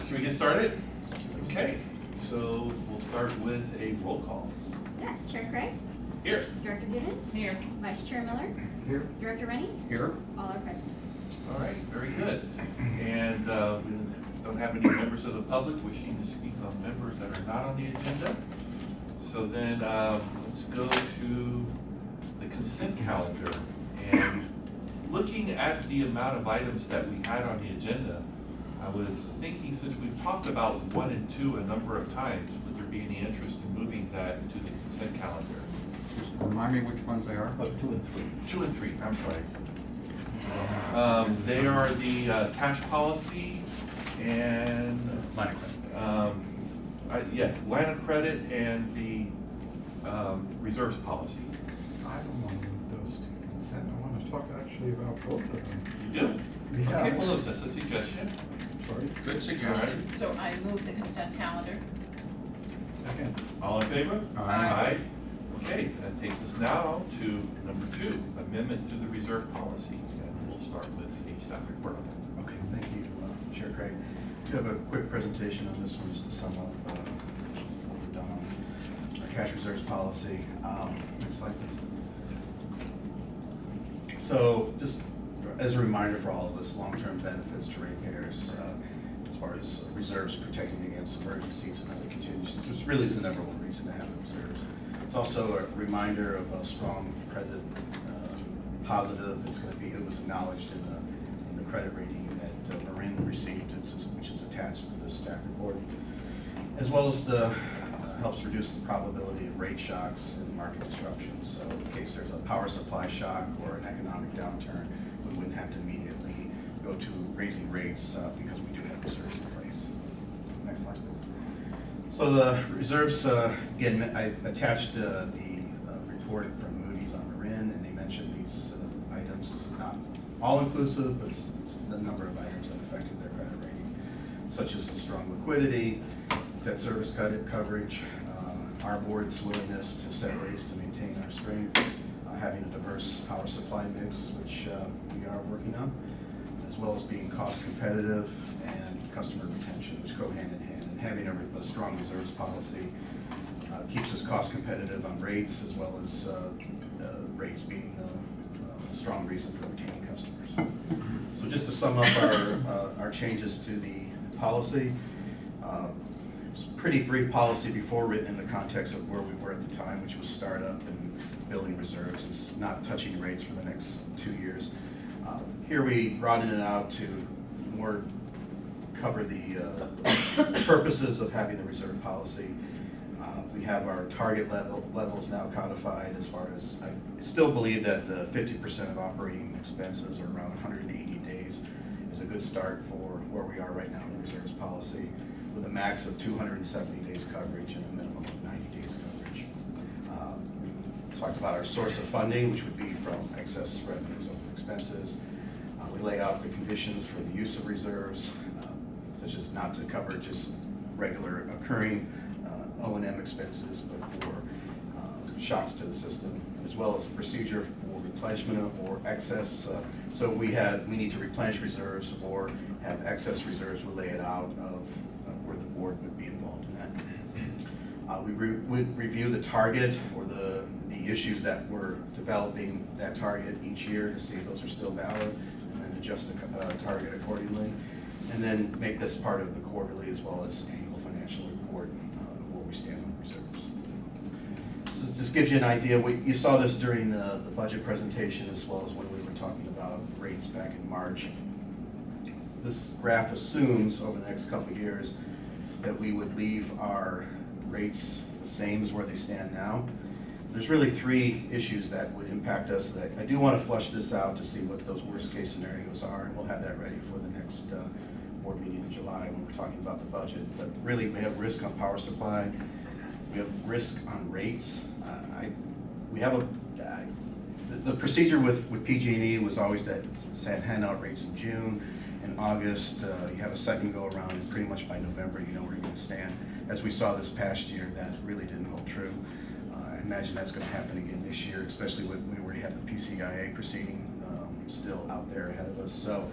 Should we get started? Okay, so we'll start with a roll call. Yes, Chair Craig, Here. Director Givens. Here. Vice Chair Miller. Here. Director Rennie. Here. All are present. All right, very good. And we don't have any members of the public wishing to speak on members that are not on the agenda. So then let's go to the consent calendar. And looking at the amount of items that we had on the agenda, I was thinking, since we've talked about 1 and 2 a number of times, would there be any interest in moving that to the consent calendar? Just remind me which ones they are. 2 and 3. 2 and 3, I'm sorry. They are the cash policy and Line of credit. yes, line of credit and the reserves policy. I don't want to move those to consent. I want to talk actually about both of them. You do? Yeah. Okay, well, just a suggestion. Sorry. Good suggestion. So I move the consent calendar. Second. All in favor? Aye. Okay, that takes us now to number 2, amendment to the reserve policy. And we'll start with the staff report on that. Okay, thank you, Chair Craig. We have a quick presentation on this one just to sum up what we've done on our cash reserves policy. Next slide, please. So just as a reminder for all of us, long-term benefits to ratepayers as far as reserves protecting against emergencies and other contingencies, which really is the number one reason to have reserves. It's also a reminder of a strong credit positive. It was acknowledged in the credit rating that Marin received, which is attached to the staff report, as well as helps reduce the probability of rate shocks and market disruptions. So in case there's a power supply shock or an economic downturn, we wouldn't have to immediately go to raising rates because we do have reserves in place. Next slide, please. So the reserves, again, I attached the report from Moody's on Marin, and they mentioned these items. This is not all-inclusive, but it's the number of items that affected their credit rating, such as the strong liquidity, debt service coverage, our board's willingness to set rates to maintain our strength, having a diverse power supply mix, which we are working on, as well as being cost competitive and customer retention, which go hand in hand. And having a strong reserves policy keeps us cost competitive on rates, as well as rates being a strong reason for retaining customers. So just to sum up our changes to the policy, it's a pretty brief policy before, written in the context of where we were at the time, which was startup and building reserves. It's not touching rates for the next 2 years. Here we broaden it out to more cover the purposes of having the reserve policy. We have our target levels now codified, as far as I still believe that 50% of operating expenses, or around 180 days, is a good start for where we are right now in the reserves policy, with a max of 270 days coverage and a minimum of 90 days coverage. We talked about our source of funding, which would be from excess revenues over expenses. We lay out the conditions for the use of reserves, such as not to cover just regular occurring O&M expenses, but for shocks to the system, as well as a procedure for replenishment or excess. So we need to replenish reserves or have excess reserves. We lay it out of where the board would be involved in that. We would review the target or the issues that we're developing that target each year to see if those are still valid, and then adjust the target accordingly. And then make this part of the quarterly as well as annual financial report of where we stand on reserves. So this just gives you an idea. You saw this during the budget presentation, as well as when we were talking about rates back in March. This graph assumes over the next couple of years that we would leave our rates the same as where they stand now. There's really 3 issues that would impact us. I do want to flush this out to see what those worst case scenarios are, and we'll have that ready for the next board meeting in July when we're talking about the budget. But really, we have risk on power supply. We have risk on rates. We have the procedure with PG&E was always that hand out rates in June and August. You have a second go around, and pretty much by November you know where you're going to stand. As we saw this past year, that really didn't hold true. I imagine that's going to happen again this year, especially when we have the PCIA proceeding still out there ahead of us. So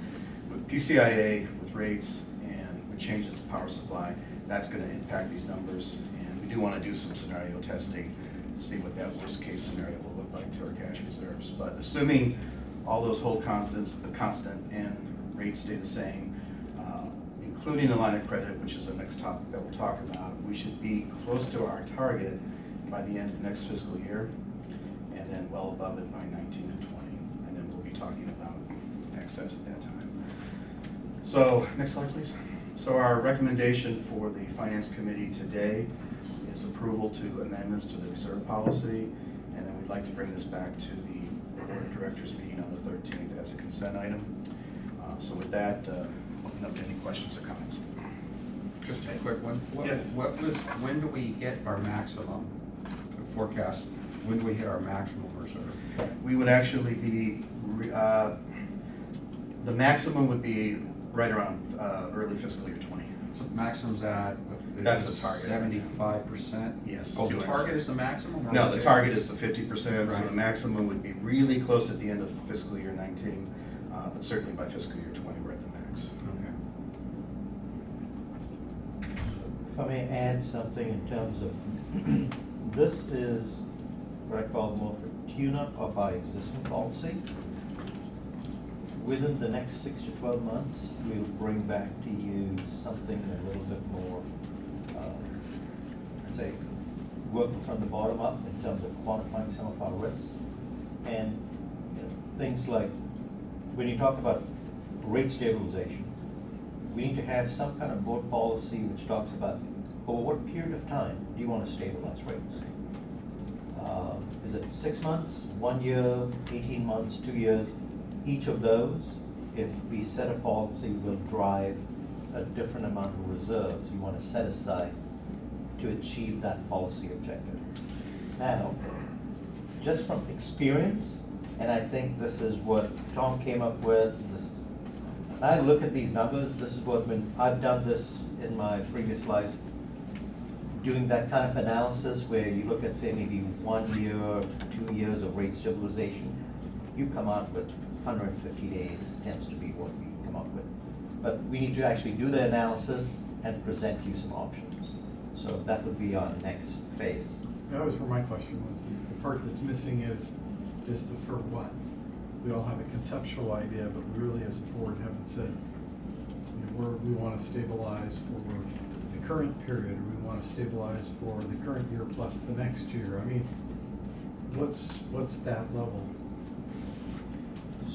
with PCIA, with rates, and with changes to power supply, that's gonna impact these numbers. And we do wanna do some scenario testing to see what that worst case scenario will look like to our cash reserves. But assuming all those hold constants, the constant and rates stay the same, including the line of credit, which is the next topic that we'll talk about, we should be close to our target by the end of next fiscal year, and then well above it by 19 and 20, and then we'll be talking about excess at that time. So, next slide, please. So our recommendation for the Finance Committee today is approval to amendments to the reserve policy, and then we'd like to bring this back to the Board of Directors meeting on the 13th as a consent item. So with that, open up to any questions or comments. Just a quick one. Yes. When do we hit our maximum forecast? When do we hit our maximum reserve? We would actually be, the maximum would be right around early fiscal year 20. So maximum's at? That's the target. 75%? Yes. Oh, the target is the maximum? or No, the the target is the 50%, so the Right. maximum would be really close at the end of fiscal year 19, but certainly by fiscal year 20, we're at the max. Okay. If I may add something in terms of, this is what I call more of a tune-up of our existing policy. Within the next 6 to 12 months, we'll bring back to you something a little bit more, say, working from the bottom up in terms of quantifying some of our risks. And you know, things like, when you talk about rate stabilization, we need to have some kind of board policy which talks about over what period of time do you want to stabilize rates? Is it 6 months, 1 year, 18 months, 2 years? Each of those, if we set a policy, will drive a different amount of reserves you want to set aside to achieve that policy objective. Now, just from experience, and I think this is what Tom came up with, I look at these numbers, this is what I've done this in my previous lives, doing that kind of analysis where you look at, say, maybe 1 year, 2 years of rate stabilization, you come out with 150 days tends to be what we come up with. But we need to actually do the analysis and present you some options. So that would be our next phase. That was where my question was. The part that's missing is the for what? We all have a conceptual idea, but we really as a board haven't said, you know, we want to stabilize for the current period, or we want to stabilize for the current year plus the next year. I mean, what's that level?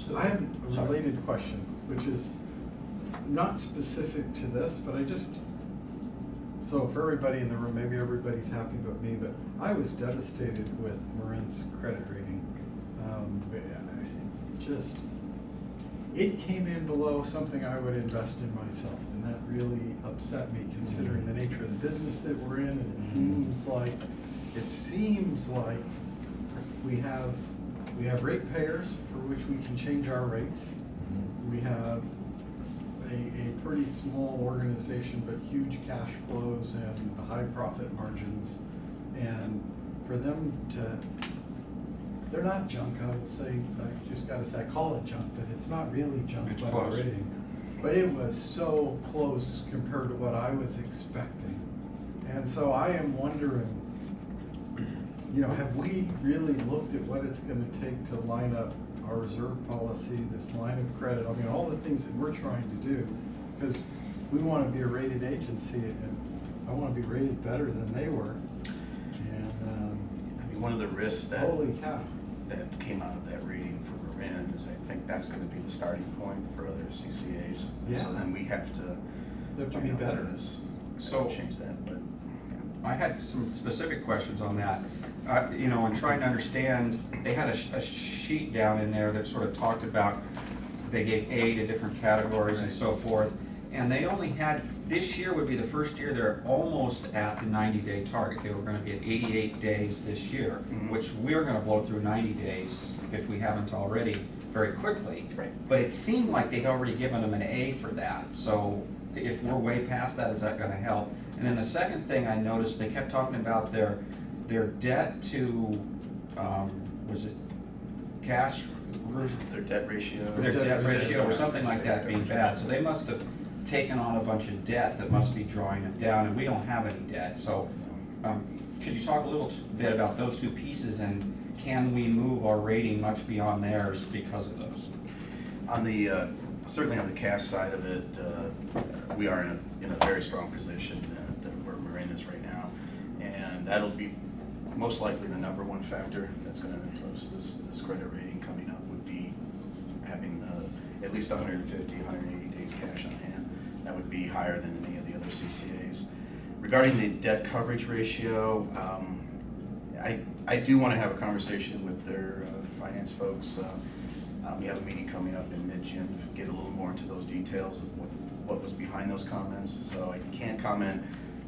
So, I have a sorry. related question, which is not specific to this, but so for everybody in the room, maybe everybody's happy but me, but I was devastated with Marin's credit rating. It came in below something I would invest in myself, and that really upset me considering the nature of the business that we're in, and it seems like we have ratepayers for which we can change our rates. We have a pretty small organization, but huge cash flows and high profit margins. And for them they're not junk, I would say, I just gotta say, I call it junk, but it's not really junk It's by close. rating. But it was so close compared to what I was expecting. And so I am wondering, you know, have we really looked at what it's gonna take to line up our reserve policy, this line of credit, I mean, all the things that we're trying to do? Because we wanna be a rated agency, and I wanna be rated better than they were. And, I mean, one of the risks that holy cow. that came out of that rating for Marin is I think that's gonna be the starting point for other CCAs. Yeah. So then we have to. They have to find be out what better. it is, So- change that, but. I had some specific questions on that. You know, I'm trying to understand, they had a sheet down in there that sort of talked about, they gave A to different categories and so forth. And they only had, this year would be the first year they're almost at the 90-day target. They were gonna be at 88 days this year, Mhm. which we're gonna blow through 90 days if we haven't already very quickly. Right. But it seemed like they'd already given them an A for that. So if we're way past that, is that gonna help? And then the second thing I noticed, they kept talking about their debt to, was it cash? Their debt ratio. Their debt ratio or ratio. something like that being bad. So they must have taken on a bunch of debt that must be drawing them down, and we don't have any debt. So could you talk a little bit about those two pieces, and can we move our rating much beyond theirs because of those? On the, certainly on the cash side of it, we are in a very strong position that where Marin is right now. And that'll be most likely the number one factor that's gonna influence this credit rating coming up, would be having at least 150, 180 days cash on hand. That would be higher than any of the other CCAs. Regarding the debt coverage ratio, I do want to have a conversation with their finance folks. We have a meeting coming up in mid-June to get a little more into those details of what was behind those comments. So I can't comment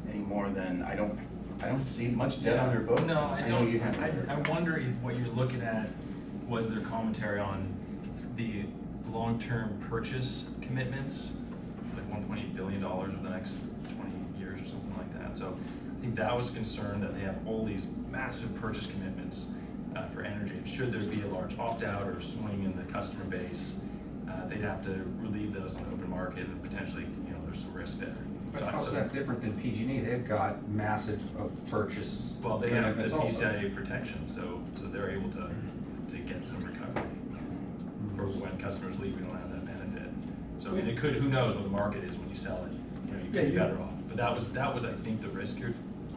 any more than I don't see much debt on their books. No, I know don't. you have. I wonder if what you're looking at was their commentary on the long-term purchase commitments, like $1.8 billion over the next 20 years or something like that. So I think that was concerned that they have all these massive purchase commitments for energy. And should there be a large opt-out or swing in the customer base, they'd have to relieve those on the open market, and potentially, there's some risk there. But how's that different than PG&E? They've got massive commitments Well, they have the also. PCIA protection, so they're able to get some recovery. For when customers leave, we don't have that benefit. So I mean, it could, who knows what the market is when you sell it, you could be better off. But that was I think the risk here,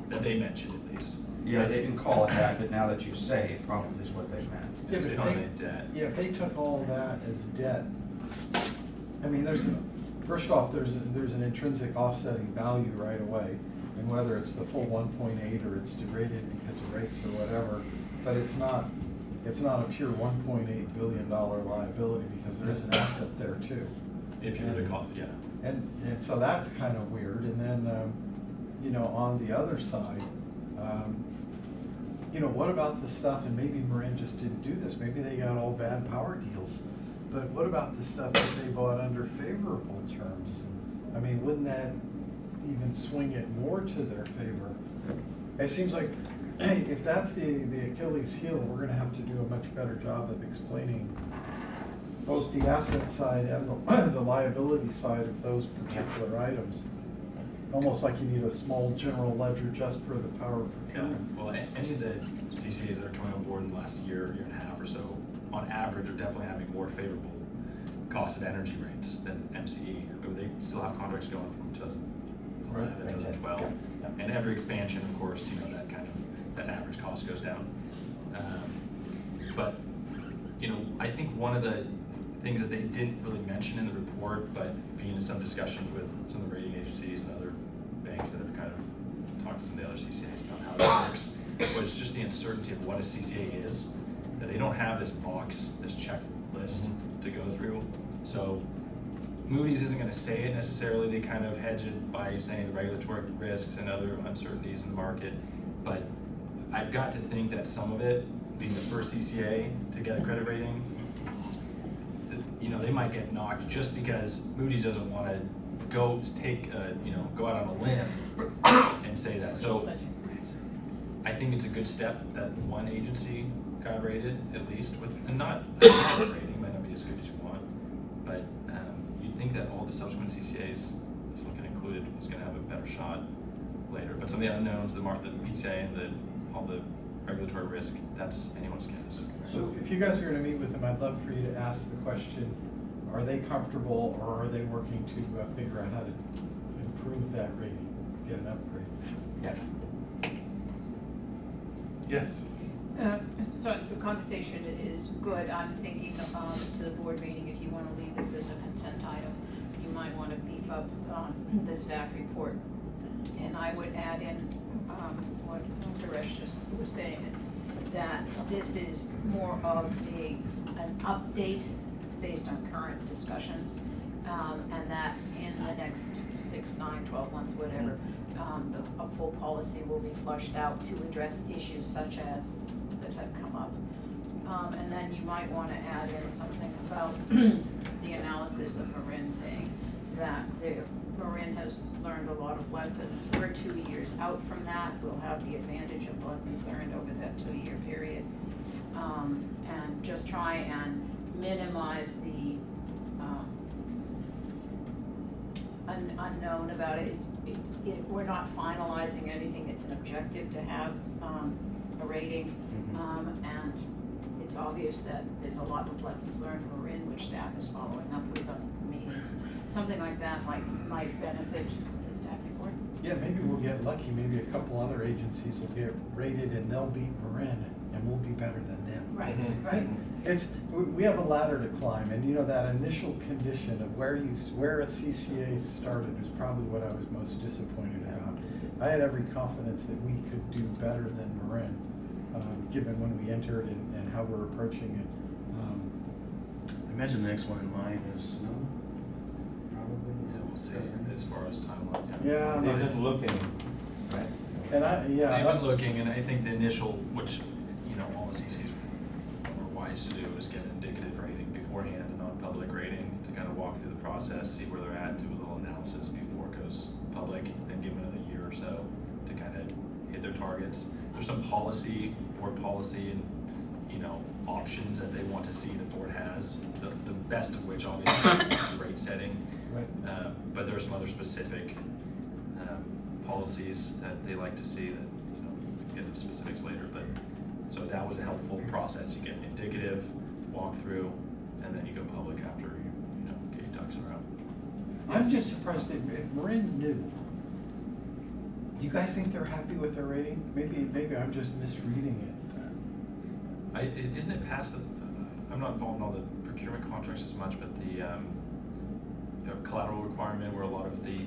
that they mentioned at least. Yeah, they didn't call it that, but now that you say it, probably is what they meant. Yeah, They but don't they- have debt. Yeah, if they took all that as debt, I mean, first off, there's an intrinsic offsetting value right away, and whether it's the full 1.8 or it's degraded because of rates or whatever, but it's not a pure $1.8 billion liability, because there is an asset there too. If you were to call it, yeah. And so that's kind of weird. And then, on the other side, what about the stuff, and maybe Marin just didn't do this, maybe they got all bad power deals, but what about the stuff that they bought under favorable terms? I mean, wouldn't that even swing it more to their favor? It seems like, if that's the Achilles heel, we're gonna have to do a much better job of explaining both the asset side and the liability side of those particular items. Almost like you need a small general ledger just for the power Yeah, procurement. well, any of the CCAs that are coming on board in the last year and a half or so, on average, are definitely having more favorable cost of energy rates than MCE. They still have contracts going from 2011, Right. 2012. Yeah. And every expansion, of course, that average cost goes down. But, I think one of the things that they didn't really mention in the report, but being in some discussions with some of the rating agencies and other banks that have kind of talked to some of the other CCAs about how that works, was just the uncertainty of what a CCA is. That they don't have this box, this checklist to go through. So Moody's isn't going to say it necessarily. They kind of hedge it by saying the regulatory risks and other uncertainties in the market. But I've got to think that some of it, being the first CCA to get a credit rating, they might get knocked just because Moody's doesn't want to go out on a limb and say that. So I think it's a good step that one agency got rated, at least, and not a high rating, might not be as good as you want, but you'd think that all the subsequent CCAs, Silicon included, was going to have a better shot later. But some of the unknowns, the PCI and all the regulatory risk, that's anyone's guess. So if you guys are gonna meet with them, I'd love for you to ask the question, are they comfortable, or are they working to figure out how to improve that rating, get an upgrade? Yeah. Yes. So the conversation is good. I'm thinking to the board meeting, if you want to leave this as a consent item, you might want to beef up the staff report. And I would add in what Suresh just was saying, is that this is more of an update based on current discussions, and that in the next 6, 9, 12 months, whatever, a full policy will be flushed out to address issues such as that have come up. And then you might want to add in something about the analysis of Marin, saying that Marin has learned a lot of lessons. We're 2 years out from that. We'll have the advantage of lessons learned over that 2-year period. And just try and minimize the unknown about it. We're not finalizing anything. It's an objective to have a rating. And it's obvious that there's a lot of lessons learned from Marin, which staff is following up with the meetings. Something like that might benefit the staff report. Yeah, maybe we'll get lucky, maybe a couple other agencies will get rated and they'll beat Marin and we'll be better than them. Right, Mhm. right. We have a ladder to climb, and you know, that initial condition of where a CCA started was probably what I was most disappointed about. I had every confidence that we could do better than Marin, given when we entered and how we're approaching it. I imagine the next one in line is Snow, probably. Yeah, we'll see as far as timeline. Yeah. They've been looking, right? And They've been looking, and I think the initial, which, all the CCs were wise to do, is get an indicative rating beforehand and non-public rating to kind of walk through the process, see where they're at, do a little analysis before it goes public, then give them another year or so to kind of hit their targets. There's some board policy and, options that they want to see the board has, the best of which obviously is rate setting. Right. But there are some other specific policies that they like to see that, we can get into specifics later, but, so that was a helpful process. You get indicative, walk through, and then you go public after you get your ducks in a row. I'm just surprised if Marin knew. Do you guys think they're happy with their rating? Maybe I'm just misreading it. Isn't it past the, I'm not involved in all the procurement contracts as much, but the collateral requirement where a lot of the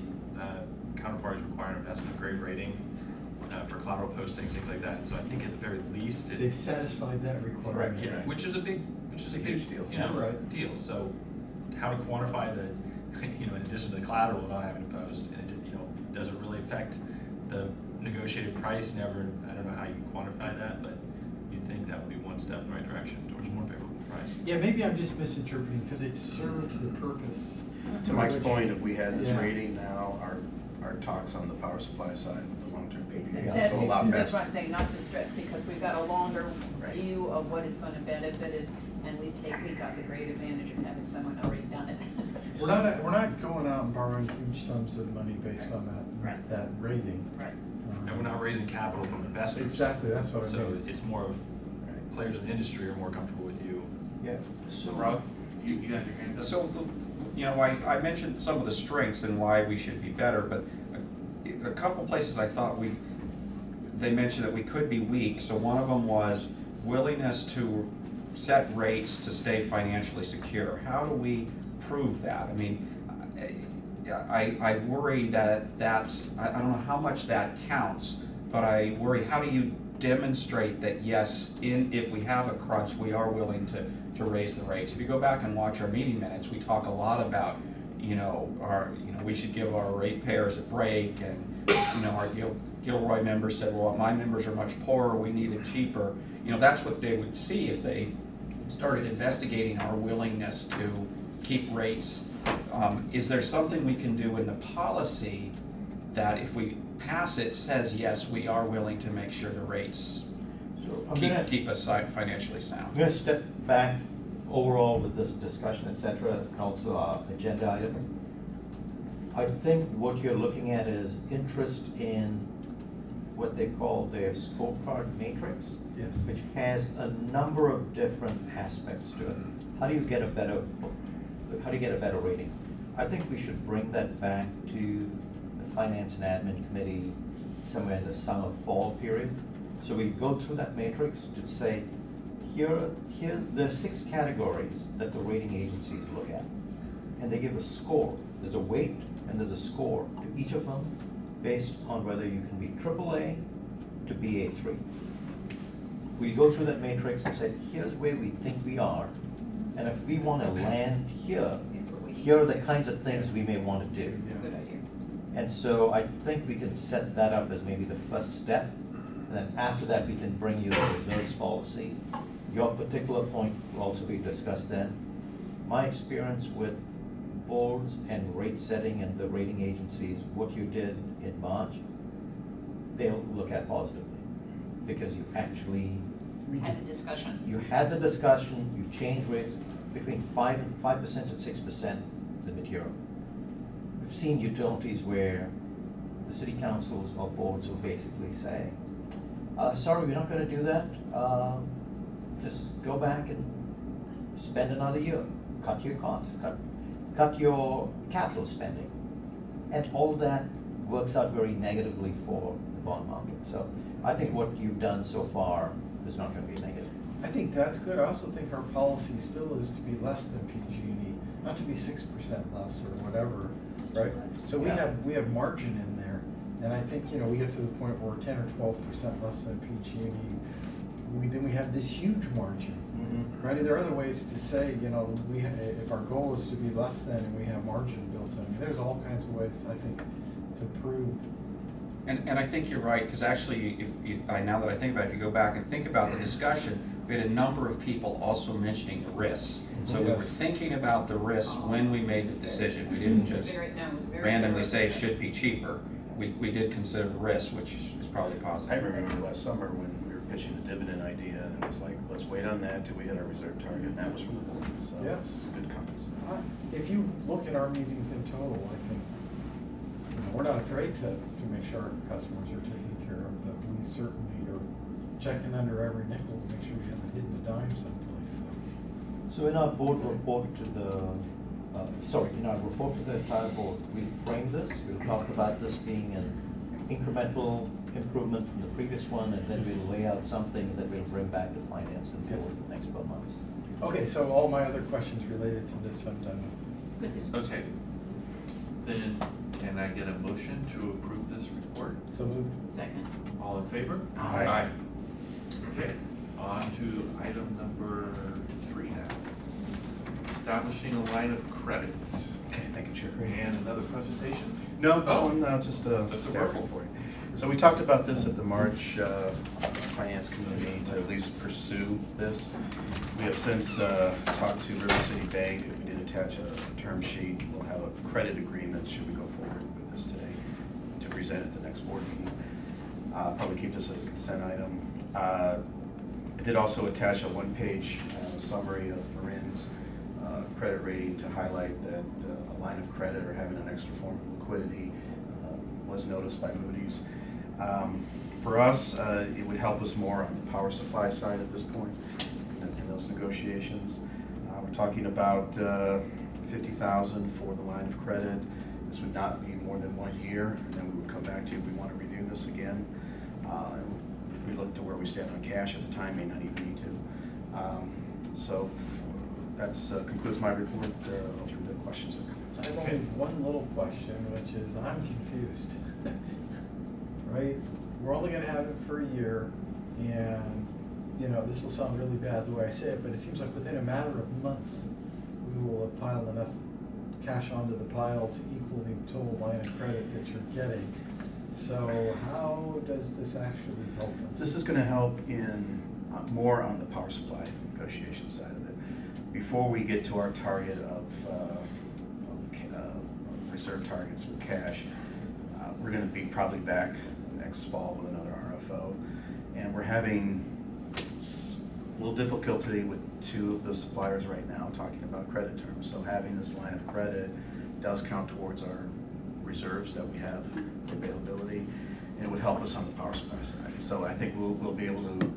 counterparties require an investment grade rating for collateral postings, things like that. So I think at the very least, They've satisfied that requirement. yeah, which is a big huge deal. Right. deal. So how to quantify the, in addition to the collateral not having to post, and does it really affect the negotiated price? I don't know how you quantify that, but you'd think that would be one step in the right direction towards a more favorable price. Yeah, maybe I'm just misinterpreting because it serves the purpose. To Mike's Which- point, if we had this Yeah. rating now, our talks on the power supply side with the long-term PPA That's go a lot that's faster. what I'm saying, not to stress, because we've got a longer Right. view of what it's gonna benefit us, and we got the great advantage of having someone already done it. We're not going out and borrowing huge sums of money based on Right. that rating. Right. And we're not raising capital from investors. Exactly, that's what I So mean. it's more of players in the industry are more comfortable with you. Yeah, so. Rob, you got your hand up? So, I mentioned some of the strengths and why we should be better, but a couple places I thought they mentioned that we could be weak. So one of them was willingness to set rates to stay financially secure. How do we prove that? I mean, I worry that I don't know how much that counts, but I worry, how do you demonstrate that yes, if we have a crunch, we are willing to raise the rates? If you go back and watch our meeting minutes, we talk a lot about, we should give our ratepayers a break, and, our Gilroy members said, well, my members are much poorer, we need it cheaper. That's what they would see if they started investigating our willingness to keep rates. Is there something we can do in the policy that if we pass it, says, yes, we are willing to make sure the rates So I'm keep us financially sound? I'm gonna step back overall with this discussion, et cetera, and also our agenda item. I think what you're looking at is interest in what they call their scorecard matrix, Yes. which has a number of different aspects to it. How do you get a better rating? I think we should bring that back to the Finance and Admin Committee somewhere in the summer, fall period. So we go through that matrix to say, here, there are 6 categories that the rating agencies look at. And they give a score. There's a weight and there's a score to each of them based on whether you can be AAA to BA3. We go through that matrix and say, here's where we think we are. And if we want to land here, Here's what we need. here are the kinds of things we may want to do. It's a good idea. And so I think we can set that up as maybe the first step. And then after that, we can bring you the reserves policy. Your particular point will also be discussed then. My experience with boards and rate setting and the rating agencies, what you did in March, they'll look at positively. Because you actually, Had a discussion. you had the discussion, you changed rates between 5% and 6%, the material. seen utilities where the city councils or boards will basically say, sorry, we're not gonna do that, just go back and spend another year, cut your costs, cut your capital spending. And all that works out very negatively for the bond market. So I think what you've done so far is not gonna be negative. I think that's good. I also think our policy still is to be less than PG&E, not to be 6% less or whatever, Just right? less. So Yeah. we have margin in there, and I think, we get to the point where we're 10 or 12% less than PG&E, then we have this huge margin. Right, there are other ways to say, if our goal is to be less than and we have margin built in, I mean, there's all kinds of ways, I think, to prove. And I think you're right, because actually, now that I think about it, if you go back and think about the discussion, we had a number of people also mentioning the risks. So we were Yes. thinking about the risks when we made the decision. We didn't just No, it was very randomly thorough say it discussion. should be cheaper. We did consider the risk, which is probably I positive. remember last summer when we were pitching the dividend idea, and it was like, let's wait on that till we hit our reserve target, and that was from the board, so Yeah. it's good comments. If you look at our meetings in total, I think, we're not afraid to make sure our customers are taken care of, but we certainly are checking under every nickel to make sure we haven't hidden a dime someplace, so. So in our board report to in our report to the entire board, we frame this, we'll talk about this being an incremental improvement from the previous one, and then we'll lay out some things that we'll bring back to finance and deal with the next 12 months. Okay, so all my other questions related to this, I'm done with. Good discussion. Okay. Then, can I get a motion to approve this report? So moved. Second. All in favor? Aye. Okay, on to item number 3 now. Establishing a line of credit. Okay, thank you, Chair. And another presentation? No, this Oh. one, just a That's a staff verbal. report. So we talked about this at the March Finance Committee to at least pursue this. We have since talked to River City Bank, and we did attach a term sheet. We'll have a credit agreement, should we go forward with this today, to present at the next board meeting. Probably keep this as a consent item. I did also attach a one-page summary of Marin's credit rating to highlight that a line of credit or having an extra form of liquidity was noticed by Moody's. For us, it would help us more on the power supply side at this point in those negotiations. We're talking about $50,000 for the line of credit. This would not be more than 1 year, and then we would come back to you if we want to renew this again. We look to where we stand on cash at the time, may not even need to. So that's concludes my report. Open to questions or comments. I have only one little question, which is, I'm confused. Right? We're only gonna have it for a year, and, this will sound really bad the way I say it, but it seems like within a matter of months, we will have piled enough cash onto the pile to equal the total line of credit that you're getting. So how does this actually help us? This is going to help in more on the power supply negotiation side of it. Before we get to our target of reserve targets with cash, we're going to be probably back next fall with another RFO, and we're having a little difficulty with 2 of the suppliers right now talking about credit terms. So having this line of credit does count towards our reserves that we have for availability, and it would help us on the power supply side. So I think we'll be able to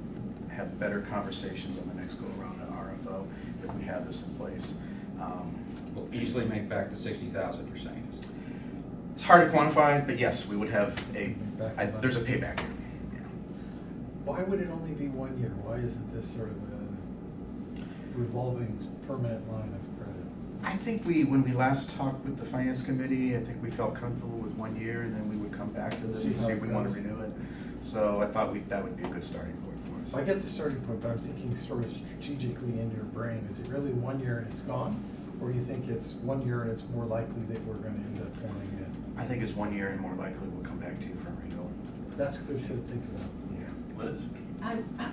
have better conversations on the next go around at RFO if we have this in place. We'll easily make back the 60,000 you're saying. It's hard to quantify, but yes, we would have there's a payback here. Yeah. Why would it only be 1 year? Why isn't this sort of a revolving permanent line of credit? I think when we last talked with the Finance Committee, I think we felt comfortable with 1 year, and then we would come back to this and see if we want to renew it. So I thought that would be a good starting point for us. I get the starting point, but I'm thinking sort of strategically in your brain. Is it really 1 year and it's gone? Or you think it's 1 year and it's more likely that we're gonna end up wanting it? I think it's 1 year, and more likely we'll come back to you for a renewal. That's good to think about. Yeah. Liz?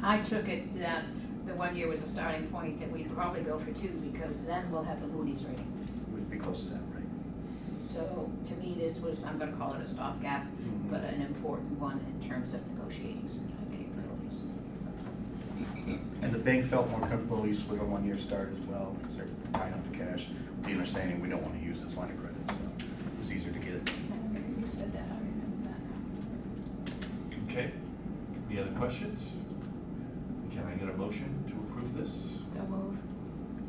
I took it that the 1 year was a starting point, that we'd probably go for 2, because then we'll have the Moody's rating. We'd be close to that, right? So to me, this was, I'm gonna call it a stopgap, Mhm. but an important one in terms of negotiating capabilities. And the bank felt more comfortable, at least with a 1 year start as well, because they're tying up the cash with the understanding we don't want to use this line of credit. So it was just easier to get it. You said that, I remember that. Okay, any other questions? Can I get a motion to approve this? So move.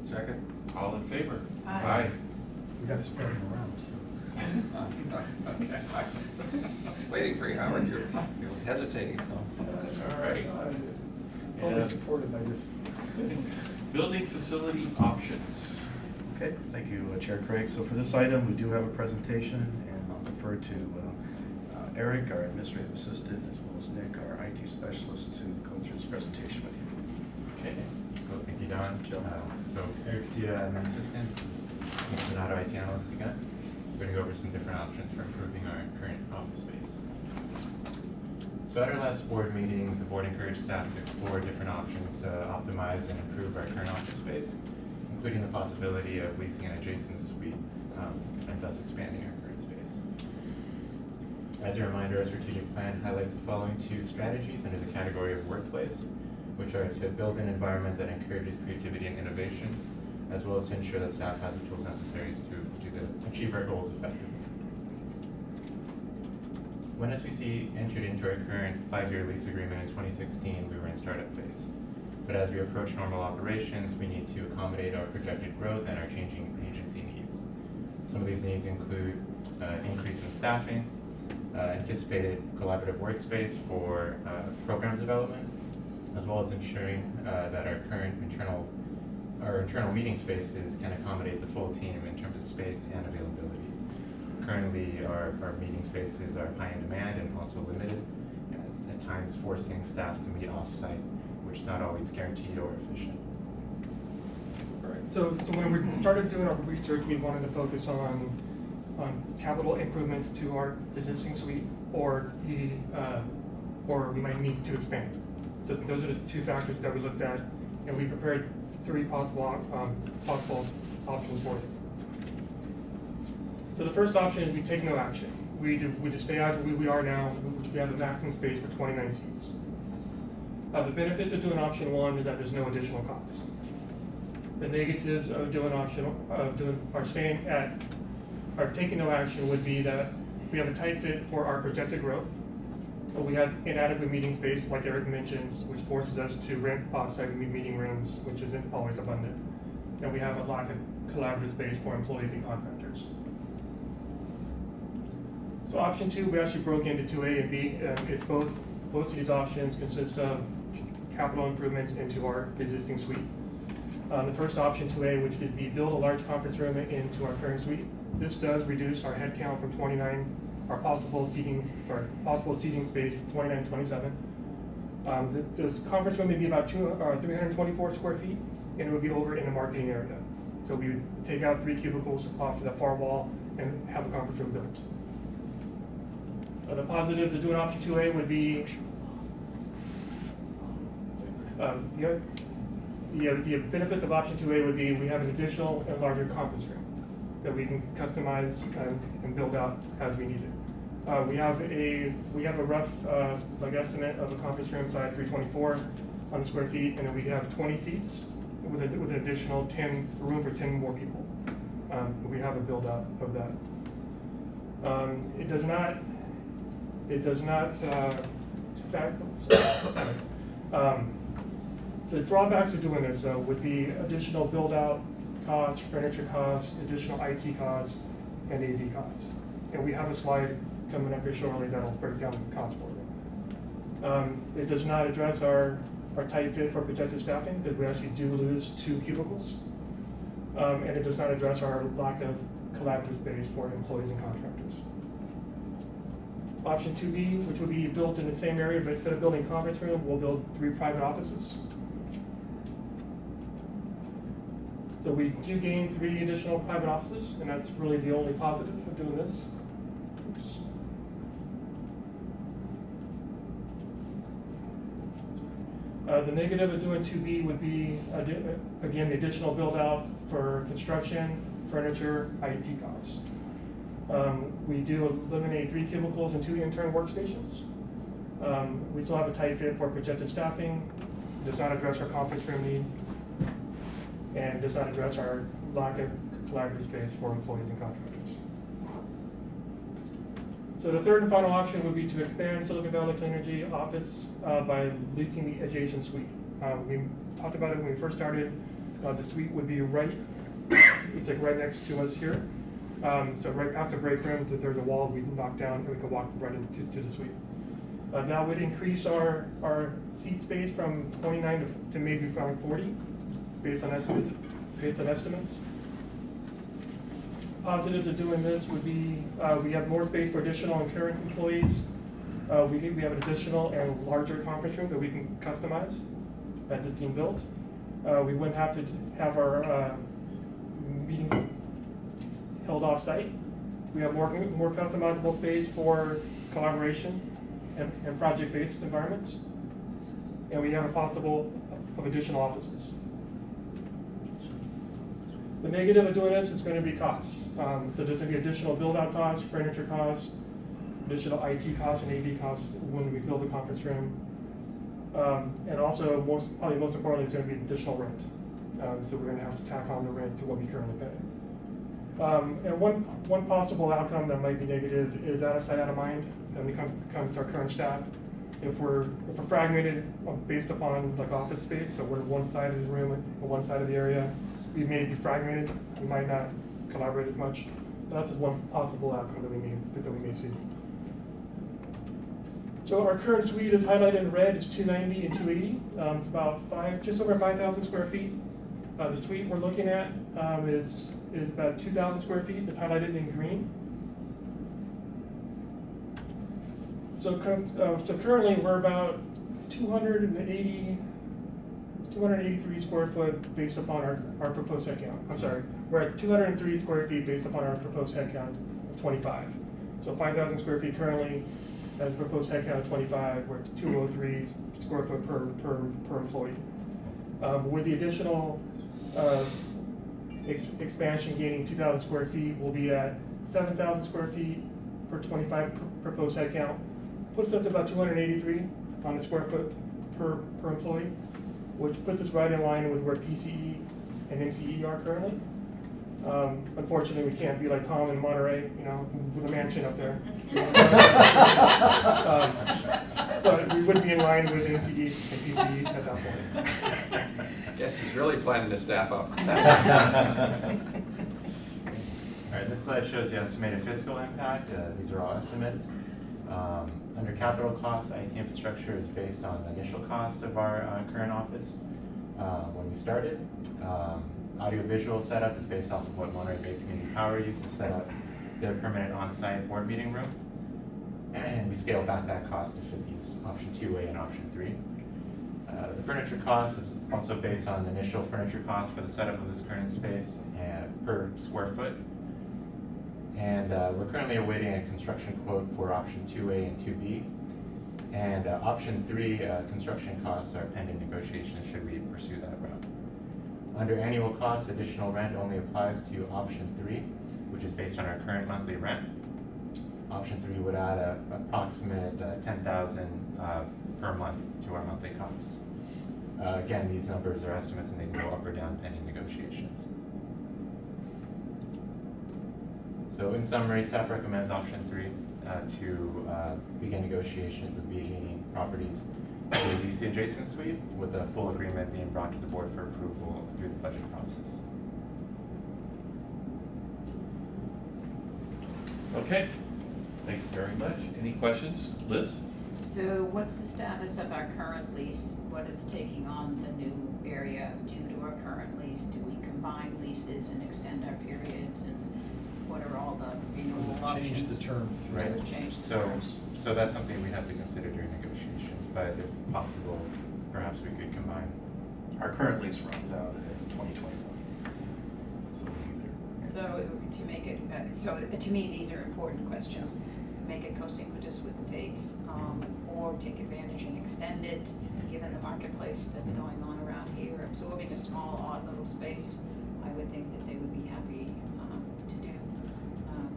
Second? All in favor? Aye. We gotta spread them around, so. Okay. Waiting for you, Howard, you're hesitating, so. All right. Fully Yeah. supported, I just. Building facility options. Okay, thank you, Chair Craig. So for this item, we do have a presentation, and I'll defer to Eric, our administrative assistant, as well as Nick, our IT specialist, to go through this presentation with you. Okay. Cool, thank you, Don. Joe. So Eric Cia, my assistant, this is Donato IT analyst again. We're gonna go over some different options for improving our current office space. So at our last board meeting, the board encouraged staff to explore different options to optimize and improve our current office space, including the possibility of leasing an adjacent suite, and thus expanding our current space. As a reminder, our strategic plan highlights the following two strategies under the category of workplace, which are to build an environment that encourages creativity and innovation, as well as to ensure that staff has the tools necessary to achieve our goals effectively. When SVCE entered into our current 5-year lease agreement in 2016, we were in startup phase. But as we approach normal operations, we need to accommodate our projected growth and our changing agency needs. Some of these needs include increase in staffing, anticipated collaborative workspace for program development, as well as ensuring that our current internal meeting spaces can accommodate the full team in terms of space and availability. Currently, our meeting spaces are high in demand and also limited, and it's at times forcing staff to meet off-site, which is not always guaranteed or efficient. Right. So when we started doing our research, we wanted to focus on capital improvements to our existing suite, or we might need to expand. So those are the two factors that we looked at, and we prepared 3 possible options for it. So the first option is we take no action. We just stay as we are now, which we have the maximum space for 29 seats. The benefits of doing option 1 is that there's no additional cost. The negatives of doing taking no action would be that we have a tight fit for our projected growth. But we have inadequate meeting space, like Eric mentioned, which forces us to rent off-site meeting rooms, which isn't always abundant. And we have a lack of collaborative space for employees and contractors. So option 2, we actually broke into 2A and B. It's both of these options consist of capital improvements into our existing suite. The first option, 2A, which would be build a large conference room into our current suite. This does reduce our head count from 29, our possible seating space from 29 to 27. This conference room would be about 324 square feet, and it would be over in the marketing area. So we would take out 3 cubicles off the far wall and have a conference room built. The positives of doing option 2A would be the benefits of option 2A would be we have an additional and larger conference room that we can customize and build out as we need it. We have a rough estimate of a conference room size 324 on square feet, and then we have 20 seats with an additional room for 10 more people. We have a build out of that. The drawbacks of doing this would be additional build out costs, furniture costs, additional IT costs, and AV costs. And we have a slide coming up here shortly that'll break down the cost for it. It does not address our tight fit for projected staffing, because we actually do lose 2 cubicles. And it does not address our lack of collaborative space for employees and contractors. Option 2B, which would be built in the same area, but instead of building a conference room, we'll build 3 private offices. So we do gain 3 additional private offices, and that's really the only positive of doing this. Oops. The negative of doing 2B would be, again, the additional build out for construction, furniture, IT costs. We do eliminate 3 cubicles and 2 intern workstations. We still have a tight fit for projected staffing. It does not address our conference room need, and does not address our lack of collaborative space for employees and contractors. So the third and final option would be to expand Silicon Valley Clean Energy office by leasing the adjacent suite. We talked about it when we first started. The suite would be right, it's like right next to us here. So right past the break room, there's a wall we can knock down and we can walk right into the suite. That would increase our seat space from 29 to maybe around 40, based on estimates. Positives of doing this would be we have more space for additional and current employees. We have an additional and larger conference room that we can customize as it's being built. We wouldn't have to have our meetings held off-site. We have more customizable space for collaboration and project-based environments. And we have a possible of additional offices. The negative of doing this is going to be costs. So there's going to be additional build-out costs, furniture costs, additional IT costs and AV costs when we build the conference room. And also, probably most importantly, it's going to be additional rent. So we're going to have to tack on the rent to what we currently pay. And one possible outcome that might be negative is out of sight, out of mind, when it comes to our current staff. If we're fragmented based upon like office space, so we're one side of the room or one side of the area, we may be fragmented. We might not collaborate as much. But that's just one possible outcome that we may see. So our current suite is highlighted in red. It's 290 and 280. It's about just over 5,000 square feet. The suite we're looking at is about 2,000 square feet. It's highlighted in green. So currently we're about 283 square foot based upon our proposed head count. I'm sorry, we're at 203 square feet based upon our proposed head count of 25. So 5,000 square feet currently, as proposed head count of 25, we're at 203 square foot per employee. With the additional expansion gaining 2,000 square feet, we'll be at 7,000 square feet per 25 proposed head count. Puts us up to about 283 on the square foot per employee, which puts us right in line with where PCE and MCE are currently. Unfortunately, we can't be like Tom in Monterey, with a mansion up there. But we would be in line with MCE and PCE at that point. Guess he's really planning to staff up. All right, this slide shows the estimated fiscal impact. These are all estimates. Under capital costs, IT infrastructure is based on the initial cost of our current office when we started. Audiovisual setup is based off of what Monterey Bay Community Power used to set up their permanent on-site board meeting room. And we scaled back that cost to fit these option 2A and option 3. The furniture cost is also based on the initial furniture cost for the setup of this current space and per square foot. And we're currently awaiting a construction quote for option 2A and 2B. And option 3 construction costs are pending negotiations should we pursue that route. Under annual costs, additional rent only applies to option 3, which is based on our current monthly rent. Option 3 would add an approximate $10,000 per month to our monthly costs. Again, these numbers are estimates and they can go up or down pending negotiations. So in summary, staff recommends option 3 to begin negotiations with BG&E Properties to lease the adjacent suite, with the full agreement being brought to the board for approval through the budget process. Okay, thank you very much. Any questions, Liz? So what's the status of our current lease? What is taking on the new area due to our current lease? Do we combine leases and extend our periods? And what are all the renewal options? Change the terms. Right. Change the So, terms. so that's something we have to consider during negotiations, but if possible, perhaps we could combine. Our current lease runs out in 2021. So So to make it, so to me, these are important questions. Make it co-sequitous with the dates, or take advantage and extend it, given the marketplace that's going on around here, absorbing a small, odd little space. I would think that they would be happy to do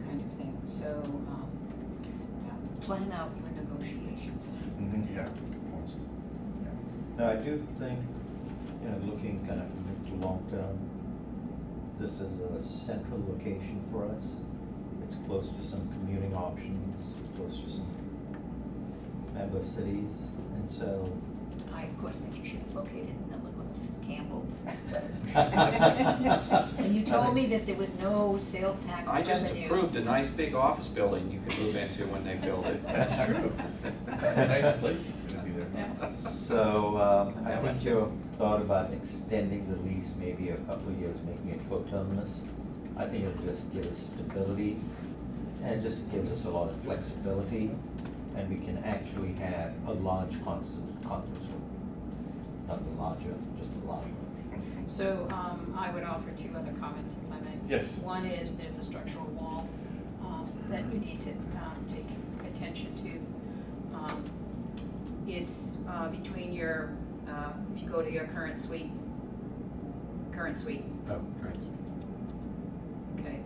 kind of thing. So plan out for negotiations. Yeah. Now, I do think, looking kind of mid to long term, this is a central location for us. It's close to some commuting options. close to some member cities, and so. I, of course, think you should have located in the Littlest Campbell. And And you told me that there was no sales tax I just revenue. approved a nice big office building you could move into when they build it. That's true. A nice place it's gonna be there. Yeah. So, I think you thought about extending the lease maybe a couple of years, making it coterminous. I think it'll just give us stability, and it just gives us a lot of flexibility, and we can actually have a large conference room. Not the larger, just a large one. So, I would offer two other comments, if I may. Yes. One is there's a structural wall, that you need to, take attention to. It's, between your, if you go to your current suite, Oh, correct. okay,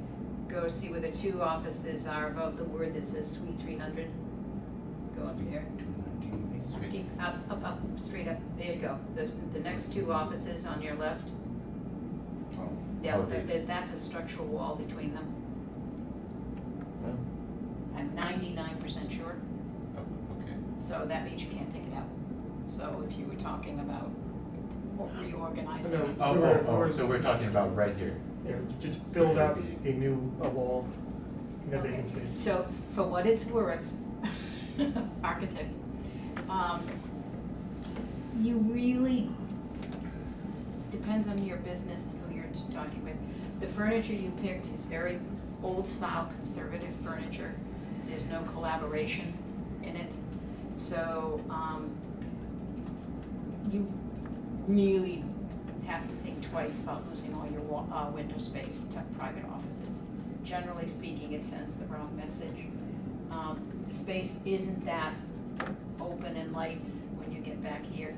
go see where the two offices are above the word that says Suite 300. Go up there. Sweet. Keep up, straight up, there you go. The next two offices on your left, yeah, Oh, these. that's a structural wall between them. Well, I'm 99% sure, Oh, okay. so that means you can't take it out. So if you were talking about reorganizing. Oh, so we're talking about right here. Yeah, just So build it out would be- a new wall in a Okay. vacant space. So for what it's worth, architect, you really, depends on your business and who you're talking with. The furniture you picked is very old style conservative furniture. There's no collaboration in it. So, you really have to think twice about losing all your window space to private offices. Generally speaking, it sends the wrong message. The space isn't that open and light when you get back here.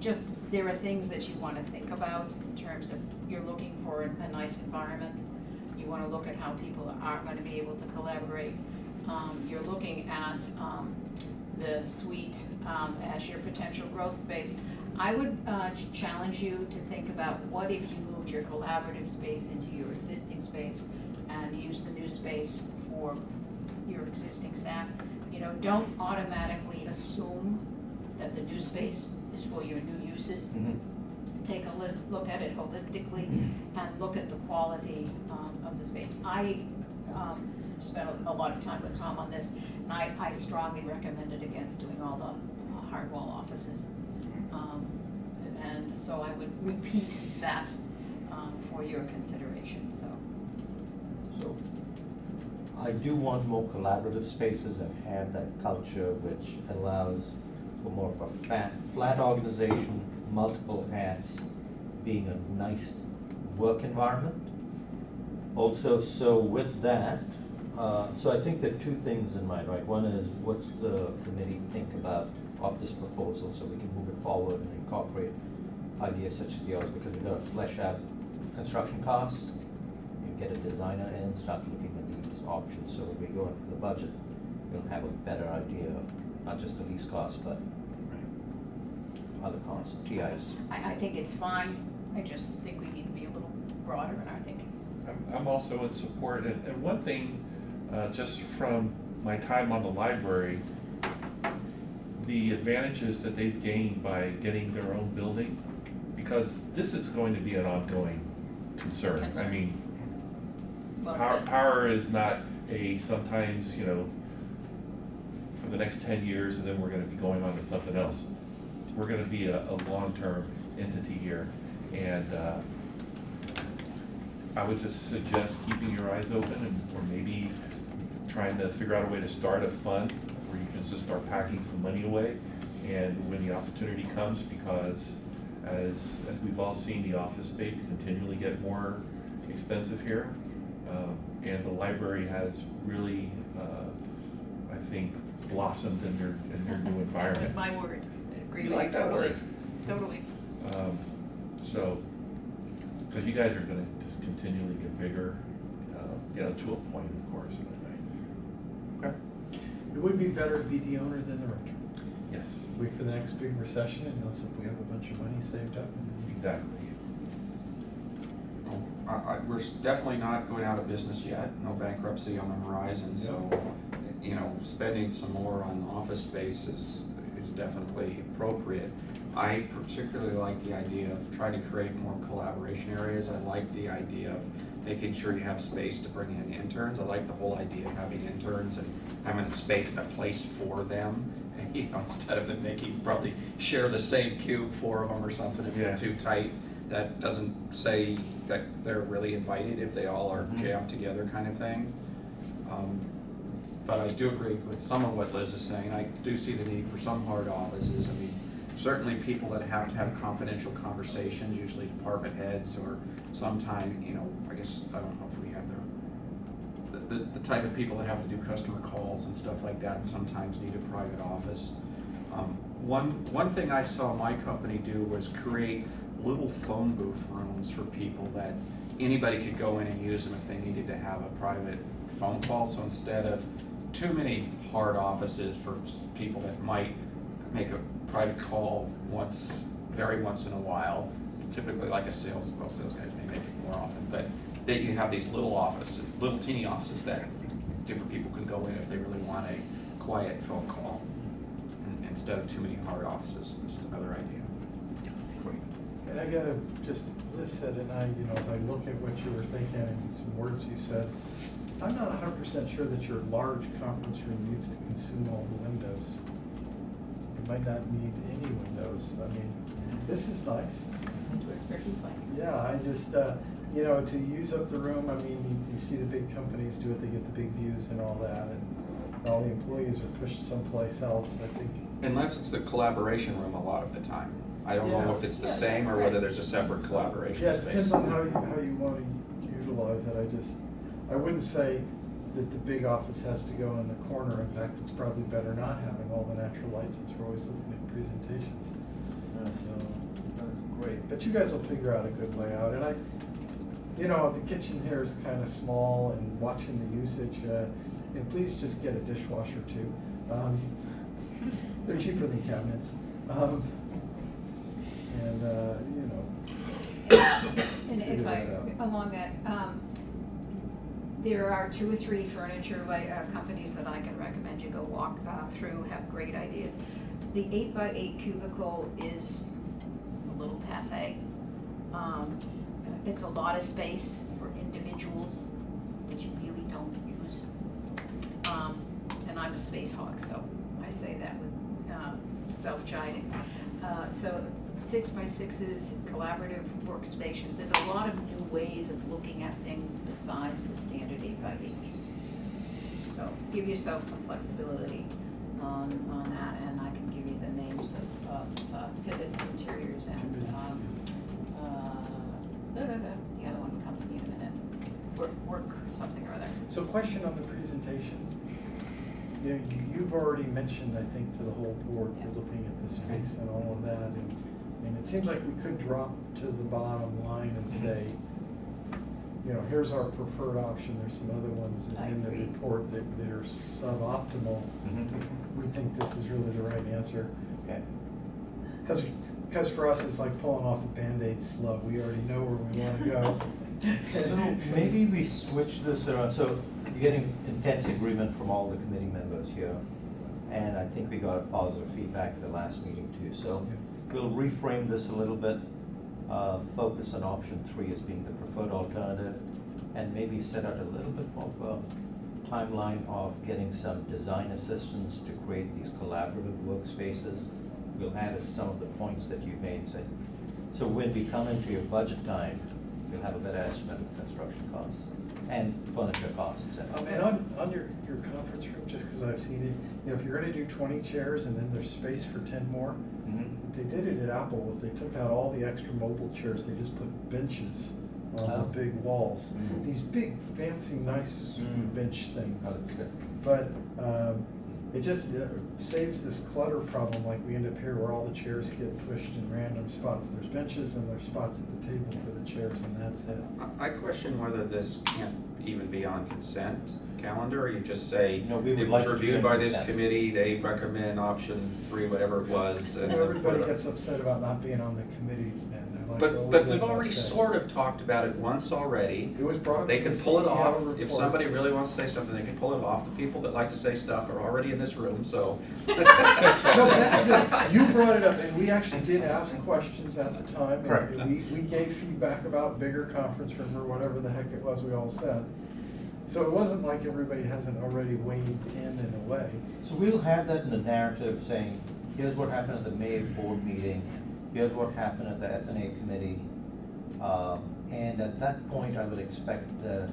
Just, there are things that you wanna think about in terms of, you're looking for a nice environment. You wanna look at how people are gonna be able to collaborate. You're looking at, the suite, as your potential growth space. I would, challenge you to think about what if you moved your collaborative space into your existing space and used the new space for your existing staff. You know, don't automatically assume that the new space is for your new uses. mhm. Take a look at it holistically and look at the quality, of the space. I, spent a lot of time with Tom on this, and I strongly recommended against doing all the hard wall offices. And so I would repeat that, for your consideration, so. So, I do want more collaborative spaces and have that culture which allows for more of a flat organization, multiple hats, being a nice work environment. Also, so with that, so I think there are two things in mind, right? One is, what's the committee think about of this proposal, so we can move it forward and incorporate ideas such as yours, because we've got to flesh out construction costs, and get a designer in, start looking at these options, so when we go into the budget, we'll have a better idea of not just the lease costs, but other costs, TIs. I think it's fine, I just think we need to be a little broader in our thinking. I'm also in support, and one thing, just from my time on the library, the advantages that they've gained by getting their own building, because this is going to be an ongoing concern. I Concern. mean, Well said. power is not a sometimes, you know, for the next 10 years, and then we're gonna be going on to something else. We're gonna be a long-term entity here, and I would just suggest keeping your eyes open, and or maybe trying to figure out a way to start a fund where you can just start packing some money away, and when the opportunity comes, because as we've all seen, the office space continually get more expensive here, and the library has really, I think, blossomed in their new environment. That was my word, I agree You with you like that totally, word? totally. So, because you guys are gonna just continually get bigger, you know, to a point, of course. Okay. It would be better to be the owner than the renter. Yes, Wait for the next big recession, and also if we have a bunch of money saved up. exactly. We're definitely not going out of business yet, no bankruptcy on the horizon, so you know, spending some more on office space is definitely appropriate. I particularly like the idea of trying to create more collaboration areas. I like the idea of making sure you have space to bring in interns. I like the whole idea of having interns and having a place for them. And, you know, instead of them making, probably share the same cube, 4 of them or something, if Yeah. you're too tight. That doesn't say that they're really invited if they all are jammed together kind of thing. But I do agree with some of what Liz is saying. I do see the need for some hard offices. I mean, certainly people that have to have confidential conversations, usually department heads, or sometime, you know, I guess, I don't know if we have the type of people that have to do customer calls and stuff like that, and sometimes need a private office. One thing I saw my company do was create little phone booth rooms for people that anybody could go in and use them if they needed to have a private phone call. So instead of too many hard offices for people that might make a private call very once in a while, typically like a sales guys may make it more often, but that you have these little teeny offices that different people can go in if they really want a quiet phone call, instead of too many hard offices. Just another idea. And I gotta just, Liz said, and you know, as I look at what you were thinking and some words you said, I'm not 100% sure that your large conference room needs to consume all the windows. You might not need any windows. I mean, this is nice. Yeah, I just, you know, to use up the room, I mean, you see the big companies do it, they get the big views and all that, and all the employees are pushed someplace else, I think. Unless it's the collaboration room a lot of the time. I don't know Yeah. if it's the same or whether there's a separate collaboration Yeah, it space. depends on how you want to utilize it. I wouldn't say that the big office has to go in the corner. In fact, it's probably better not having all the natural light since we're always looking at presentations. So, that's great. But you guys will figure out a good layout. And you know, the kitchen here is kind of small, and watching the usage, and please just get a dishwasher too. They're cheaper than cabinets. And, you know. And if figure I, that out. along that, there are 2 or 3 furniture companies that I can recommend you go walk through, have great ideas. The 8x8 cubicle is a little passe. It's a lot of space for individuals that you really don't use. And I'm a space hog, so I say that with self-chiding. So 6x6s, collaborative workstations, there's a lot of new ways of looking at things besides the standard 8x8. So give yourself some flexibility on that, and I can give you the names of Pivot Interiors and the other one will come to me in a minute. Work something or other. So question on the presentation. You know, you've already mentioned, I think, to the whole board, Yeah. we're looking at the space and all of that, and it seems like we could drop to the bottom line and say, you know, here's our preferred option, there's some other ones I in the agree. report that are suboptimal. We think this is really the right answer. Okay. Because for us, it's like pulling off a Band-Aid slug, we already know where we wanna go. So maybe we switch this around, so you're getting intense agreement from all the committee members here, and I think we got positive feedback at the last meeting too, so we'll reframe this a little bit, focus on option 3 as being the preferred alternative, and maybe set out a little bit more of a timeline of getting some design assistance to create these collaborative workspaces. We'll add some of the points that you made, so when we come into your budget time, you'll have a better estimate of construction costs and furniture costs, et cetera. And on your conference room, just because I've seen it, you know, if you're gonna do 20 chairs and then there's space for 10 more, what they did it at Apple was they took out all the extra mobile chairs, they just put benches on Oh. the big walls. Mhm. These big, fancy, nice bench things. Oh, that's good. But it just saves this clutter problem, like we end up here where all the chairs get pushed in random spots. There's benches and there's spots at the table for the chairs, and that's it. I question whether this can't even be on consent, calendar, or you just say, No, we would it like was to do reviewed it by in this consent. committee, they recommend option 3, whatever it was, and then put Everybody it up. gets upset about not being on the committees then. They're like, But, well, but we we've did already that thing. sort of talked about it once already. It was brought up. They in can the pull it CEO off, if report. somebody really wants to say something, they can pull it off. The people that like to say stuff are already in this room, so. No, but that's the, you brought it up, and we actually did ask questions at the time. and Correct. We gave feedback about bigger conference room or whatever the heck it was we all said. So it wasn't like everybody hasn't already weighed in a way. So we'll have that in the narrative saying, here's what happened at the May board meeting, here's what happened at the F&A committee. And at that point, I would expect the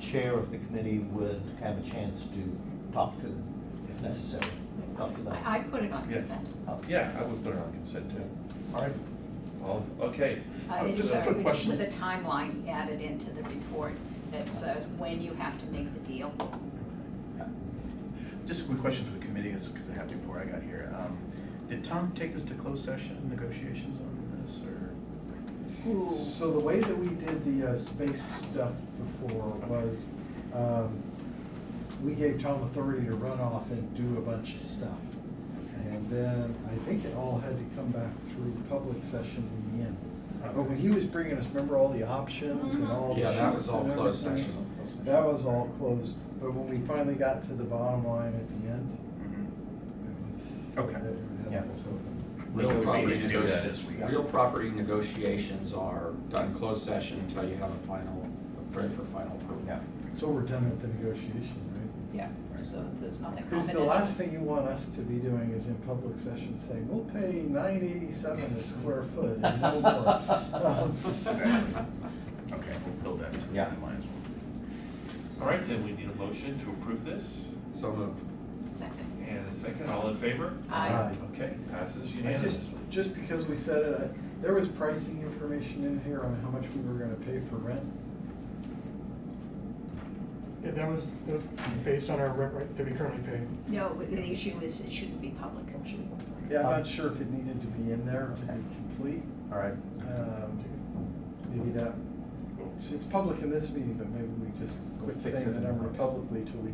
chair of the committee would have a chance to talk to them, if necessary, talk to them. I'd put it on Yeah. consent. Yeah, I would put it on consent too. All right. All, okay. Just a quick question. With a timeline added into the report that says when you have to make the deal. Just a quick question for the committee, because it happened before I got here. Did Tom take this to closed session negotiations on this, or? So the way that we did the space stuff before was, we gave Tom authority to run off and do a bunch of stuff. And then I think it all had to come back through public session in the end. But when he was bringing us, remember all the options and all the Yeah, that was sheets all and closed everything? session. That was all closed, but when we finally got to the bottom line at the end, Mhm. it was. Okay. Yeah. Real We property need to do that negoti- this week. real property negotiations are done closed session until you have a final, ready for final approval. Yeah. So we're done with the negotiation, right? Yeah, so there's nothing Because confidential. the last thing you want us to be doing is in public session saying, we'll pay $9.87 a square foot and no more. Exactly. Okay, we'll build that into the Yeah. timelines. All right, then we need a motion to approve this. So moved. Second. And a second, all in favor? Aye. Okay, passes I unanimously. just because we said it, there was pricing information in here on how much we were gonna pay for rent. Yeah, that was based on our rent rate that we currently pay. No, but the issue is it shouldn't be public. Yeah, I'm not sure if it needed to be in there to be complete. All right. Maybe that, it's public in this meeting, but maybe we just quit Fix saying it the in number the- publicly till we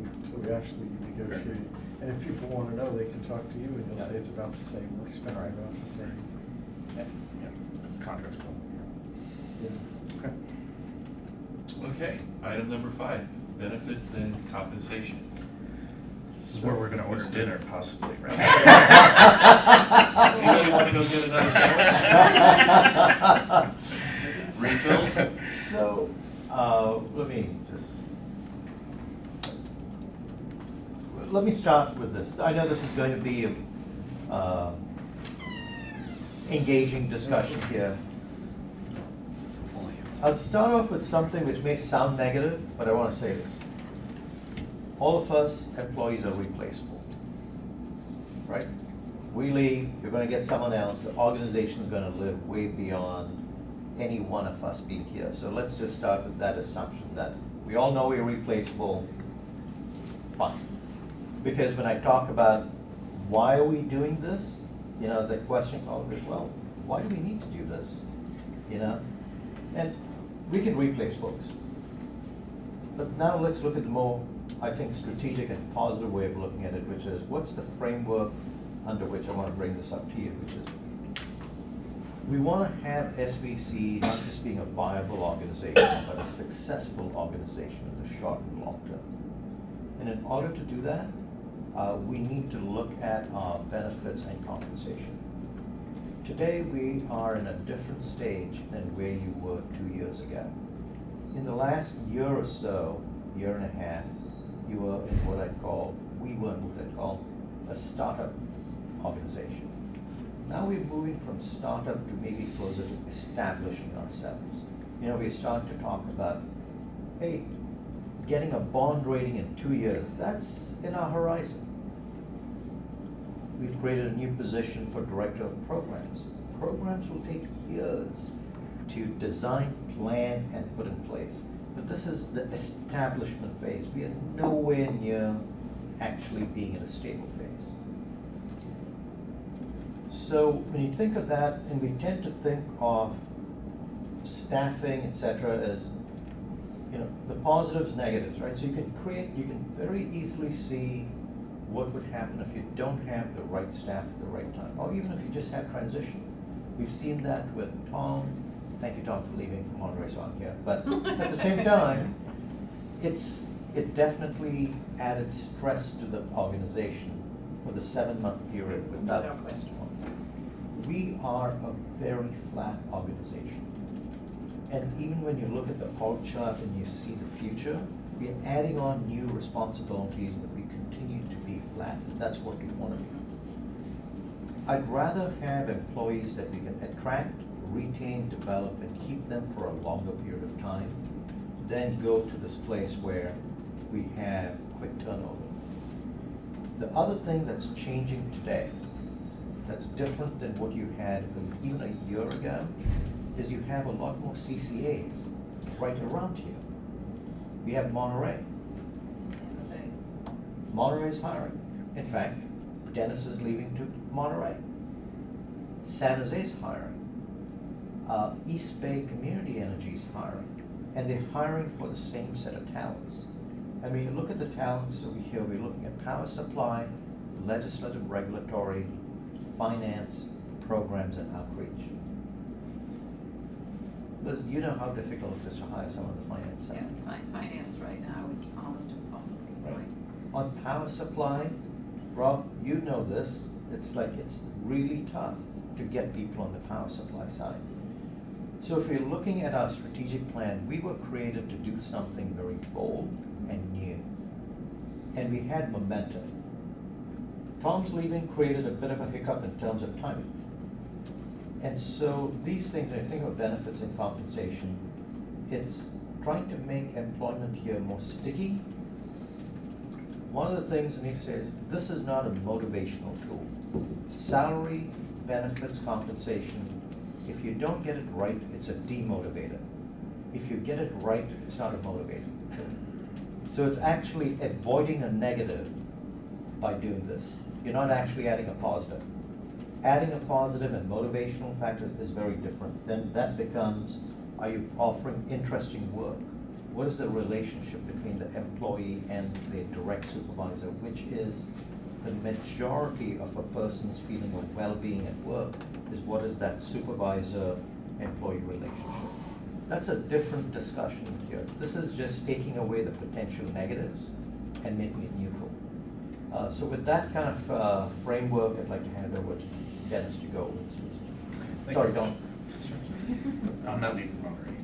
actually negotiate. And if people wanna know, they can talk to you and you'll say Yeah. it's about the same, we're expecting Right. about the same. Yeah, it's contracts. Okay. Okay, item number 5, benefits and compensation. This is where we're gonna order dinner possibly, right? Anybody want to go get another sandwich? Refill? So, let me start with this. I know this is going to be a engaging discussion here. I'll start off with something which may sound negative, but I want to say this. All of us employees are replaceable, right? We leave, you're going to get someone else. The organization is going to live way beyond any one of us being here. So let's just start with that assumption that we all know we're replaceable. Fine. Because when I talk about why are we doing this, the question always, well, why do we need to do this? And we can replace folks. But now let's look at the more, I think, strategic and positive way of looking at it, which is what's the framework under which I want to bring this up to you, which is we want to have SVCE not just being a viable organization, but a successful organization in the short and long term. And in order to do that, we need to look at our benefits and compensation. Today, we are in a different stage than where you were 2 years ago. In the last year or so, year and a half, you were in we were in what I call a startup organization. Now we're moving from startup to maybe closer to establishing ourselves. We start to talk about, hey, getting a bond rating in 2 years, that's in our horizon. We've created a new position for director of programs. Programs will take years to design, plan, and put in place. But this is the establishment phase. We are nowhere near actually being in a stable phase. So when you think of that, and we tend to think of staffing, etc., as you know, the positives, negatives, right? So you can very easily see what would happen if you don't have the right staff at the right time, or even if you just have transition. We've seen that with Tom. Thank you, Tom, for leaving Monterey's on here. But at the same time, it definitely added stress to the organization for the 7-month period without Without question. We are a very flat organization. And even when you look at the org chart and you see the future, we're adding on new responsibilities, but we continue to be flat. That's what we want to be. I'd rather have employees that we can attract, retain, develop, and keep them for a longer period of time than go to this place where we have quick turnover. The other thing that's changing today, that's different than what you had even a year ago, is you have a lot more CCAs right around here. We have Monterey. San Jose. Monterey's hiring. In fact, Dennis is leaving to Monterey. San Jose's hiring. East Bay Community Energy's hiring. And they're hiring for the same set of talents. I mean, you look at the talents over here, we're looking at power supply, legislative, regulatory, finance, programs, and outreach. But you know how difficult it is to hire someone on the finance Yeah, side. finance right now is almost impossible to find. On power supply, Rob, you know this, it's really tough to get people on the power supply side. So if you're looking at our strategic plan, we were created to do something very bold and new. And we had momentum. Tom's leaving created a bit of a hiccup in terms of timing. And so these things, I think of benefits and compensation, it's trying to make employment here more sticky. One of the things I need to say is, this is not a motivational tool. Salary, benefits, compensation, if you don't get it right, it's a demotivator. If you get it right, it's not a motivator. So it's actually avoiding a negative by doing this. You're not actually adding a positive. Adding a positive and motivational factors is very different. Then that becomes, are you offering interesting work? What is the relationship between the employee and the direct supervisor, which is the majority of a person's feeling of well-being at work, is what is that supervisor-employee relationship. That's a different discussion here. This is just taking away the potential negatives and making it neutral. So with that kind of framework, I'd like to hand over to Dennis to go. Thank Sorry, you. don't. I'm not leaving Monterey.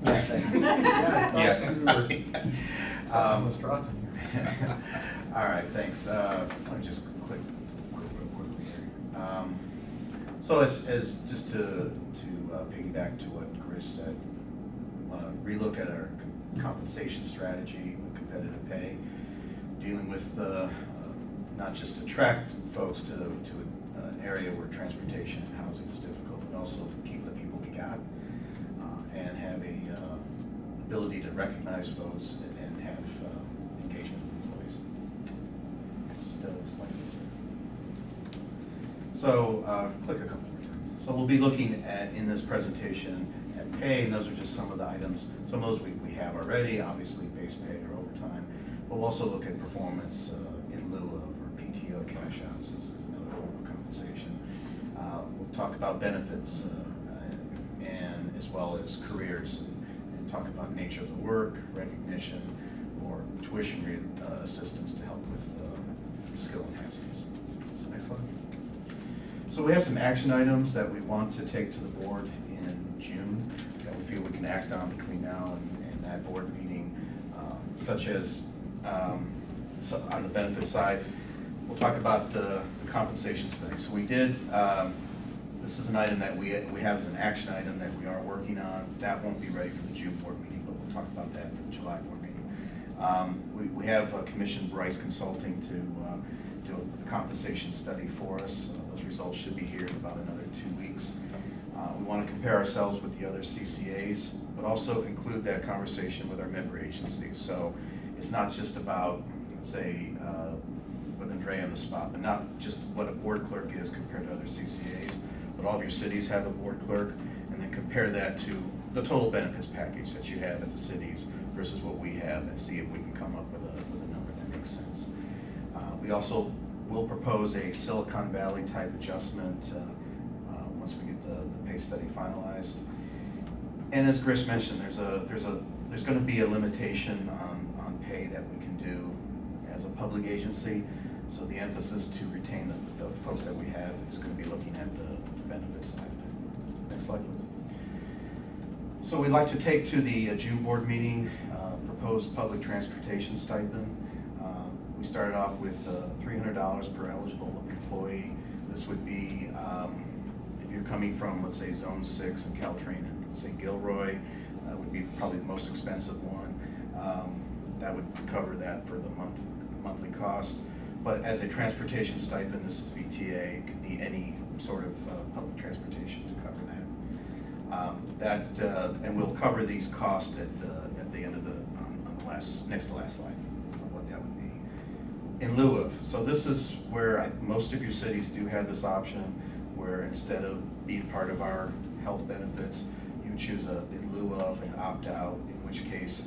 Yeah, thank you. Almost dropping here. All right, thanks. Let me just click real quickly here. So as just to piggyback to what Chris said, we want to relook at our compensation strategy with competitive pay, dealing with not just attract folks to an area where transportation and housing is difficult, but also to keep the people we got and have a ability to recognize folks and have engagement with employees. Still slightly. So click a couple more times. So we'll be looking at, in this presentation, at pay, and those are just some of the items. Some of those we have already, obviously base pay or overtime. We'll also look at performance in lieu of, or PTO cash outs is another form of compensation. We'll talk about benefits and as well as careers and talk about nature of the work, recognition, or tuition assistance to help with skill enhancements. So next slide. So we have some action items that we want to take to the board in June that we feel we can act on between now and that board meeting, such as so on the benefit side, we'll talk about the compensation study. So we did, this is an item that we have as an action item that we are working on. That won't be ready for the June board meeting, but we'll talk about that for the July board meeting. We have commissioned Bryce Consulting to do a compensation study for us. Those results should be here in about another 2 weeks. We want to compare ourselves with the other CCAs, but also include that conversation with our member agencies. So it's not just about, let's say, put Andrea on the spot, but not just what a board clerk is compared to other CCAs, but all of your cities have a board clerk, and then compare that to the total benefits package that you have at the cities versus what we have and see if we can come up with a number that makes sense. We also will propose a Silicon Valley type adjustment once we get the pay study finalized. And as Chris mentioned, there's going to be a limitation on pay that we can do as a public agency. So the emphasis to retain the folks that we have is going to be looking at the benefits side of it. Next slide, please. So we'd like to take to the June board meeting proposed public transportation stipend. We started off with $300 per eligible employee. This would be if you're coming from, let's say, Zone 6 in Caltrain, and let's say Gilroy, would be probably the most expensive one. That would cover that for the monthly cost. But as a transportation stipend, this is VTA, it could be any sort of public transportation to cover that. And we'll cover these costs at the end of on the next to last slide of what that would be. In lieu of, so this is where most of your cities do have this option, where instead of being part of our health benefits, you choose in lieu of an opt-out, in which case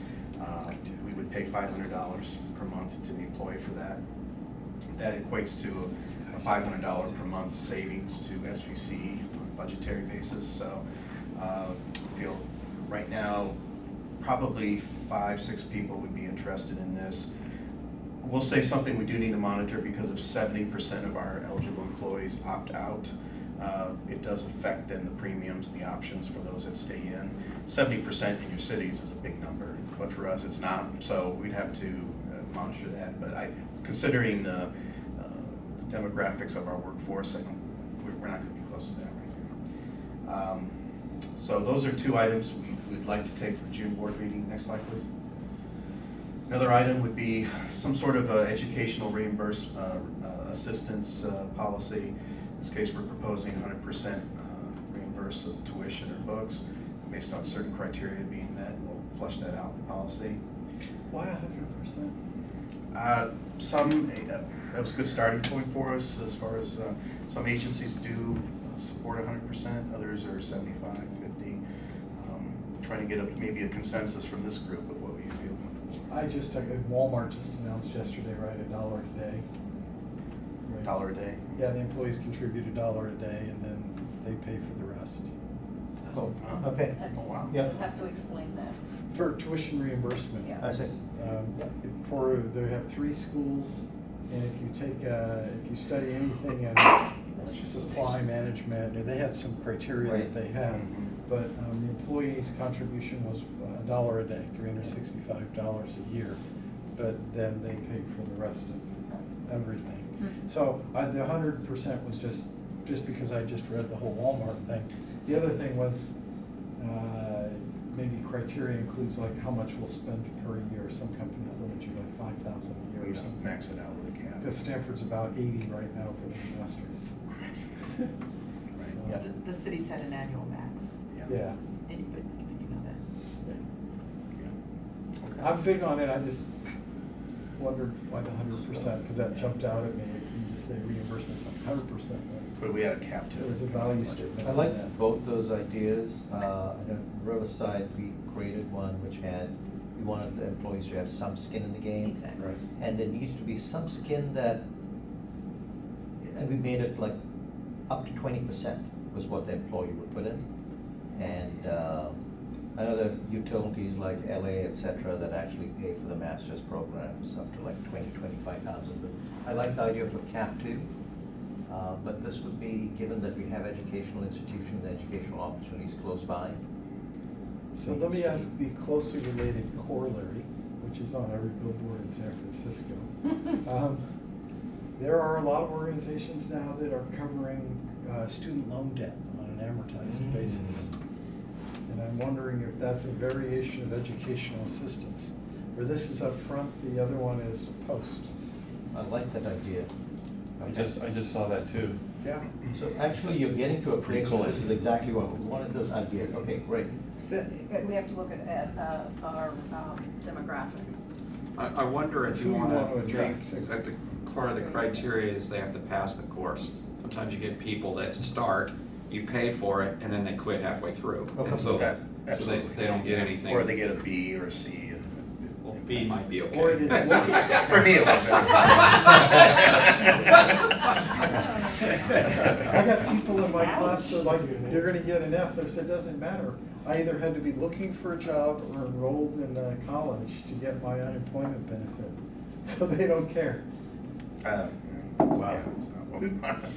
we would pay $500 per month to the employee for that. That equates to a $500 per month savings to SVCE on a budgetary basis. So I feel right now probably 5-6 people would be interested in this. We'll say something we do need to monitor, because if 70% of our eligible employees opt out, it does affect then the premiums and the options for those that stay in. 70% in your cities is a big number, but for us it's not, so we'd have to monitor that. But considering the demographics of our workforce, we're not going to be close to that right now. So those are 2 items we'd like to take to the June board meeting. Next slide, please. Another item would be some sort of educational assistance policy. In this case, we're proposing 100% reimburse of tuition or books based on certain criteria being met, and we'll flesh that out in the policy. Why 100%? That was a good starting point for us, as far as some agencies do support 100%, others are 75, 50. Trying to get maybe a consensus from this group of what we feel comfortable. Walmart just announced yesterday, right, $1 a day. Right. $1 a day? Yeah, the employees contribute $1 a day, and then they pay for the rest. Oh, okay. Oh, wow. Yeah. You'll have to explain that. For tuition reimbursement. Yeah. I see. They have 3 schools, and if you study anything in supply management, or they had some criteria that they had, but the employee's contribution was $1 a day, $365 a year, but then they paid for the rest of everything. So the 100% was just because I just read the whole Walmart thing. The other thing was maybe criteria includes like how much we'll spend per year. Some companies limit you like $5,000 a year or something. Max it out with a cap. Because Stanford's about 80 right now for the investors. Right. Yeah. The city set an annual max, Yeah. but you know that. Yeah. Okay. I'm big on it. I just wondered why the 100%, because that jumped out at me. You just say reimbursement's like 100%. But we had a cap to it. There was a value statement. I on like that. both those ideas. On Riverside, we created one which we wanted the employees to have some skin in the game. Exactly. Right. And there needs to be some skin that, and we made it like up to 20% was what the employee would put in. And I know there are utilities like LA, et cetera, that actually pay for the master's programs up to like 25,000. But I like the idea of a cap too. But this would be, given that we have educational institutions, educational opportunities close by. So let me ask the closely related corollary, which is on every billboard in San Francisco. There are a lot of organizations now that are covering student loan debt on an amortized basis. And I'm wondering if that's a variation of educational assistance, where this is up front, the other one is post. I like that idea. I just saw that too. Yeah. So actually, you're getting to a place where this is exactly one of those ideas. Okay, great. We have to look at our demographic. I wonder if you Who want you want to to attract make, to. at the part of the criteria is they have to pass the course. Sometimes you get people that start, you pay for it, and then they quit halfway through. Okay. And so, Okay, so absolutely. they don't get anything. Or they get a B or a C. B might be okay. Or it is looking. For me, it was. I got people in my class that are like, you're gonna get an F. They said, it doesn't matter. I either had to be looking for a job or enrolled in college to get my unemployment benefit. So they don't care. Wow. Well,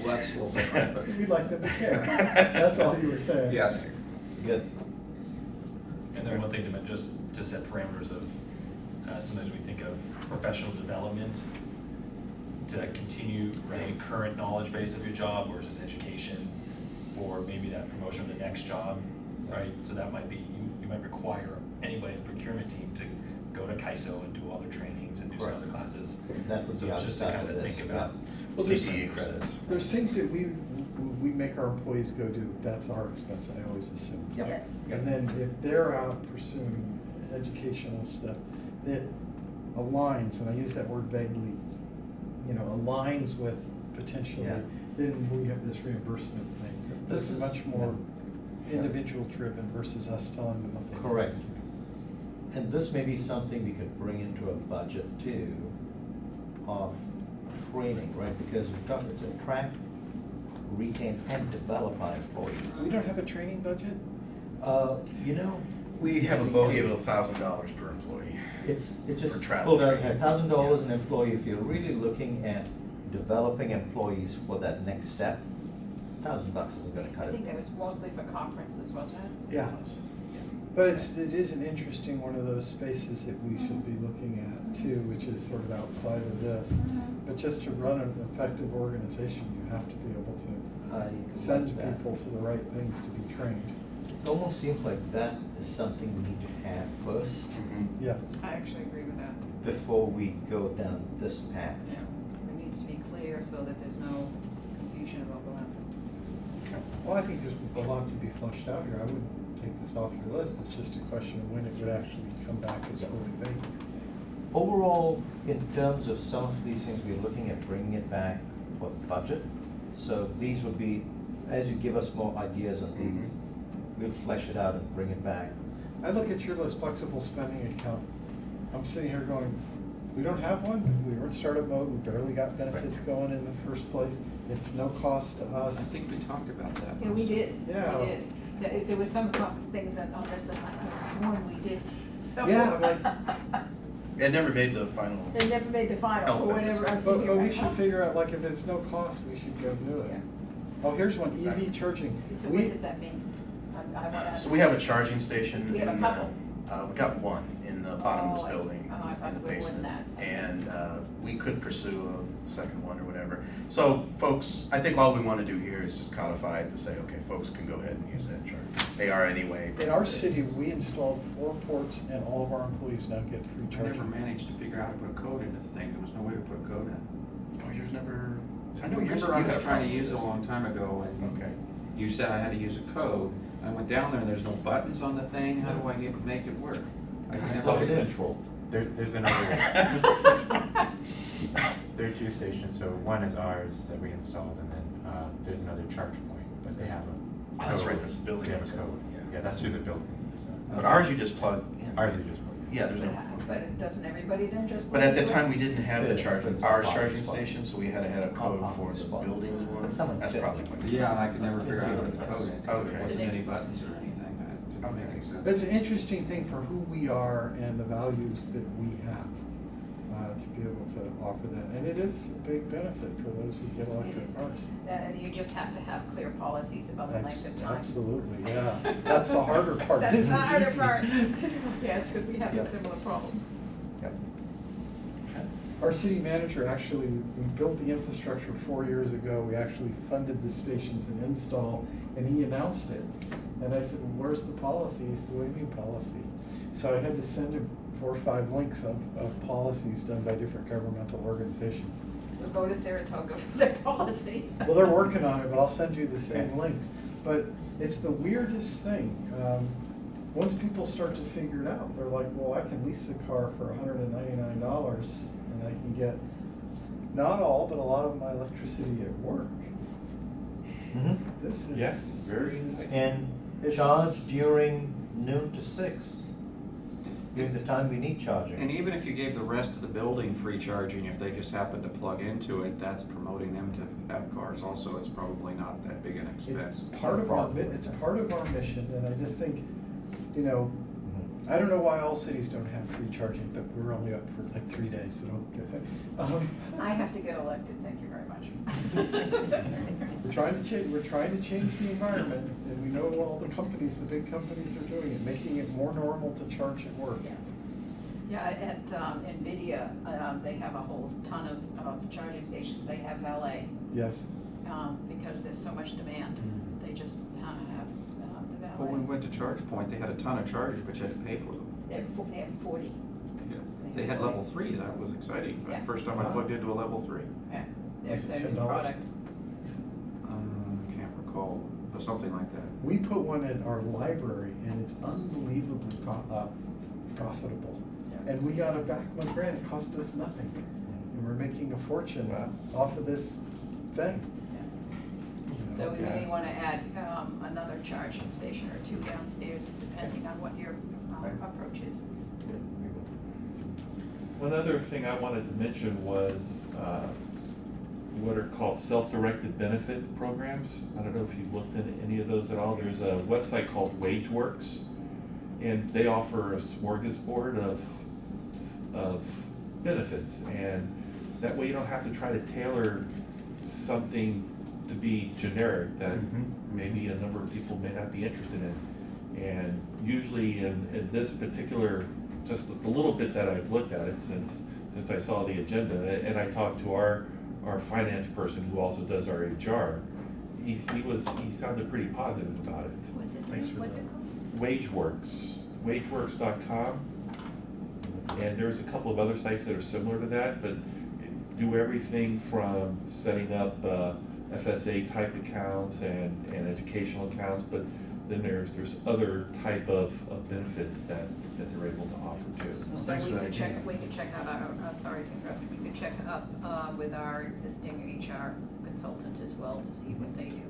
that's a little different, but We'd like them to care. That's all you were saying. yes. Good. And then one thing to just to set parameters of, sometimes we think of professional development to continue the current knowledge base of your job, or just education for maybe that promotion to the next job, right? So that might be, you might require anybody in the procurement team to go to KISO and do all their trainings and do some Correct. other classes. That would be So just to outside kind of of think this, about. Well, there's- CTE credits. There's things that we make our employees go do. That's our expense, I always assume. Yep. Yes. And then if they're out pursuing educational stuff that aligns, and I use that word vaguely, aligns with potentially, Yeah. then we have this reimbursement thing. This This is is- much more Yeah. individual driven versus us telling them what they. Correct. And this may be something we could bring into a budget too, of training, right? Because we talk, it's attract, retain, and develop our employees. We don't have a training budget? You know, We have a bogey of $1,000 per employee. it's For just travel pulled out training. $1,000 an employee. If you're really looking at developing employees for that next step, $1,000 isn't gonna cut I it. think that was mostly for conferences, wasn't it? Yeah. But it is an interesting one of those spaces that we should be looking at too, which is sort of outside of this. But just to run an effective organization, you have to be able to I send like that. people to the right things to be trained. It almost seems like that is something we need to have first Yes. I actually agree with that. before we go down this path. Yeah, it needs to be clear so that there's no confusion about what happened. Well, I think there's a lot to be flushed out here. I wouldn't take this off your list. It's just a question of when it would actually come back as fully baked. Overall, in terms of some of these things, we're looking at bringing it back for budget. So these would be, as you give us more ideas on these, we'll flesh it out and bring it back. I look at your list, flexible spending account. I'm sitting here going, we don't have one. We were in startup mode. We barely got benefits going in the first place. It's no cost to I us. think we talked about that. Yeah, we did. Yeah. We did. There was some things on this list I could have sworn we did, so. Yeah, I'm like, It never made the final. They never made the final, Health for whatever, I'm benefits. sitting but here we like, should huh? figure out, like, if it's no cost, we should go do it. Yeah. Oh, here's one, EV charging. So what does that mean? I wanna So we have a understand. charging station. We have a in, couple. We got one in the bottom of Oh, this I- building, oh, I thought in the there was more than basement. that. And we could pursue a second one or whatever. So folks, I think all we want to do here is just codify it to say, okay, folks can go ahead and use that charge. They are anyway. In our because it's- city, we installed 4 ports and all of our employees now get free I never charging. managed to figure out how to put a code into the thing. There was no way to put a code in. Oh, yours never, I I know yours. remember I you was had a trying to problem use it a with long time ago, and Okay. you said I had to use a code. I went down there and there's no buttons on the thing. How do I make it work? I just never Plug it in. control. There's another, there are 2 stations, so one is ours that we installed, and then there's another charge point, but they have a. Oh, that's right, code. that's the building They have a code, code, yeah. yeah, that's through the building, so. But ours you just plug in. Ours you just plug in. Yeah, there's no. But doesn't everybody then just? But at the time, we didn't have the Yeah, charging, it's our on charging spot. station, so we had to have a code On for the spot. buildings one. Someone That's did. probably what. Yeah, and I could never figure out how to put the code in. 'cause Okay. There wasn't any buttons or anything. That didn't make any sense. It's an interesting thing for who we are and the values that we have, to be able to offer that. And it is a big benefit for those who get electric cars. And you just have to have clear policies about the length of time. Absolutely, yeah. That's the harder part. That's This the is harder easy. part. Yes, because we have Yeah. a similar problem. Yep. Our city manager actually, we built the infrastructure 4 years ago. We actually funded the stations and install, and he announced it. And I said, well, where's the policy? He said, what do you mean policy? So I had to send him 4 or 5 links of policies done by different governmental organizations. So go to Saratoga for their policy. Well, they're working on it, but I'll send you the same links. But it's the weirdest thing. Once people start to figure it out, they're like, well, I can lease a car for $199 and I can get, not all, but a lot of my electricity at work. Mhm. This is. Yeah, very this is- And It's- charge during noon to 6. during the time we need charging. And even if you gave the rest of the building free charging, if they just happen to plug into it, that's promoting them to have cars also. It's probably not that big an expense. It's part of our, it's part of our mission, and I just think, you know, I don't know why all cities don't have free charging, but we're only up for like 3 days, so don't get that. I have to get elected, thank you very much. We're trying to change the environment, and we know all the companies, the big companies are doing it, making it more normal to charge at work. Yeah. Yeah, at NVIDIA, they have a whole ton of charging stations. They have valet, Yes. because there's so much demand. They just have the valet. When we went to ChargePoint, they had a ton of chargers, but you had to pay for them. They have 40. Yeah. They had level 3s, that was exciting. Yeah. First time I plugged into a level 3. Yeah, Was it there's $10? product. Can't recall, but something like that. We put one in our library, and it's unbelievably profitable. And we got it back when grant, it cost us nothing. And we're making a fortune off of this thing. You know? So we may want to add another charging station or 2 downstairs, depending on what your approach is. One other thing I wanted to mention was what are called self-directed benefit programs. I don't know if you've looked into any of those at all. There's a website called WageWorks, and they offer a smorgasbord of benefits, and that way you don't have to try to tailor something to be generic that maybe a number of people may not be interested in. And usually in this particular, just the little bit that I've looked at it since I saw the agenda, and I talked to our finance person who also does our HR, he sounded pretty positive about it. What's it, Thanks for what's that. it called? WageWorks, wageworks.com. And there's a couple of other sites that are similar to that, but do everything from setting up FSA type accounts and educational accounts, but then there's other type of benefits that they're able to offer too. Well, So thanks we for that could check, idea. we could check out our, sorry to interrupt, we could check up with our existing HR consultant as well to see what they do,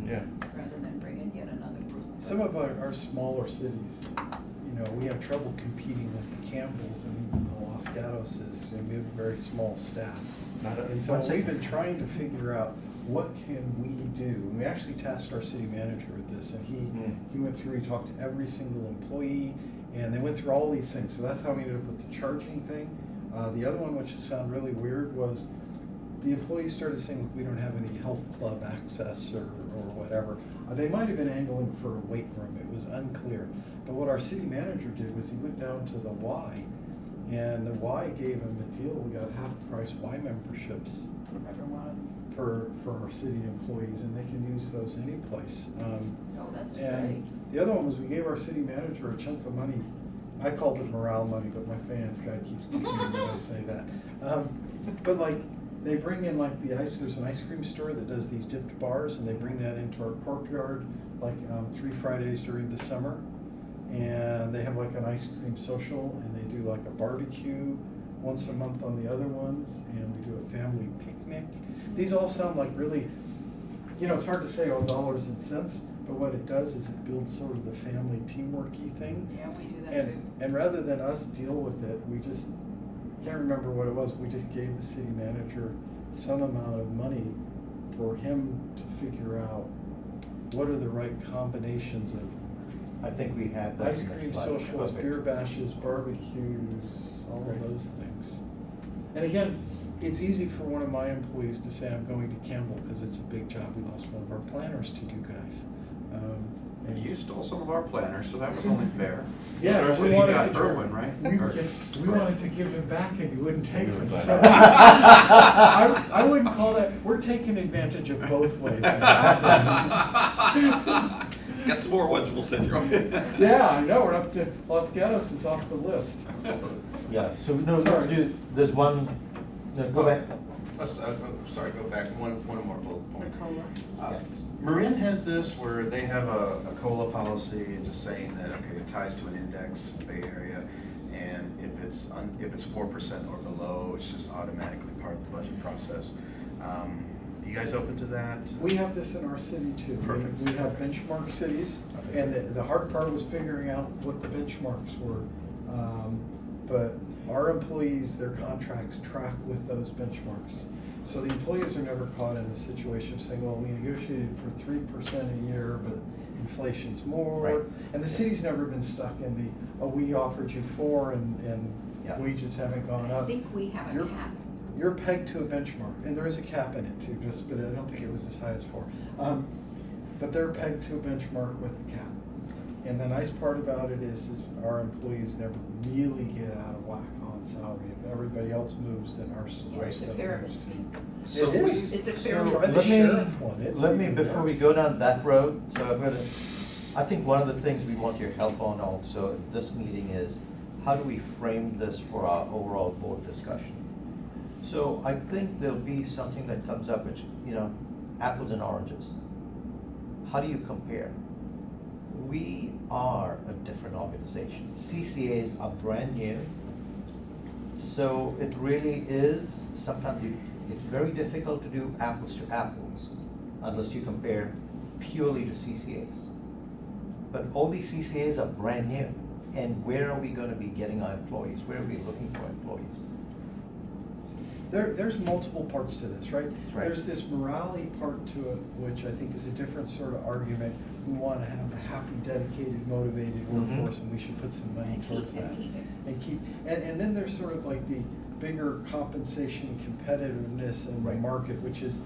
Yeah. rather than bring in yet another group. Some of our smaller cities, you know, we have trouble competing with the Campbells and the Los Gatoses, and we have a very small staff. Not a- And so we've been trying to figure out what can we do. And we actually tasked our city manager with this, and he went through, he talked to every single employee, and they went through all these things. So that's how we ended up with the charging thing. The other one, which sounded really weird, was the employees started saying, we don't have any health club access or whatever. They might have been angling for a weight room, it was unclear. But what our city manager did was he went down to the Y, and the Y gave him a deal. We got half price Y memberships for our city employees, and they can use those any place. Oh, that's great. And the other one was we gave our city manager a chunk of money. I called it morale money, but my finance guy keeps kicking me when I say that. But like, they bring in like there's an ice cream store that does these dipped bars, and they bring that into our courtyard like 3 Fridays during the summer. And they have like an ice cream social, and they do like a barbecue once a month on the other ones, and we do a family picnic. These all sound like really, you know, it's hard to say all dollars and cents, but what it does is it builds sort of the family teamworky thing. Yeah, we do that too. And rather than us deal with it, we just, can't remember what it was, we just gave the city manager some amount of money for him to figure out what are the right combinations of I think we have that. ice in the cream slide. socials, Perfect. beer bashes, barbecues, all Great. of those things. And again, it's easy for one of my employees to say, I'm going to Campbell because it's a big job. We lost one of our planners to you guys. And you stole some of our planners, so that was only fair. Yeah, So we you wanted got to. Irwin, right? Or- We wanted to give him back and you wouldn't take him. Right. So I wouldn't call that, we're taking advantage of both ways. Got some more ones we'll send you. Yeah, I know, we're up to, Los Gatos is off the list. Yeah, so no, let's Sorry. do, there's one, no, go back. Let's, sorry, go back one more bullet point. Nicola? Marin has this where they have a COLA policy and just saying that, okay, it ties to an index, Bay Area, and if it's 4% or below, it's just automatically part of the budget process. You guys open to that? We have this in our city too. Perfect. We have benchmark cities, and the hard part was figuring out what the benchmarks were. But our employees, their contracts track with those benchmarks. So the employees are never caught in the situation of saying, well, we negotiated for 3% a year, but inflation's more. Right. And the city's never been stuck in the, oh, we offered you 4 and Yeah. wages haven't gone up. I think we have a You're- cap. You're pegged to a benchmark, and there is a cap in it too, but I don't think it was as high as 4. But they're pegged to a benchmark with a cap. And the nice part about it is our employees never really get out of whack on salary. If everybody else moves, then our It's a stuff pyramid moves. scheme. So It we- is. It's a So pyramid. try the Let me- sheriff one. It's Let me, even before we worse. go down that road, so I think one of the things we want your help on also at this meeting is, how do we frame this for our overall board discussion? So I think there'll be something that comes up, which, apples and oranges. How do you compare? We are a different organization. CCAs are brand new. So it really is, sometimes it's very difficult to do apples to apples unless you compare purely to CCAs. But all these CCAs are brand new. And where are we gonna be getting our employees? Where are we looking for employees? There's multiple parts to this, right? Right. There's this morality part to it, which I think is a different sort of argument. We want to have a happy, dedicated, motivated workforce, and we should put some money towards that. And then there's sort of like the bigger compensation competitiveness in the Right. market, which is,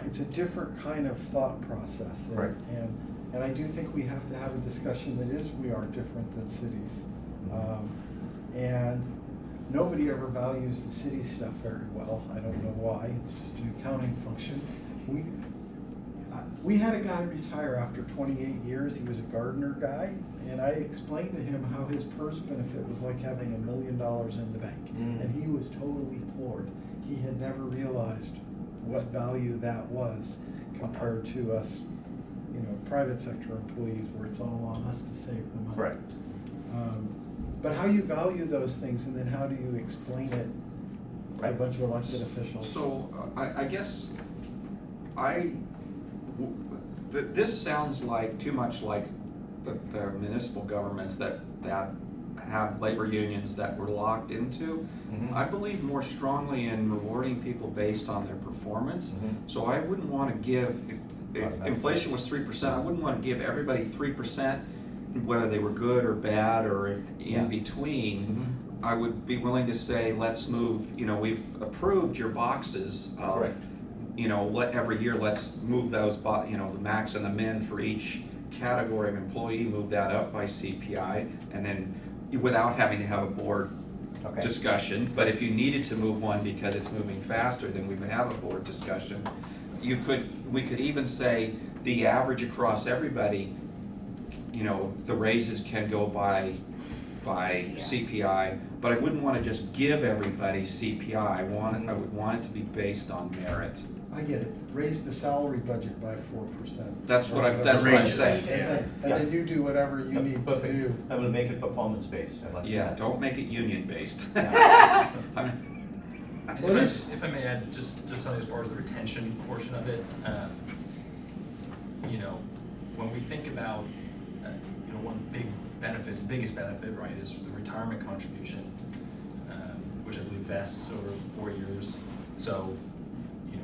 it's a different kind of thought process. And- Right. And I do think we have to have a discussion that we are different than cities. And nobody ever values the city stuff very well. I don't know why. It's just an accounting function. We had a guy retire after 28 years. He was a gardener guy, and I explained to him how his PERS benefit was like having $1 million in the bank. Mm. And he was totally floored. He had never realized what value that was compared to us, private sector employees, where it's all on us to save the money. Correct. But how you value those things, and then how do you explain it to a Right. bunch of elected officials? So, I guess, this sounds like, too much like the municipal governments that have labor unions that we're locked into. Mhm. I believe more strongly in rewarding people based on their performance. Mhm. So I wouldn't wanna give, if inflation was 3%, I wouldn't wanna give everybody 3%, whether they were good or bad or Yeah. in between. Mhm. I would be willing to say, let's move, we've approved your boxes of, Correct. every year, let's move those, the max and the min for each category of employee, move that up by CPI, and then without having to have a board Okay. discussion. But if you needed to move one because it's moving faster, then we would have a board discussion. We could even say the average across everybody, the raises can go by CPI, but I wouldn't wanna just give everybody CPI. I would want it to be based on merit. I get it. Raise the salary budget by 4%. That's what I'm Wages. saying. And then you do whatever you need to Perfect. do. I will make it performance-based. I like Yeah, that. don't make it union-based. Yeah. And Well, if I may add, just something as far as the retention portion of it, when we think about, one of the biggest benefit, right, is the retirement contribution, which I believe vests over 4 years. So,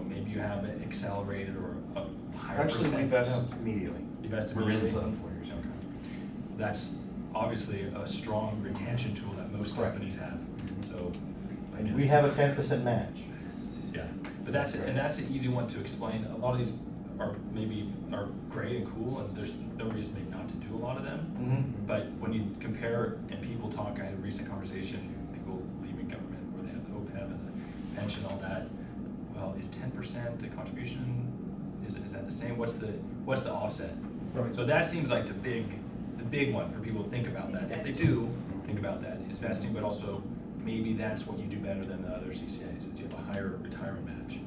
maybe you have it accelerated or a higher Actually, percent. we vest immediately. You vest We're in immediately? 4 years. Okay. That's obviously a strong retention tool that most Correct. companies have, so I And guess. we have a 10% match. Yeah, but that's an easy one to explain. A lot of these are great and cool, and there's no reason maybe not to do a lot of them. Mm-hmm. But when you compare and people talk, I had a recent conversation, people leaving government where they have the OPEB and the pension, all that. Well, is 10% a contribution? Is that the same? What's the offset? Right. So that seems like the big one for people to think about that. If they do think about that, is vesting, but also maybe that's what you do better than the other CCAs, is you have a higher retirement match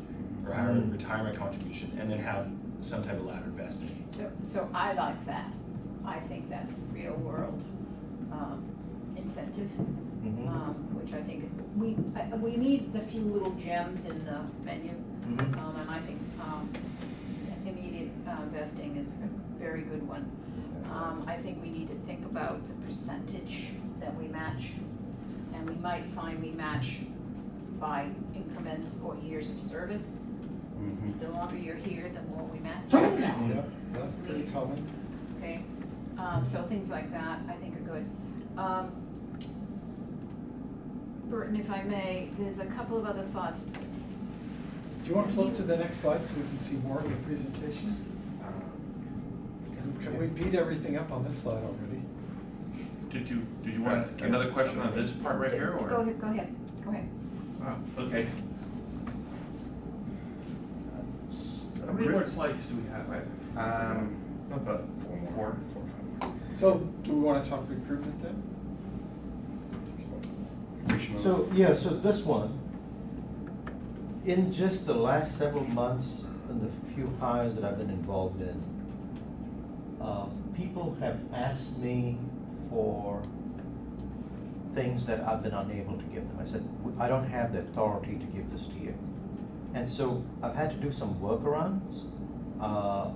or higher retirement contribution, and then have some type of laddered vesting. So I like that. I think that's the real world incentive, Mhm. which I think we need the few little gems in the menu. Mhm. And I think immediate vesting is a very good one. I think we need to think about the percentage that we match. And we might find we match by increments or years of service. Mhm. The longer you're here, the more we match. Yeah, that's pretty common. Okay, so things like that I think are good. Burton, if I may, there's a couple of other thoughts. Do you want to flip to the next slide so we can see more of the presentation? Can we beat everything up on this slide already? Do you want another question on this part right here, or? Go ahead. Wow, okay. How many more slides do we have? About four more. Four? 4 or 5 more. So, do we want to talk recruitment then? So, yeah, so this one, in just the last several months and the few hires that I've been involved in, people have asked me for things that I've been unable to give them. I said, I don't have the authority to give this to you. And so I've had to do some workarounds.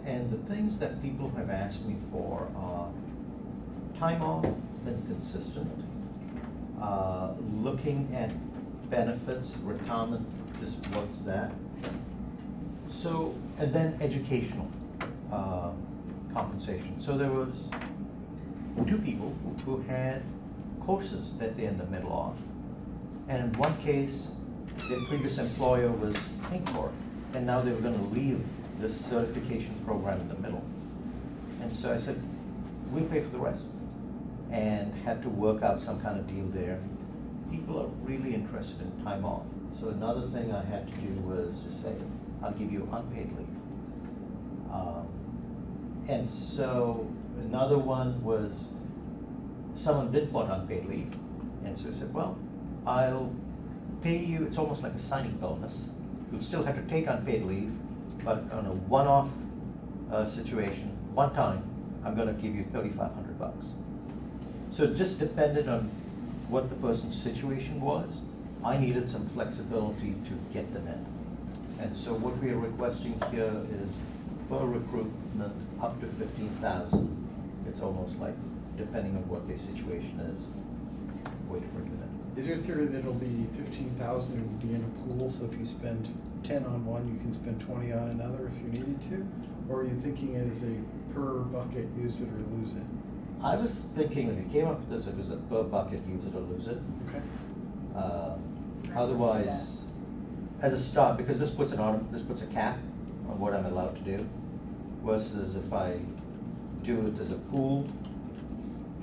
And the things that people have asked me for are time off, been consistent, looking at benefits, retirement, just what's that. So, and then educational compensation. So there was 2 people who had courses that they're in the middle of. And in one case, their previous employer was paying for it, and now they were gonna leave this certification program in the middle. And so I said, we'll pay for the rest. And had to work out some kind of deal there. People are really interested in time off. So another thing I had to do was to say, I'll give you unpaid leave. And so another one was, someone didn't want unpaid leave. And so I said, well, I'll pay you, it's almost like a signing bonus. You'll still have to take unpaid leave, but on a one-off situation, one time, I'm gonna give you $3,500. So it just depended on what the person's situation was. I needed some flexibility to get them in. And so what we are requesting here is for recruitment up to 15,000. It's almost like, depending on what their situation is, way to bring it in. Is your theory that it'll be 15,000, it will be in a pool, so if you spend 10 on one, you can spend 20 on another if you needed to? Or are you thinking it is a per bucket, use it or lose it? I was thinking, when we came up with this, it was a per bucket, use it or lose it. Okay. Otherwise, as a start, because this puts a cap on what I'm allowed to do, versus if I do it as a pool,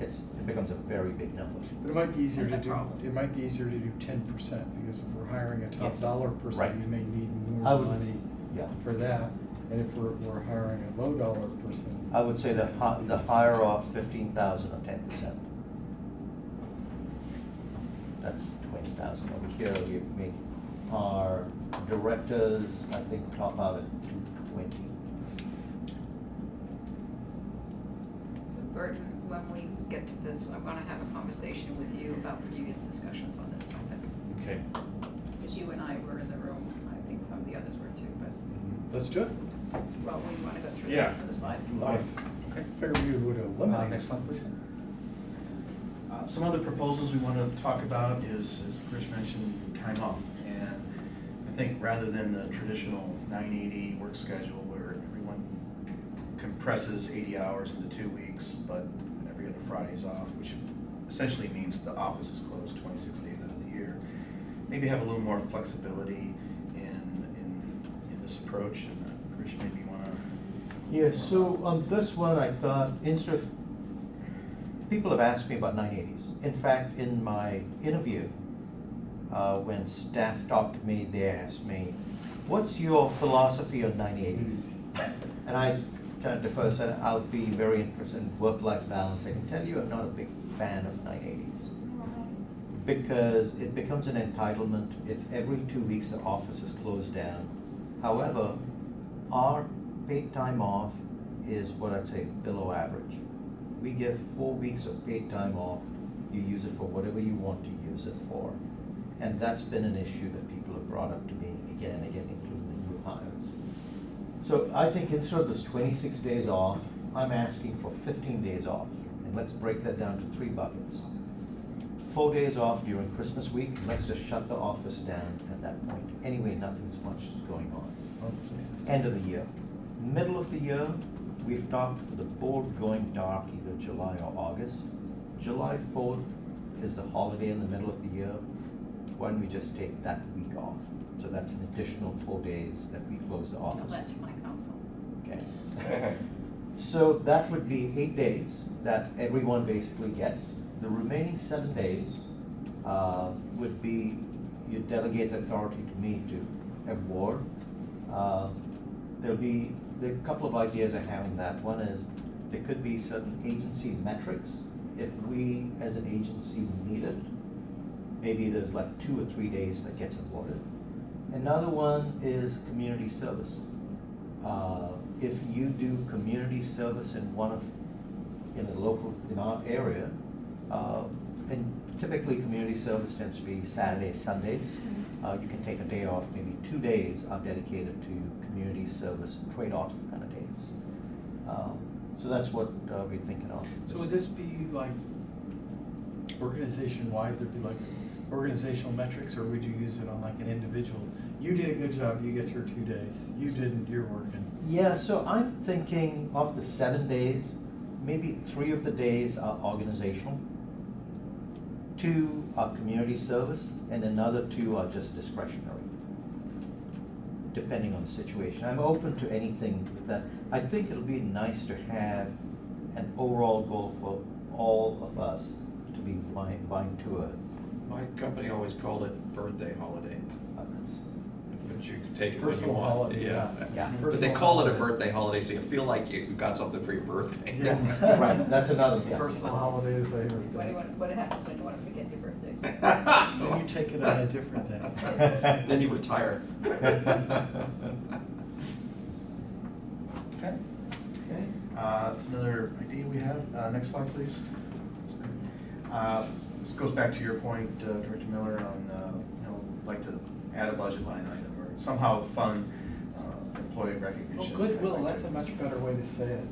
it becomes a very big number. But it might be easier to No do, problem. it might be easier to do 10%, because if we're hiring a top Yes. dollar person, Right. we may need I more would- money Yeah. for that. And if we're hiring a low dollar person. I would say the higher off 15,000 or 10%. That's 20,000. Over here, we make our directors, I think, top out at 220. So Burton, when we get to this, I'm gonna have a conversation with you about previous discussions on this topic. Okay. Because you and I were in the room, I think some of the others were too, but, Let's do it. well, we wanna go through the Yeah. rest of the slides. Okay. Figured we would eliminate. Next slide, please. Some other proposals we want to talk about is, as Chris mentioned, time off. And I think rather than the traditional 980 work schedule where everyone compresses 80 hours into 2 weeks, but every other Friday's off, which essentially means the office is closed 26 days out of the year, maybe have a little more flexibility in this approach. And Chris, maybe you want to... Yeah, so on this one, I thought, instead of, people have asked me about 980s. In fact, in my interview, when staff talked to me, they asked me, what's your philosophy on 980s? And I kind of defer, said, I'll be very interested in work-life balance. I can tell you I'm not a big fan of 980s. Because it becomes an entitlement. It's every 2 weeks the office is closed down. However, our paid time off is what I'd say below average. We give 4 weeks of paid time off. You use it for whatever you want to use it for. And that's been an issue that people have brought up to me again and again, including the new hires. So I think instead of this 26 days off, I'm asking for 15 days off, and let's break that down to 3 buckets. 4 days off during Christmas week, let's just shut the office down at that point. Anyway, nothing's much going on. End of the year. Middle of the year, we've talked for the board going dark either July or August. July 4th is the holiday in the middle of the year. Why don't we just take that week off? So that's an additional 4 days that we close the So office. that's my counsel. Okay. So that would be 8 days that everyone basically gets. The remaining 7 days would be, you delegate authority to me to award. There are a couple of ideas I have in that. One is, there could be certain agency metrics. If we, as an agency, need it, maybe there's like 2 or 3 days that gets awarded. Another one is community service. If you do community service in in our area, and typically community service tends to be Saturdays, Sundays. You can take a day off, maybe 2 days are dedicated to community service, trade-off kind of days. So that's what we're thinking of. So would this be like organization-wide, there'd be like organizational metrics, or would you use it on like an individual? You did a good job, you get your 2 days. You didn't, you're working. Yeah, so I'm thinking of the 7 days, maybe 3 of the days are organizational, 2 are community service, and another 2 are just discretionary, depending on the situation. I'm open to anything with that. I think it'll be nice to have an overall goal for all of us to be buying to a, My company always called it birthday holiday, that's- but you could take it when you Personal want. holiday, Yeah. yeah. But they call it a birthday holiday, so you feel like you got something for your birthday. Yeah. Right, that's another, yeah. Personal holidays, I heard. What do you want, what happens when you wanna forget your birthdays? Then you take it on a different day. Then you retire. Okay. Okay, that's another idea we have. Next slide, please. This goes back to your point, Director Miller, on, like to add a budget line item or somehow fund employee Oh, recognition. goodwill, that's a much better way to say it.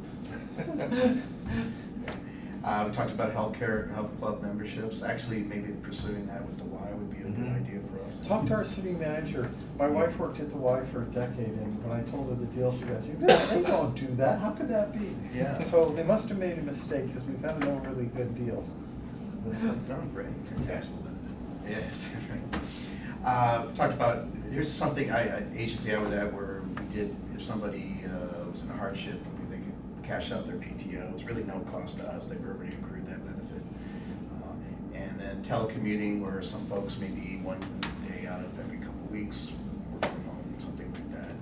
We talked about healthcare, health club memberships. Actually, maybe pursuing that with the Y would be a good idea for us. Talk to our city manager. My wife worked at the Y for a decade, and when I told her the deal, she got, no, they don't do that. How could that be? Yeah. So they must have made a mistake, because we've got a really good deal. Oh, great. Yes, right. Talked about, here's something, an agency I was at where we did, if somebody was in a hardship, they could cash out their PTO. It's really no cost to us. They've already accrued that benefit. And then telecommuting, where some folks may be 1 day out of every couple of weeks, work from home, something like that.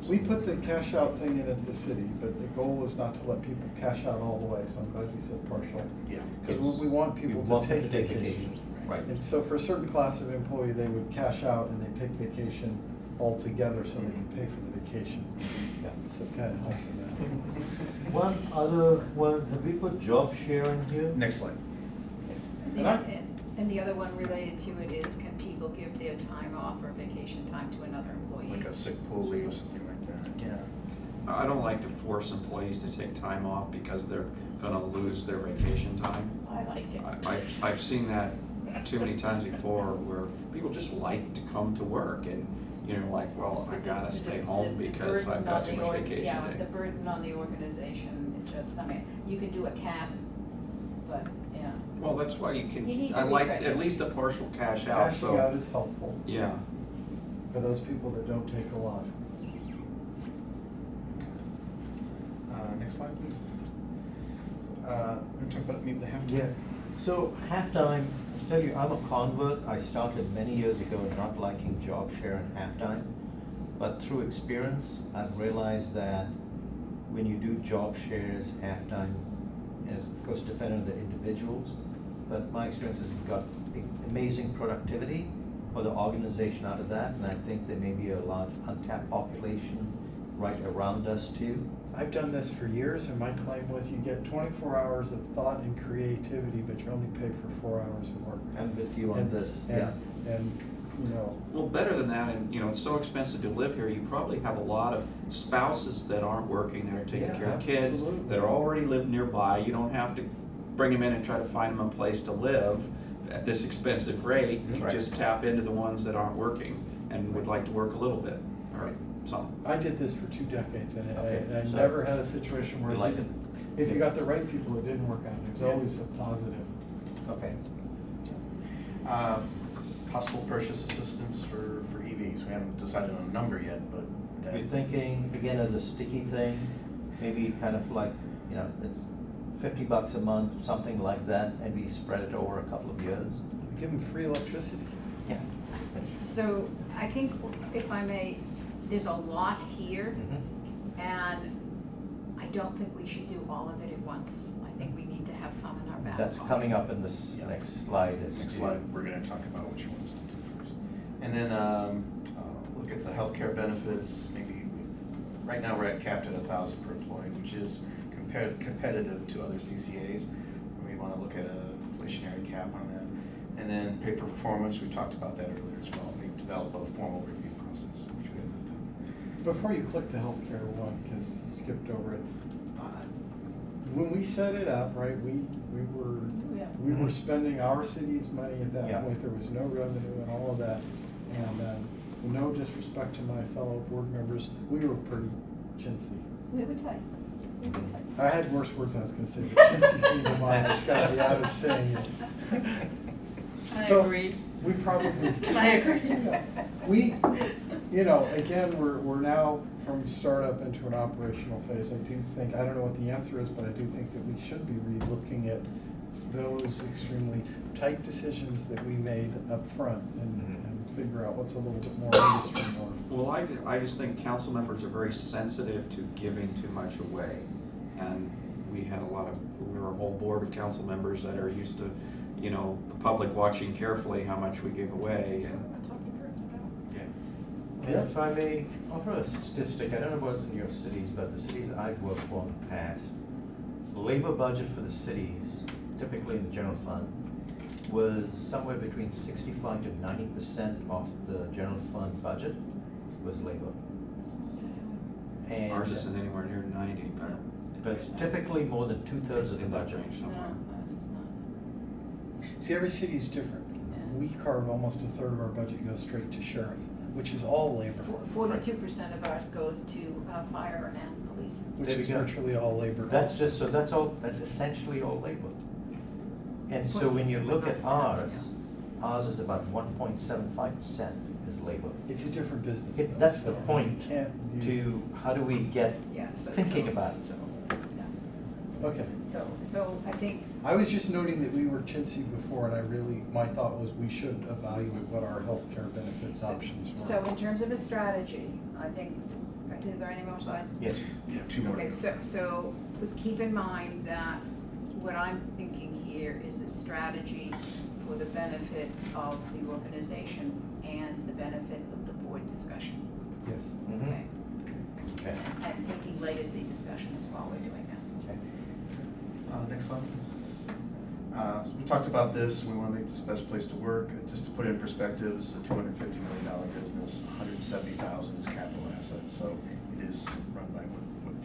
We put the cash out thing in at the city, but the goal was not to let people cash out all the way, so I'm glad you said partial. Yeah. Because we want people We to want them take to take vacation. vacation. Right. And so for a certain class of employee, they would cash out and they take vacation altogether so they can pay for the vacation. Yeah. So it kind of helps in that. One other one, have we put job share in here? Next slide. And the other one related to it is, can people give their time off or vacation time to another employee? Like a sick pool leave, something like that, yeah. I don't like to force employees to take time off because they're gonna lose their vacation time. I like it. I've seen that too many times before where people just like to come to work and, like, well, I gotta stay home because I've got too much vacation Yeah, the day. burden on the organization, it just, you can do a cap, but, yeah. Well, that's why you You need can, to I like refresh. at least a partial cash out, Cashing out so, is helpful yeah. for those people that don't take a lot. Next slide, please. We're gonna talk about maybe the halftime. Yeah, so halftime, to tell you, I'm a convert. I started many years ago not liking job share and halftime. But through experience, I've realized that when you do job shares, halftime, and it's of course dependent on the individuals, but my experience is you've got amazing productivity for the organization out of that, and I think there may be a large untapped population right around us too. I've done this for years, and my claim was you get 24 hours of thought and creativity, but you're only paid for 4 hours of work. I'm with you on And- this, and- yeah. And you know. Well, better than that, and, you know, it's so expensive to live here, you probably have a lot of spouses that aren't working, that are taking Yeah, care of kids, absolutely. that already live nearby. You don't have to bring them in and try to find them a place to live at this expensive rate. You Right. just tap into the ones that aren't working and would like to work a little bit, or some. I did this for 2 decades, and Okay, I so never had a situation where you it like didn't. If you got the right people, it didn't work out. It was Yeah. always a positive. Okay. Possible purchase assistance for EVs. We haven't decided on a number yet, but. We're thinking, again, as a sticky thing, maybe kind of like, you know, it's $50 a month, something like that, and we spread it over a couple of years. Give them free electricity. Yeah. So I think, if I may, there's a lot here, Mhm. and I don't think we should do all of it at once. I think we need to have some in our back That's pocket. coming up in this Yeah. next slide. Next slide, we're gonna talk about which ones to do first. And then, look at the healthcare benefits, maybe, right now we're capped at 1,000 per employee, which is competitive to other CCAs. We wanna look at a inflationary cap on that. And then pay per performance, we talked about that earlier as well. We develop a formal review process, which we have not done. Before you click the healthcare one, because you skipped over it, when we set it up, right, we Yeah. were spending our city's money at that Yeah. point. There was no revenue and all of that. And no disrespect to my fellow board members, we were pretty chintzy. We were tight. We were tight. I had worse words I was gonna say, but chintzy came to mind, which got me out of saying it. I So, agree. We probably. I agree. We, you know, again, we're now from startup into an operational phase. I do think, I don't know what the answer is, but I do think that we should be re-looking at those extremely tight decisions that we made up front and figure out what's a little bit more industry norm. Well, I just think council members are very sensitive to giving too much away. And we had we were a whole board of council members that are used to, you know, the public watching carefully how much we give away. And And if I may offer a statistic, I don't know what's in your cities, but the cities I've worked for in the past, the labor budget for the cities, typically in the general fund, was somewhere between 65 to 90% of the general fund budget was labor. And ours isn't anywhere near 90, but it's typically more than 2/3 of the in that budget. range somewhere. No, ours is not. See, every city's different. Yeah. We carve almost a third of our budget goes straight to sheriff, which is all labor, 42% of ours goes to fire and police. which There we is go. virtually all labor. That's just, so that's all, that's essentially all labor. And so when you look at ours is about 1.75% is labor. It's a different business. It- though, that's the so point you can't use- To, how do we get Yeah, thinking about it? Yeah. Okay. So I think, I was just noting that we were chintzy before, and my thought was we should evaluate what our healthcare benefits options were. so in terms of a strategy, I think, is there any more slides? Yes. Yeah, 2 more. Okay, so keep in mind that what I'm thinking here is a strategy for the benefit of the organization and the benefit of the board discussion, Yes. Mhm. okay? Okay. And thinking legacy discussions while we're doing that. Okay. Next slide, please. So we talked about this, we want to make this the best place to work. Just to put it in perspective, it's a $250 million business, 170,000 is capital assets. So it is run by,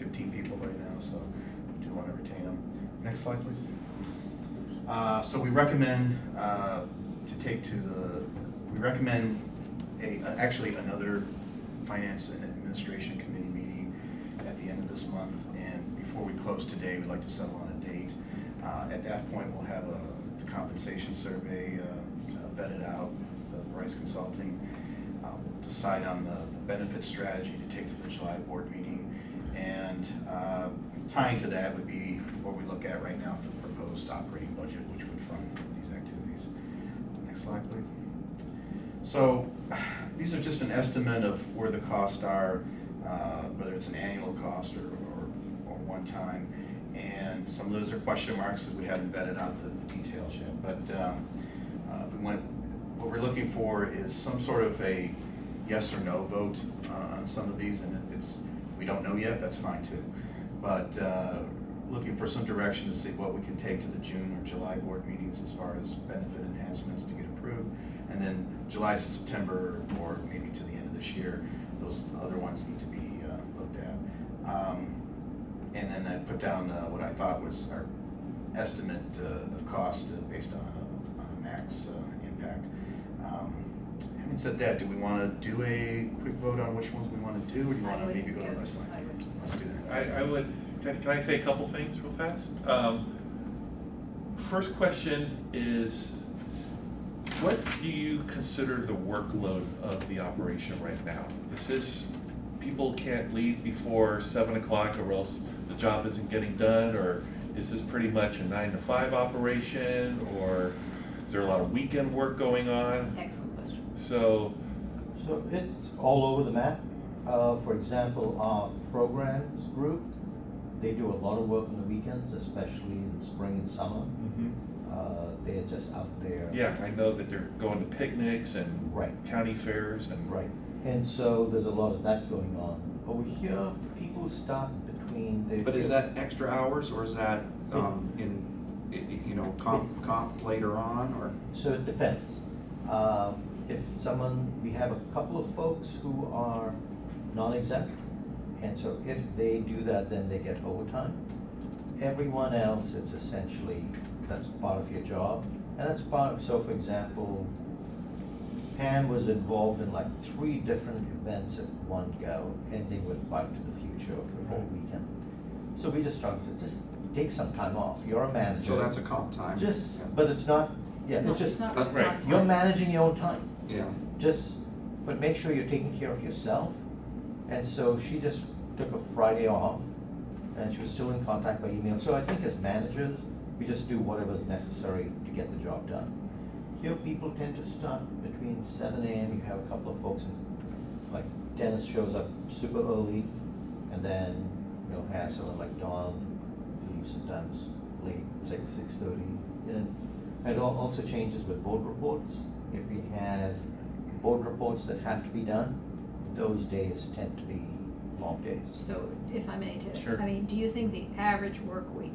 15 people right now, so we do want to retain them. Next slide, please. So we recommend we recommend actually another Finance and Administration Committee meeting at the end of this month. And before we close today, we'd like to settle on a date. At that point, we'll have the compensation survey vetted out with Bryce Consulting. We'll decide on the benefit strategy to take to the July board meeting. And tying to that would be what we look at right now for the proposed operating budget, which would fund these activities. Next slide, please. So these are just an estimate of where the costs are, whether it's an annual cost or one time. And some of those are question marks because we haven't vetted out the details yet. But if we went, what we're looking for is some sort of a yes or no vote on some of these. And if we don't know yet, that's fine too. But looking for some direction to see what we can take to the June or July board meetings as far as benefit enhancements to get approved. And then July to September, or maybe to the end of this year, those other ones need to be looked at. And then I put down what I thought was our estimate of cost based on a max impact. Having said that, do we want to do a quick vote on which ones we want to do, or do you want to maybe go to last line? Let's do that. I would, can I say a couple things real fast? First question is, what do you consider the workload of the operation right now? Is this, people can't leave before 7 o'clock or else the job isn't getting done, or is this pretty much a 9 to 5 operation, or is there a lot of weekend work going on? Excellent question. So, So it's all over the map. For example, our programs group, they do a lot of work on the weekends, especially in the spring and summer. They're just out there. yeah, I know that they're going to picnics and Right. county fairs and. Right, and so there's a lot of that going on. Over here, people start between. But is that extra hours, or is that, you know, comp later on, or? So it depends. If someone, we have a couple of folks who are non-exempt, and so if they do that, then they get overtime. Everyone else, it's essentially, that's part of your job, and that's part of, so for example, Pam was involved in like 3 different events at one go, ending with Bike to the Future for the whole weekend. So we just started to just take some time off. You're a manager. So that's a comp time? Just, but it's not, yeah, it's just, not right. part-time. you're managing your own time. Yeah. Just, but make sure you're taking care of yourself. And so she just took a Friday off, and she was still in contact by email. So I think as managers, we just do whatever's necessary to get the job done. Here, people tend to start between 7 a.m. You have a couple of folks, like Dennis shows up super early, and then you'll have someone like Dawn leave sometimes late, 6:30. And it also changes with board reports. If we have board reports that have to be done, those days tend to be long days. So if I may, Ted, Sure. I mean, do you think the average work week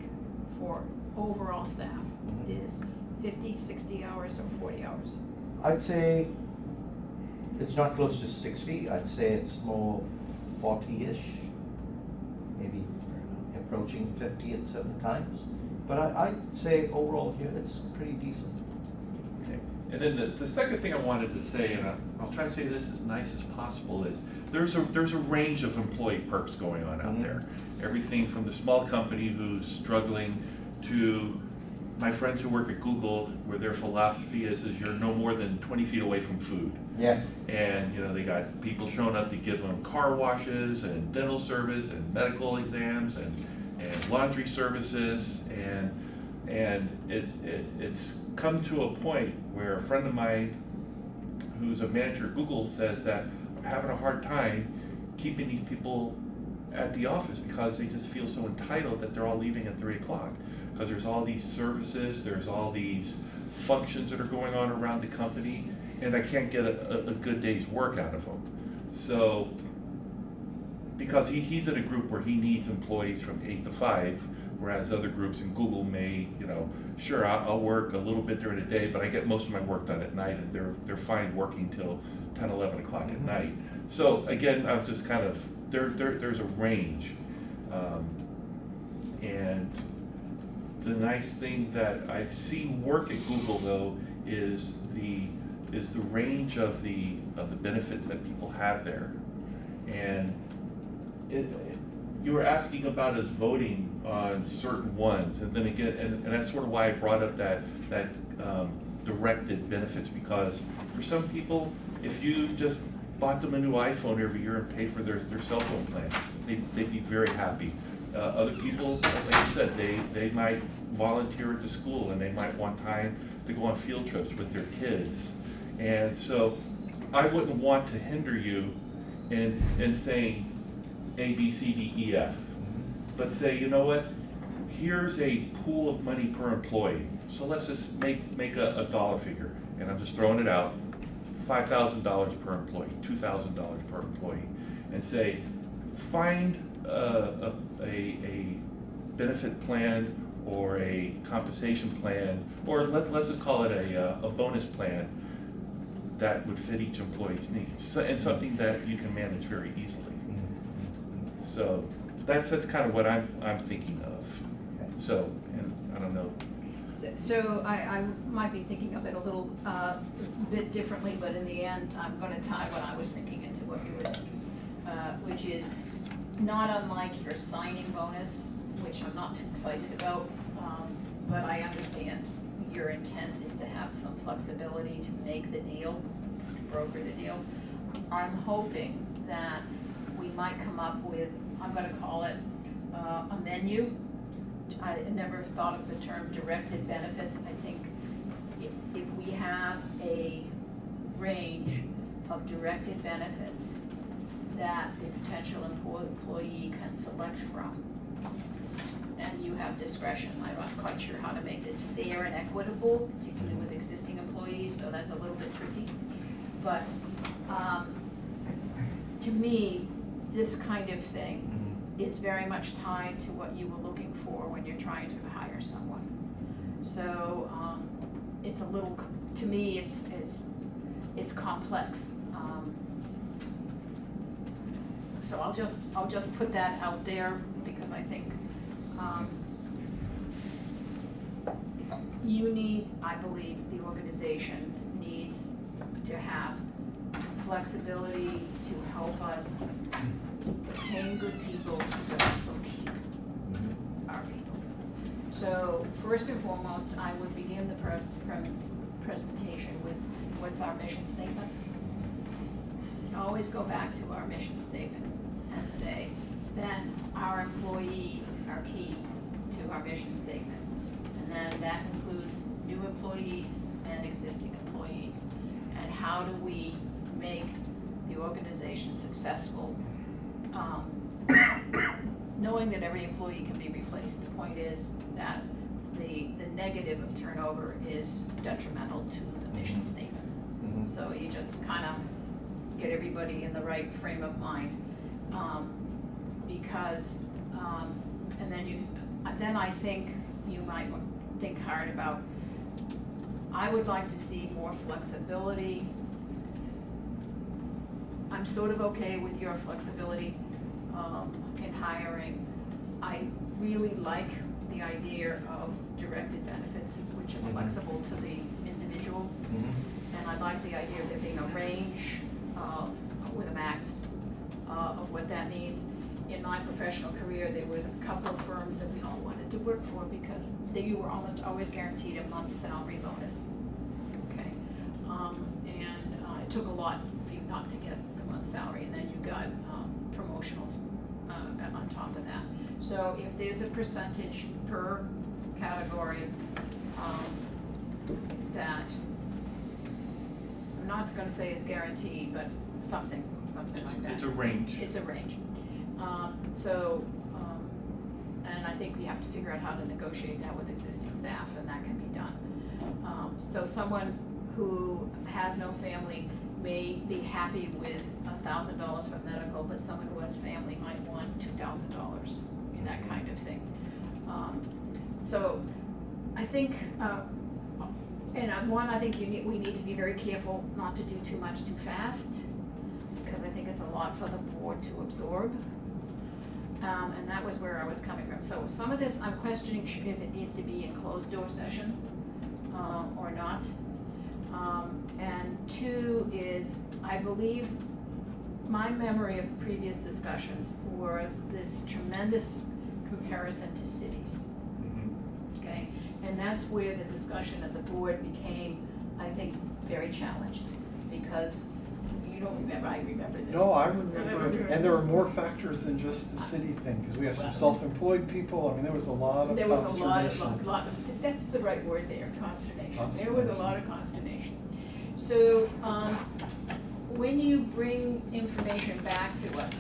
for overall staff Mhm. is 50, 60 hours or 40 hours? I'd say it's not close to 60. I'd say it's more 40-ish, maybe approaching 50 at certain times. But I'd say overall here, it's pretty decent. Okay. And then the second thing I wanted to say, and I'll try to say this as nice as possible, is there's a range of employee perks going on out Mhm. there. Everything from the small company who's struggling to my friends who work at Google, where their philosophy is you're no more than 20 feet away from food. Yeah. And, you know, they got people showing up to give them car washes and dental service and medical exams and laundry services. And it's come to a point where a friend of mine who's a manager at Google says that I'm having a hard time keeping these people at the office because they just feel so entitled that they're all leaving at 3 o'clock. Because there's all these services, there's all these functions that are going on around the company, and I can't get a good day's work out of them. So, because he's in a group where he needs employees from 8 to 5, whereas other groups in Google may, you know, sure, I'll work a little bit during the day, but I get most of my work done at night, and they're fine working till 10, 11 o'clock at night. So again, I'm just kind of, there's a range. And the nice thing that I see work at Google though is the range of the benefits that people have there. And you were asking about us voting on certain ones, and then again, and that's sort of why I brought up that directed benefits, because for some people, if you just bought them a new iPhone every year and paid for their cell phone plan, they'd be very happy. Other people, like I said, they might volunteer at the school, and they might want time to go on field trips with their kids. And so I wouldn't want to hinder you in saying A, B, C, D, E, F. But say, you know what, here's a pool of money per employee. So let's just make a dollar figure, and I'm just throwing it out, $5,000 per employee, $2,000 per employee, and say, find a benefit plan or a compensation plan, or let's just call it a bonus plan that would fit each employee's needs, so, and something that you can manage very easily. So that's kind of what I'm thinking of. So, and I don't know. So I might be thinking of it a little bit differently, but in the end, I'm gonna tie what I was thinking into what you were thinking, which is not unlike your signing bonus, which I'm not too excited about, but I understand your intent is to have some flexibility to make the deal, to broker the deal. I'm hoping that we might come up with, I'm gonna call it a menu. I never thought of the term directed benefits. I think if we have a range of directed benefits that the potential employee can select from, and you have discretion, I'm not quite sure how to make this fair and equitable, particularly with existing employees, so that's a little bit tricky. But to me, this kind of thing is very much tied to what you were looking for when you're trying to hire someone. So it's a little, to me, it's complex. So I'll just put that out there because I think I believe the organization needs to have flexibility to help us retain good people, but also keep our people. So first and foremost, I would begin the presentation with what's our mission statement. Always go back to our mission statement and say, then our employees are key to our mission statement. And then that includes new employees and existing employees. And how do we make the organization successful? Knowing that every employee can be replaced. The point is that the negative of turnover is detrimental to the mission statement. So you just kind of get everybody in the right frame of mind. Because, and then I think you might think hard about, I would like to see more flexibility. I'm sort of okay with your flexibility in hiring. I really like the idea of directed benefits, which are flexible to the individual. And I like the idea of there being a range with a max of what that means. In my professional career, there were a couple of firms that we all wanted to work for because you were almost always guaranteed a month's salary bonus. Okay, and it took a lot for you not to get the month's salary, and then you got promotionals on top of that. So if there's a percentage per category that I'm not going to say is guaranteed, but something like that. It's a range. It's a range. And I think we have to figure out how to negotiate that with existing staff, and that can be done. So someone who has no family may be happy with $1,000 for medical, but someone who has family might want $2,000, that kind of thing. So I think, I think we need to be very careful not to do too much too fast, because I think it's a lot for the board to absorb. And that was where I was coming from. So some of this, I'm questioning if it needs to be in closed door session or not. And two is, I believe, my memory of previous discussions was this tremendous comparison to cities. Okay, and that's where the discussion at the board became, I think, very challenged, because you don't remember, I remember this. No, I remember, and there were more factors than just the city thing, because we have some self-employed people, I mean, there was a lot of There was a lot consternation. of, that's the right word there, consternation. There was a Consternation. lot of consternation. So, when you bring information back to us,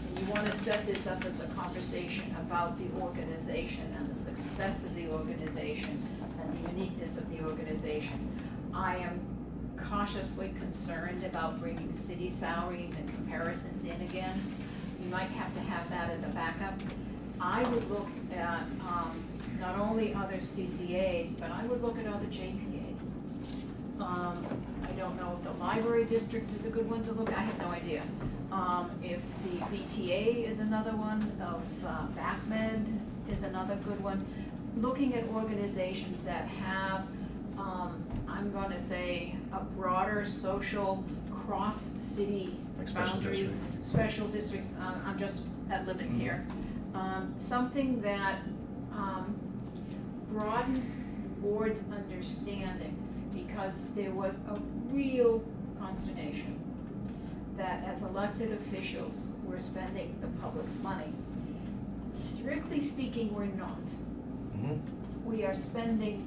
and you wanna set this up as a conversation about the organization and the success of the organization and the uniqueness of the organization, I am cautiously concerned about bringing city salaries and comparisons in again. You might have to have that as a backup. I would look at not only other CCAs, but I would look at other JPAs. I don't know if the library district is a good one to look at, I have no idea. If the VTA is another one, of BACMed is another good one. Looking at organizations that have, I'm gonna say, a broader social cross-city Like special boundary. district. Special districts, I'm just living here. Something that broadens board's understanding, because there was a real consternation that as elected officials, we're spending the public's money. Strictly speaking, we're not. We are spending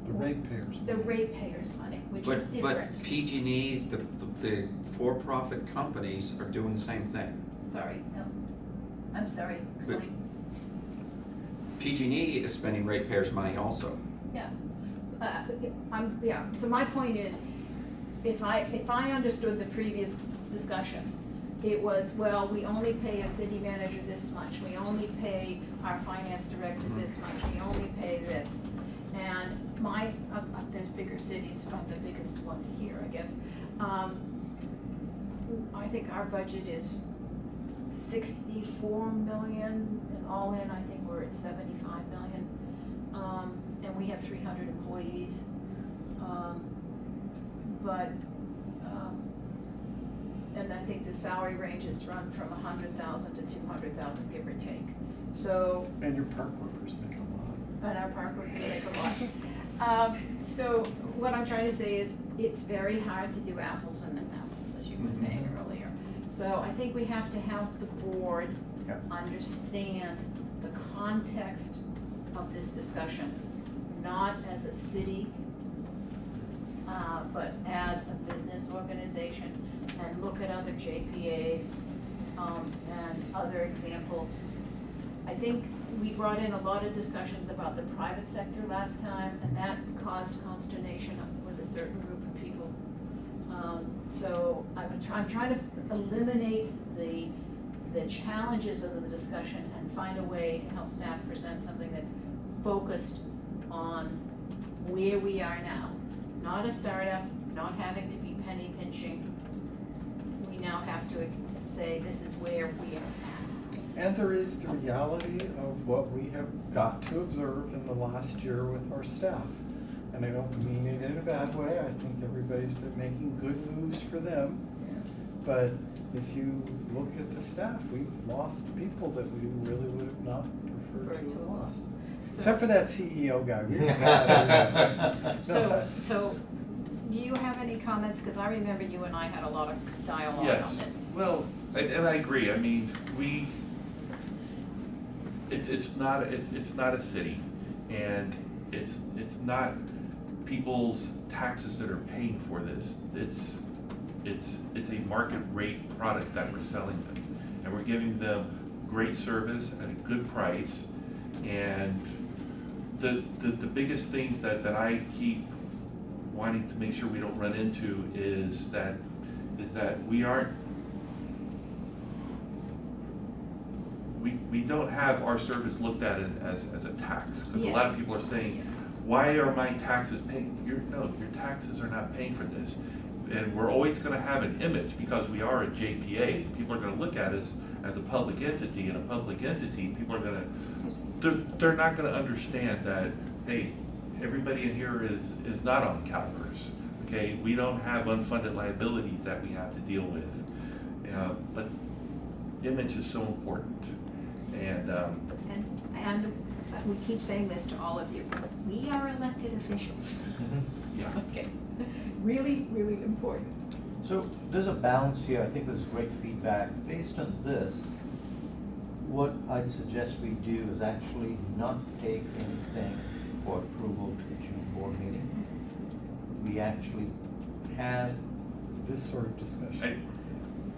The ratepayers. the ratepayers' money, which is different. But PG&E, the for-profit companies are doing the same thing. Sorry, no. I'm sorry, explain. PG&E is spending ratepayers' money also. Yeah, so my point is, if I understood the previous discussions, it was, well, we only pay a city manager this much, we only pay our finance director this much, we only pay this. And there's bigger cities, the biggest one here, I guess. I think our budget is 64 million, and all in, I think we're at 75 million. And we have 300 employees. And I think the salary ranges run from 100,000 to 200,000, give or take. So, And your park workers make a lot. and our park workers make a lot. So what I'm trying to say is, it's very hard to do apples and apples, as you were saying earlier. So I think we have to have the board Yep. understand the context of this discussion, not as a city, but as a business organization, and look at other JPAs, and other examples. I think we brought in a lot of discussions about the private sector last time, and that caused consternation with a certain group of people. So I'm trying to eliminate the challenges of the discussion and find a way to help staff present something that's focused on where we are now. Not a startup, not having to be penny pinching. We now have to say, this is where we are at. And there is the reality of what we have got to observe in the last year with our staff. And I don't mean it in a bad way, I think everybody's been making good moves for them. But if you look at the staff, we've lost people that we really would have not preferred to have lost. So- Except for that CEO guy. We were glad. So, do you have any comments? Because I remember you and I had a lot of dialogue Yes, on this. well, and I agree, I mean, it's not a city, and it's not people's taxes that are paying for this. It's a market rate product that we're selling them, and we're giving them great service at a good price. And the biggest things that I keep wanting to make sure we don't run into is that we don't have our service looked at as a tax. Because a lot of Yes. people are saying, why are my taxes paying? Your taxes are not paying for this. And we're always gonna have an image, because we are a JPA. People are gonna look at us as a public entity, and a public entity, people are they're not gonna understand that, hey, everybody in here is not on CalPERS, okay? We don't have unfunded liabilities that we have to deal with. But image is so important, and And we keep saying this to all of you, we are elected officials. yeah. Okay, really, really important. So there's a balance here, I think there's great feedback. Based on this, what I'd suggest we do is actually not take anything for approval to the June board meeting. We actually have, This sort of discussion.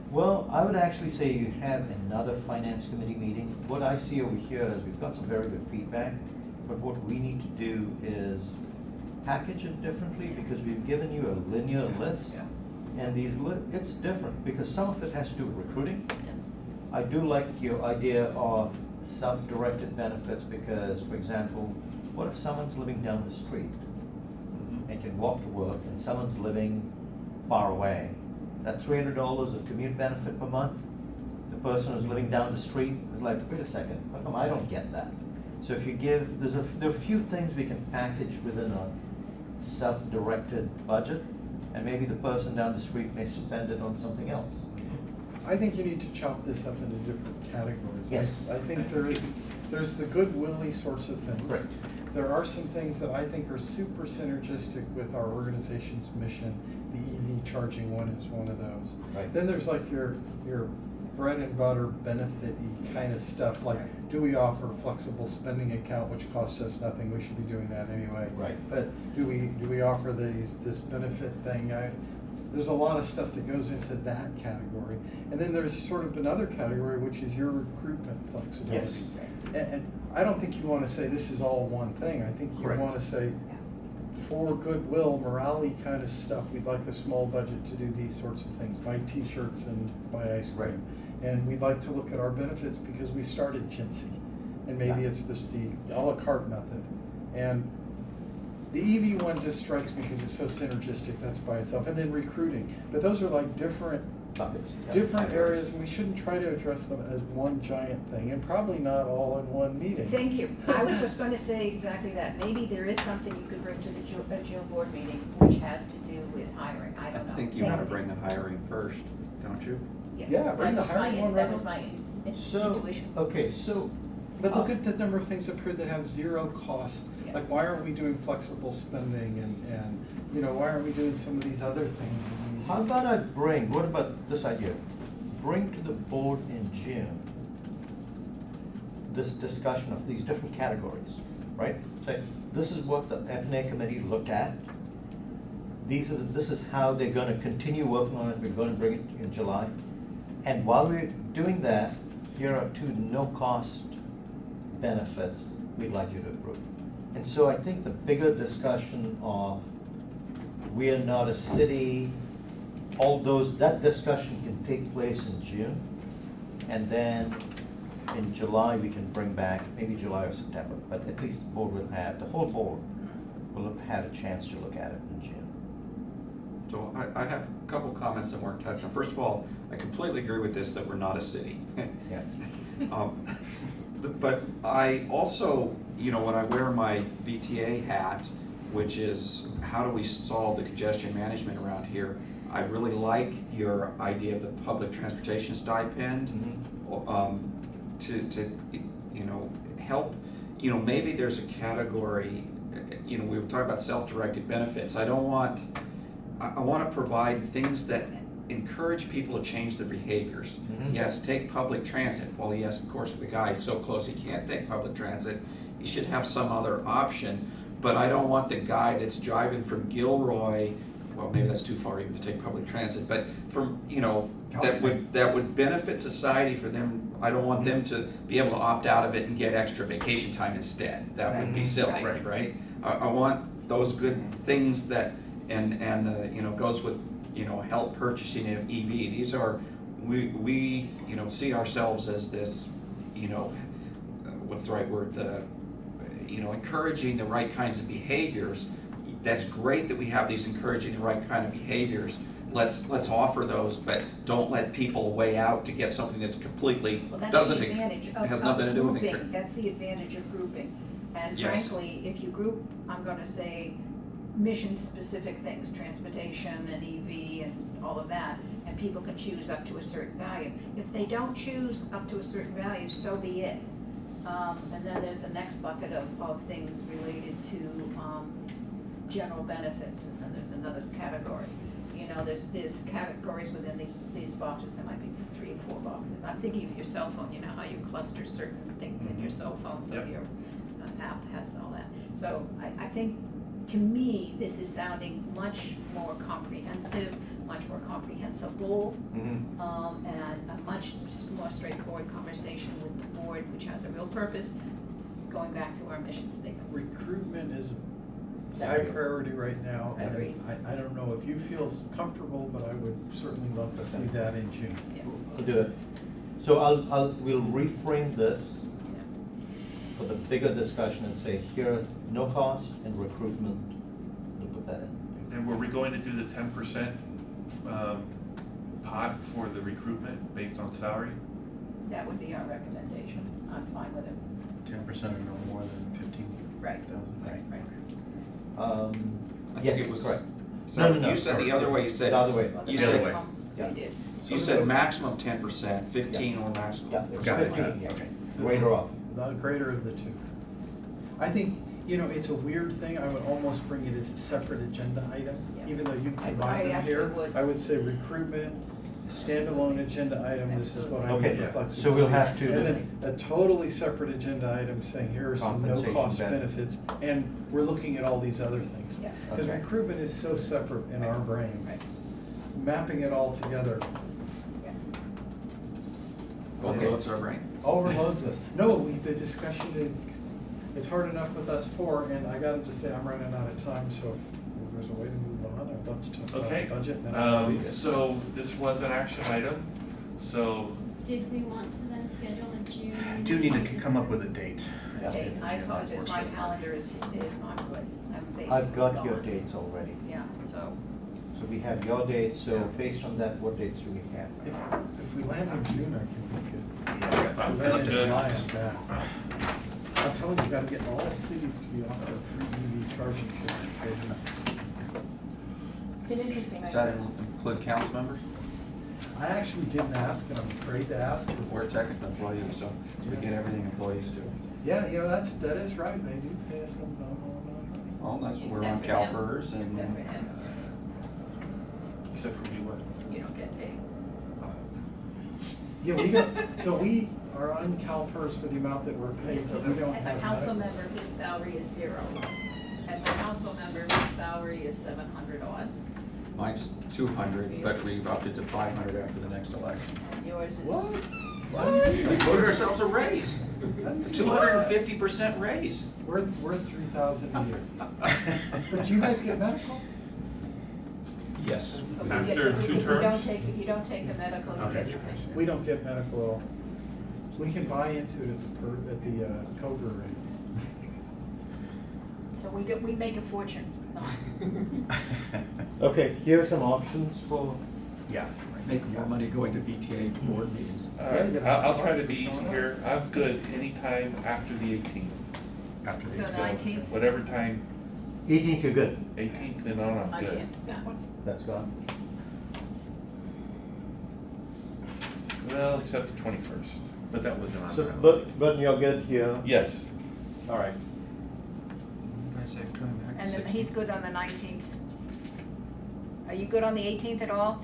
well, I would actually say you have another finance committee meeting. What I see over here is we've got some very good feedback, but what we need to do is package it differently, because we've given you a linear list. Yeah. And it's different, because some of it has to do with recruiting. I do like your idea of self-directed benefits, because, for example, what if someone's living down the street Mhm. and and can walk to work, and someone's living far away, that $300 of commute benefit per month, the person who's living down the street is like, wait a second, how come I don't get that? So if you give, there are a few things we can package within a self-directed budget, and maybe the person down the street may spend it on something else. I think you need to chop this up into different categories. Yes. I think there's the goodwill-y sorts of things. Correct. There are some things that I think are super synergistic with our organization's mission. The EV charging one is one of those. Right. Then there's like your bread and butter benefit-y kind of stuff, like, do we offer flexible spending account, which costs us nothing, we should be doing that anyway. Right. But do we offer this benefit thing? There's a lot of stuff that goes into that category. And then there's sort of another category, which is your recruitment flexibility. Yes. And I don't think you want to say this is all one thing. I think you Correct. want to say, for goodwill, morale kind of stuff, we'd like a small budget to do these sorts of things, buy t-shirts and buy ice cream. Right. And we'd like to look at our benefits because we started chintzy. And maybe Yeah. it's the a la carte method. And the EV one just strikes me because it's so synergistic, that's by itself. And then recruiting. But those are like different Buckets. Yeah. different areas, and we shouldn't try to address them as one giant thing, and probably not all in one meeting. Thank you. I was just going to say exactly that. Maybe there is something you could bring to the June board meeting which has to do with hiring. I I don't know. think you want to bring the hiring first, don't you? Yeah, bring the That was my- hiring one That right was up. my So, intuition. okay, so. But look at the number of things up here that have zero cost. Yeah. Like, why aren't we doing flexible spending and, you know, why aren't we doing some of these other things? How about what about this idea? Bring to the board in June this discussion of these different categories, right? Say, this is what the F&A committee looked at. This is how they're gonna continue working on it, we're gonna bring it in July. And while we're doing that, here are 2 no-cost benefits we'd like you to approve. And so I think the bigger discussion of we are not a city, all those, that discussion can take place in June. And then in July, we can bring back, maybe July or September, but at least the board will have, the whole board will have had a chance to look at it in June. So I have a couple comments that weren't touched on. First of all, I completely agree with this, that we're not a city. Yeah. But I also, you know, when I wear my VTA hat, which is how do we solve the congestion management around here, I really like your idea of the public transportation stipend. To you know, help, you know, maybe there's a category, you know, we were talking about self-directed benefits. I want to provide things that encourage people to change their behaviors. Mhm. Yes, take public transit. Well, yes, of course, if the guy is so close he can't take public transit, he should have some other option. But I don't want the guy that's driving from Gilroy, well, maybe that's too far even to take public transit, but from, you know, that would benefit society for them. I don't want them to be able to opt out of it and get extra vacation time instead. That would be silly, right? I want those good things that, and you know, goes with, you know, help purchasing of EV. These are, we you know, see ourselves as this, you know, what's the right word, you know, encouraging the right kinds of behaviors. That's great that we have these encouraging the right kind of behaviors. Let's offer those, but don't let people weigh out to get something that's completely Well, that's doesn't, the advantage of has nothing to do with grouping. That's the advantage of grouping. And Yes. frankly, if you group, I'm gonna say, mission-specific things, transportation and EV and all of that, and people can choose up to a certain value. If they don't choose up to a certain value, so be it. And then there's the next bucket of things related to, general benefits, and then there's another category. You know, there's categories within these boxes, there might be 3 or 4 boxes. I'm thinking of your cell phone, you know how you cluster certain things in your cell phone, so Yep. your app has all that. So I think, to me, this is sounding much more comprehensive, much more comprehensible, and a much more straightforward conversation with the board, which has a real purpose, going back to our mission statement. Recruitment is a high Agreed. priority right now. and Agreed. I don't know if you feel comfortable, but I would certainly love to see that in June. Yeah. We'll do it. So we'll reframe this Yeah. for the bigger discussion and say, here, no cost and recruitment, that in. And were we going to do the 10% pot for the recruitment based on salary? That would be our recommendation. I'm fine with it. 10% or no more than 15,000? Right. Right. Right. I think Yes, it was- correct. So No, you said the other way, you said. The other way. Well, the You said, maximum, Yeah. we did. you said maximum 10%, 15 or maximum. Yeah, it's Got it, 15, yeah. okay. Greater off. The greater of the two. I think, you know, it's a weird thing, I would almost bring it as a separate agenda item, Yeah. even though you I combine them actually here. would. I would say recruitment, standalone agenda item, this is what I Okay, need for yeah. flexibility. So we'll have to- And then a totally separate agenda item saying here are some Compensation no-cost benefits. benefits, and we're looking at all these other things. Yeah. Because Okay. recruitment is so separate in our brains. Right. Mapping it all together Yeah. Overloads our brain. overloads us. No, the discussion is, it's hard enough with us four, and I gotta just say, I'm running out of time, so if there's a way to move on, I'd love to talk about Okay. the budget, and then I'll leave it. So this was an action item, so Did we want to then schedule a June? I do need to come up with a date. Okay, in I June, apologize, my unfortunately. calendar is not good. I'm basically I've got your gone. dates already. Yeah, so, So we have your dates, so based on that, what dates do we have? If we land in June, I can be good. Yeah, If I'm we land in good. July, I'm bad. I'm telling you, you gotta get all cities to be off their free EV charging certification. it's an interesting Does that idea. include council members? I actually didn't ask, and I'm afraid to ask. 'Cause- We're technical employees, so we get everything employees do. Yeah, you know, that is right, they do pay us some, no. Well, that's, we're Except on for him. CalPERS and. Except for him. except for me, what? You don't get paid. Yeah, we don't, so we are on CalPERS for the amount that we're paid, but we don't have. As a council medical. member, his salary is 0. As a council member, his salary is 700 odd, Mine's 200, but we've upped it to 500 after the next election. and yours is. What? We voted ourselves a raise, 250% raise. We're 3,000 a year. But you guys get medical? Yes. But we After get- two if you don't terms? take, if you don't take the medical, you get your pension. We don't get medical at all. We can buy into it at the Cobra rate. So we make a fortune. Okay, here are some options for. Yeah. Make more money going to VTA board meetings. I'll try to be easy here, I'm good anytime after the 18th. After So these. the 19th? Whatever time, 18th, you're good. 18th and on, I'm I good. can't do that one. That's gone. Well, except the 21st, but that wasn't on. So, there. but you're good here. Yes, All right. And then he's good on the 19th. Are you good on the 18th at all?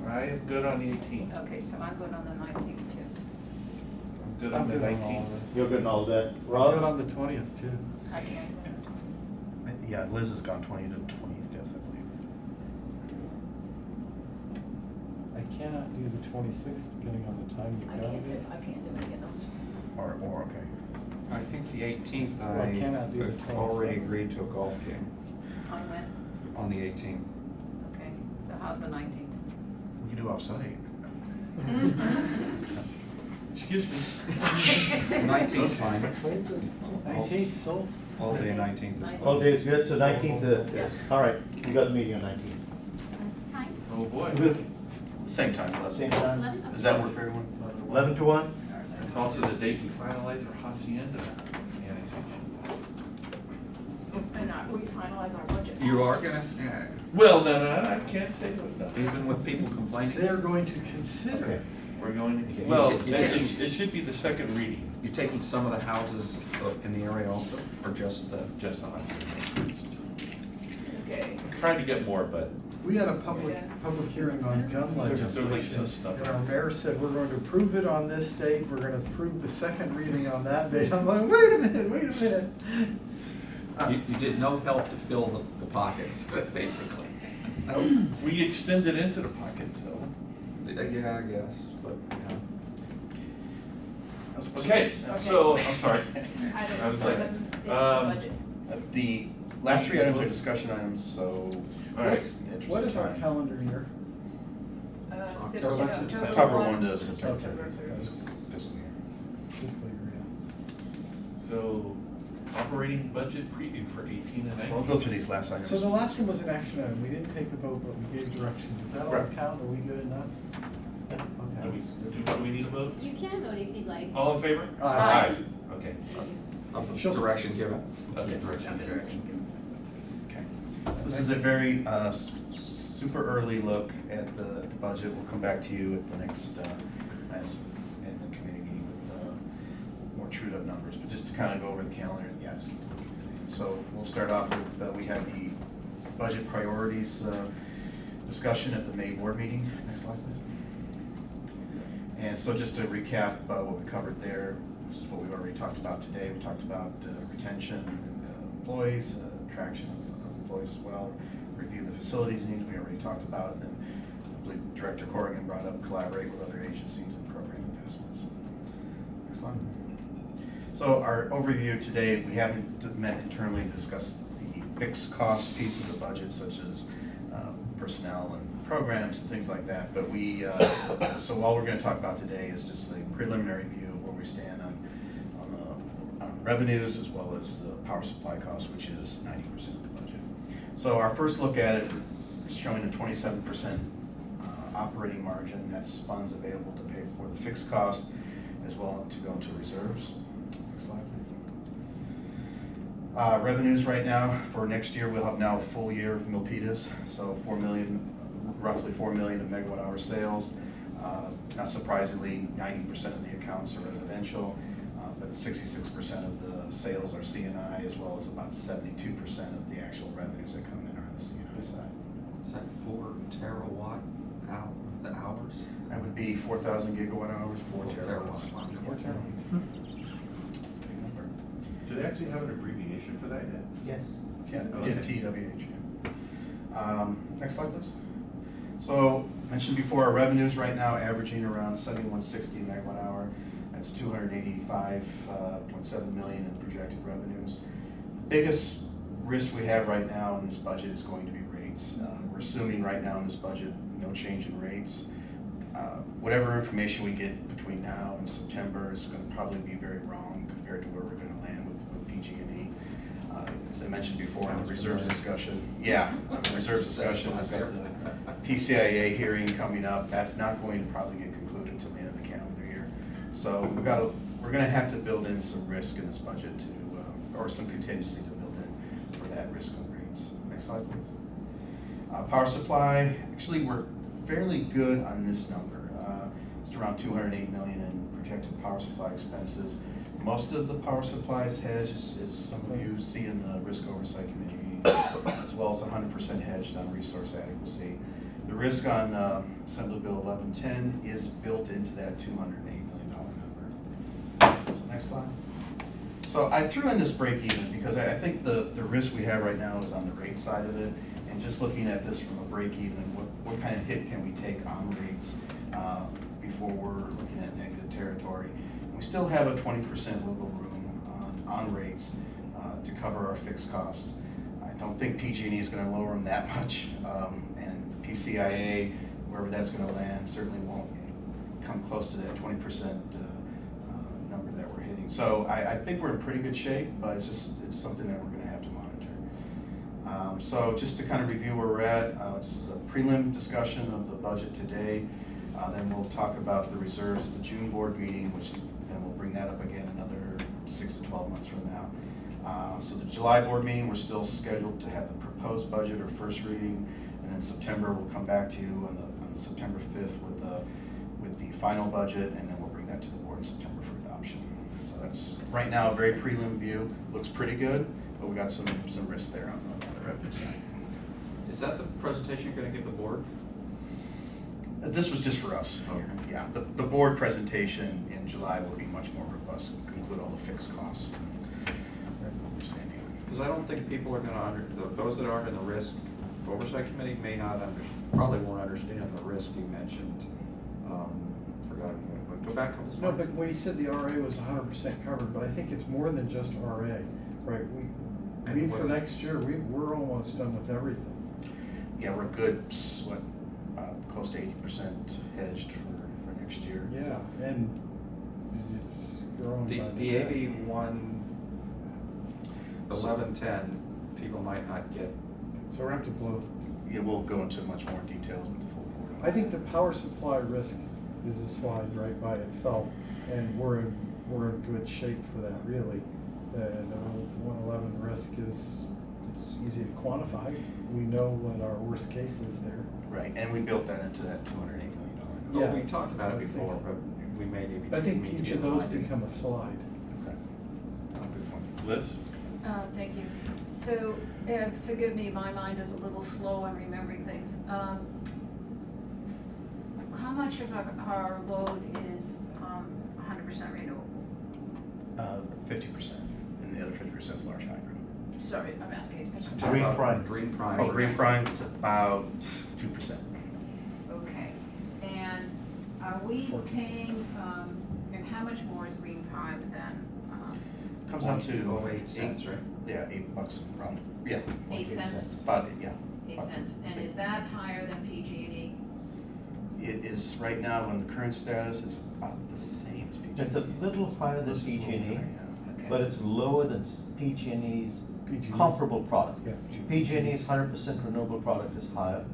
I am good on the 18th, Okay, so I'm good on the 19th too. I'm good I'm on the good on all 19th. of this. You're good on all that. I'm good Rob? on the 20th too. I can't. Yeah, Liz has gone 20 to 25th, I believe. I cannot do the 26th depending on the time you I got can't do, it. I can't do any of those. Or, okay. I think the 18th, Well, I cannot do the I already 27th. agreed to a golf game On when? on the 18th. Okay, so how's the 19th? We can do off-site. Excuse me. 19th, fine. 19th, so. All day Okay. 19th is All fine. days good, so 19th, Yes. all right, you got the meeting on 19th. Time? Oh, boy. Good. Same time, Same 11. time, 11? Does that work for everyone? 11 to 1? It's also the date we finalize our hacienda annexation. And we finalize our budget. You are gonna, yeah, Well, no, I can't say no. even with people complaining? They're going to consider. Okay. We're going to, You well, ta- you taking- it should be the second reading, You're taking some of the houses in the area also, or just the? just the hacienda. Okay. Trying to get more, but We had a public hearing on gun There's like legislation, some stuff. and our mayor said, we're going to approve it on this date, we're gonna approve the second reading on that date. I'm like, wait a minute. You did no help to fill the pockets, basically. we extended into the pocket, so. Yeah, I guess, but, yeah. Okay, so, I'm sorry. I Item was like, 7 is the um, budget. The last three items are discussion items, so. All right. in the interest What of is our time. calendar year? October 1 to September Okay. 30th, fiscal year. Fiscal year, So, operating budget preview for 18 and 19. So I'll go through these last items. So the last one was an action item, we didn't take a vote, but we gave direction, does that all Correct. count, are we good enough? Do Okay. we need a vote? You can vote if you'd like. All in favor? Aye. Okay. Of the Sure. direction given. Okay. Okay. So this is a very super early look at the budget. We'll come back to you at the next as admin committee meeting with more trued up numbers, but just to kind of go over the calendar, yes. So we'll start off with, we have the budget priorities discussion at the May board meeting. Next slide, please. And so just to recap what we covered there, this is what we've already talked about today. We talked about retention of employees, attraction of employees as well, review the facilities needs, we already talked about, and then I believe Director Corrigan brought up collaborate with other agencies and program investments. Next slide. So our overview today, we haven't met internally to discuss the fixed cost piece of the budget, such as personnel and programs and things like that, but we, so all we're going to talk about today is just a preliminary view of where we stand on revenues as well as the power supply cost, which is 90% of the budget. So our first look at it is showing a 27% operating margin. That's funds available to pay for the fixed cost as well to go into reserves. Next slide, please. Revenues right now for next year, we'll have now a full year of Milpitas, so roughly 4 million of megawatt hour sales. Not surprisingly, 90% of the accounts are residential, but 66% of the sales are C&I, as well as about 72% of the actual revenues that come in are on the C&I side. Is that 4 terawatt hours? That would be 4,000 gigawatt hours, 4 4 terawatts. terawatts. 4 terawatts. That's a big number. Do they actually have an abbreviation for that yet? Yes. Yeah, Okay. TWH. Next slide, please. So, mentioned before, our revenues right now averaging around 7,160 megawatt hour. That's 285.7 million in projected revenues. The biggest risk we have right now in this budget is going to be rates. We're assuming right now in this budget, no change in rates. Whatever information we get between now and September is going to probably be very wrong compared to where we're going to land with PG&E. As I mentioned before in the reserves discussion, on the reserves discussion, I've got the PCIA hearing coming up. That's not going to probably get concluded until the end of the calendar year. So we're going to have to build in some risk in this budget to, or some contingency to build in for that risk on rates. Next slide, please. Power supply, actually we're fairly good on this number. It's around 208 million in projected power supply expenses. Most of the power supplies hedged, as some of you see in the risk oversight committee meeting, as well as 100% hedged on resource adequacy. The risk on Assembly Bill 1110 is built into that $208 million number. So next slide. So I threw in this break even because I think the risk we have right now is on the rate side of it. And just looking at this from a break even, what kind of hit can we take on rates before we're looking at negative territory? We still have a 20% wiggle room on rates to cover our fixed costs. I don't think PG&E is going to lower them that much, and PCIA, wherever that's going to land, certainly won't come close to that 20% number that we're hitting. So I think we're in pretty good shape, but it's something that we're going to have to monitor. So just to kind of review where we're at, just a prelim discussion of the budget today. Then we'll talk about the reserves at the June board meeting, which then we'll bring that up again another 6 to 12 months from now. So the July board meeting, we're still scheduled to have the proposed budget or first reading, and then September we'll come back to you on September 5th with the final budget, and then we'll bring that to the board in September for adoption. So that's right now a very prelim view. Looks pretty good, but we got some risk there on the revenue side. Is that the presentation you're going to give the board? This was just for us. Okay. Yeah, the board presentation in July will be much more robust and include all the fixed costs and understanding. Because I don't think people are going to those that aren't in the risk oversight committee may not probably won't understand the risk you mentioned. Forgot, but go back a couple slides. No, but when you said the RA was 100% covered, but I think it's more than just RA, right? We for next year, we're almost done with everything. Yeah, we're good, close to 80% hedged for next year. Yeah, and it's growing by The day. AB1 1110, people might not get, So we're gonna have to blow. Yeah, we'll go into much more detail with the full board. on I think the that. power supply risk is a slide right by itself, and we're in good shape for that, really. The 111 risk is, it's easy to quantify. We know what our worst case is there. Right, and we built that into that $208 million oh, Yeah. we've talked about it before, but we may need to. I think need to each be of those reminded. become a slide. Okay. Good point. Liz? Thank you. So, forgive me, my mind is a little slow on remembering things. How much of our load is 100% renewable? 50%, and the other 50% is large hydro. Sorry, I'm asking. Talk Green about prime. Green prime. Oh, green prime, it's about 2%. Okay, and are we 14. paying, and how much more is green prime than, Comes out to 8 cents, right? Yeah, $8 around, yeah. 8 cents? About, yeah. 8 about cents? And two. is that higher than PG&E? It is, right now, on the current status, it's about the same as PG&E. It's a little higher than It's a little PG&E, higher, yeah. Okay. but it's lower than PG&E's PG&E's comparable product. Yeah. PG&E's 100% renewable product is higher,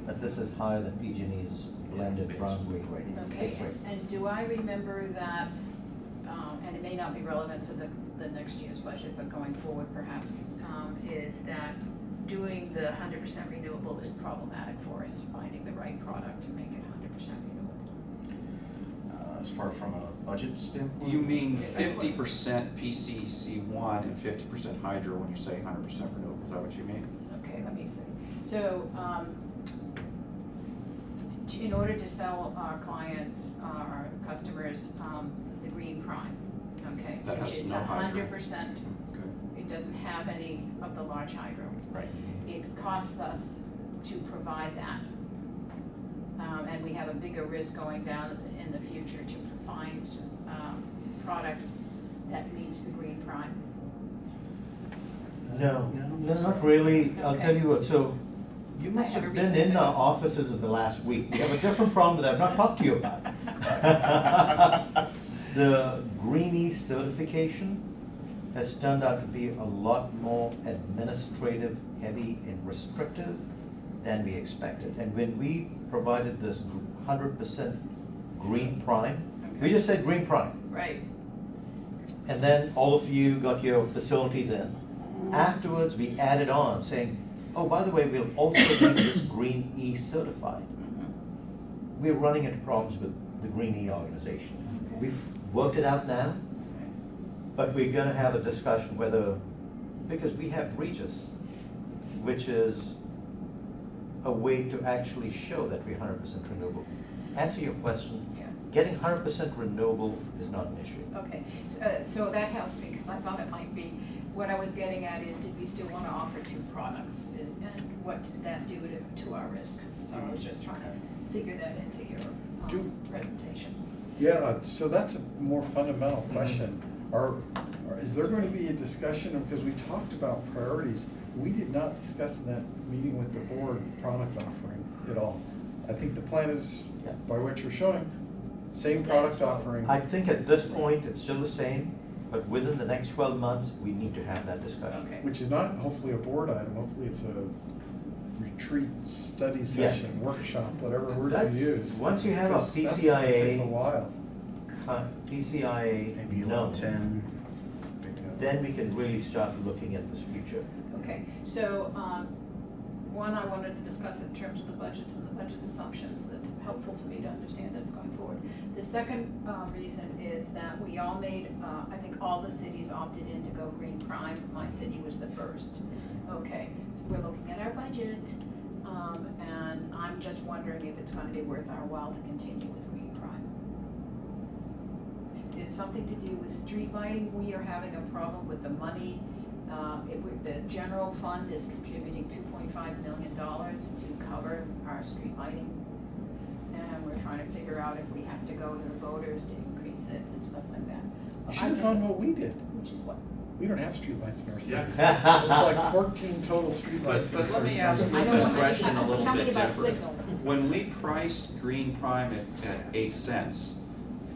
but this is higher than PG&E's blended base. brown green rate. Okay, base rate. and do I remember that, and it may not be relevant for the next year's budget, but going forward perhaps, is that doing the 100% renewable is problematic for us, finding the right product to make it 100% renewable. As far from a budget standpoint? You mean Yeah. 50% PCC1 and 50% hydro when you say 100% renewable, is that what you mean? Okay, let me see. So, in order to sell our clients, our customers, the green prime, okay? That has Which is no hydro. 100%. Good. It doesn't have any of the large hydro. Right. It costs us to provide that. And we have a bigger risk going down in the future to find, product that meets the green prime. No, Yeah, I don't no, think so. not really. I'll Okay. tell you what, so you I must have a have been reason in for our that. offices in the last week. We have a different problem that I've not talked to you about. The Greenie certification has turned out to be a lot more administrative, heavy and restrictive than we expected. And when we provided this 100% green prime, we just said green prime. Right. And then all of you got your facilities in. Afterwards, we added on saying, oh, by the way, we'll also make this Green E certified. We're running into problems with the Green E organization. We've worked it out now, but we're gonna have a discussion whether, because we have Regis, which is a way to actually show that we're 100% renewable. Answer your question, Yeah. getting 100% renewable is not an issue. Okay, so that helps me, because I thought it might be, what I was getting at is, did we still want to offer two products? And what did that do to our risk? So I was just trying to figure that into your presentation. Yeah, so that's a more fundamental question. Is there going to be a discussion, because we talked about priorities, we did not discuss in that meeting with the board, the product offering at all. I think the plan is, Yeah. by what you're showing, same Status product quo. offering. I think at this point, it's still the same, but within the next 12 months, we need to have that discussion. Okay. Which is not hopefully a board item, hopefully it's a retreat, study session, workshop, whatever word you That's- use. once you have a Because that's gonna take a PCIA while. PCIA Maybe known, 10. then we can really start looking at this future. Okay, so, one, I wanted to discuss in terms of the budgets and the budget assumptions, that's helpful for me to understand that's going forward. The second, reason is that we all made, I think all the cities opted in to go green prime, my city was the first. Okay, we're looking at our budget, and I'm just wondering if it's gonna be worth our while to continue with green prime. It's something to do with street lighting, we are having a problem with the money. The general fund is contributing $2.5 million to cover our street lighting. And we're trying to figure out if we have to go to the voters to increase it and stuff like that. You So should I'm have just- gone what we did. Which is what? We don't have streetlights in our city. Yeah. There's like 14 total streetlights. But in let me our ask city. I Liz's don't want question any- a little tell me bit about different. signals. When we priced green prime at 8 cents,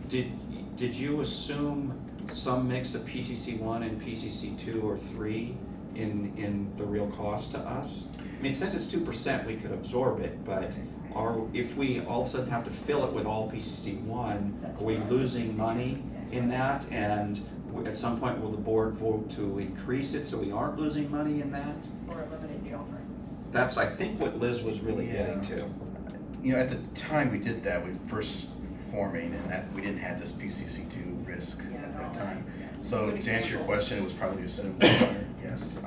did you assume some mix of PCC 1 and PCC 2 or 3 in the real cost to us? I mean, since it's 2%, we could absorb it, but if we all of a sudden have to fill it with all PCC 1, are we losing money in that? And at some point, will the board vote to increase it so we aren't losing money in that? Or eliminate the offer. That's, I think, what Liz was really getting to. You know, at the time we did that, we first forming, and that we didn't have this PCC2 risk Yeah, at that no, time. yeah. So Good to answer your example. question, it was probably assumed, yes.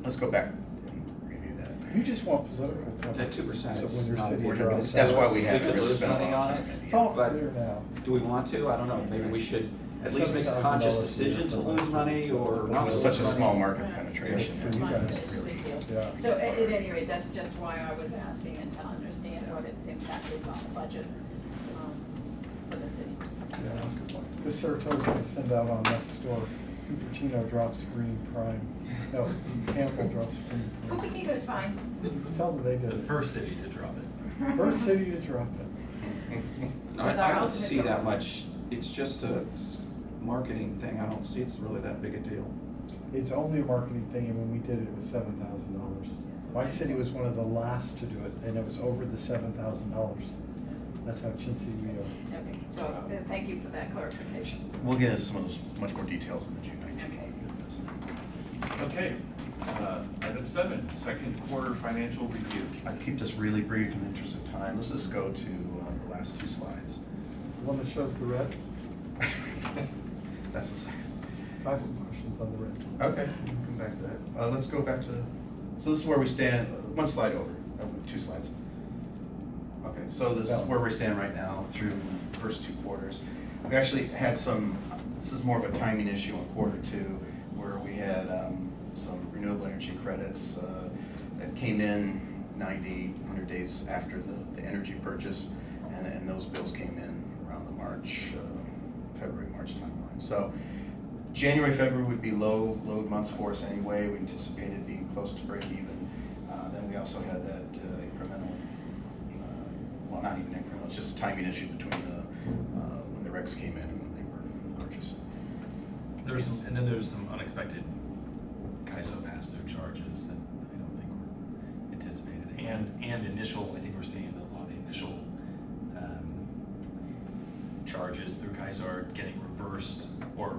Let's go back and review that. You just want political coverage. That 2% So is when your not city we're not drops gonna That's why out, we haven't could really lose spent a money lot on of it. time in it. It's all But- clear now. Do we want to? I don't know, maybe we should at least make a $7,000 conscious a decision year to for lose us. money or It not was lose such a money. small market Yeah. penetration. Yeah, for you Fine, guys. it's a big deal. Yeah. So at any rate, that's just why I was asking and to understand what its impact is on the budget, for the city. Yeah, that's a good point. This Saratoga's gonna send out on next door, Cupertino drops green prime. No, Campbell drops green prime. Cupertino's fine. Tell them they did The it. first city to drop it. First city to drop it. No, With our I don't ultimate see goal. that much, it's just a marketing thing, I don't see it's really that big a deal. It's only a marketing thing, and when we did it, it was $7,000. My city was one of the last to do it, and it was over the $7,000. That's how chintzy we are. Okay, so thank you for that clarification. We'll get into some of those much more details in the June 19th. Okay. Okay, item 7, second quarter financial review. I keep this really brief in the interest of time. Let's just go to the last 2 slides. The one that shows the red, That's the second. I have some questions on the red. Okay, we can come back to that. Let's go back to, so this is where we stand, 1 slide over, 2 slides. Okay, so this is where we stand right now through the first 2 quarters. We actually had some, this is more of a timing issue on quarter 2, where we had some renewable energy credits that came in 90, 100 days after the energy purchase, and those bills came in around the February, March timeline. So January, February would be low load months for us anyway. We anticipated being close to break even. Then we also had that incremental, well, not even incremental, it's just a timing issue between when the recs came in and when they were purchased. And then there's some unexpected CAISO pass-through charges that I don't think were anticipated. And initial, I think we're seeing a lot of the initial charges through CAISO are getting reversed or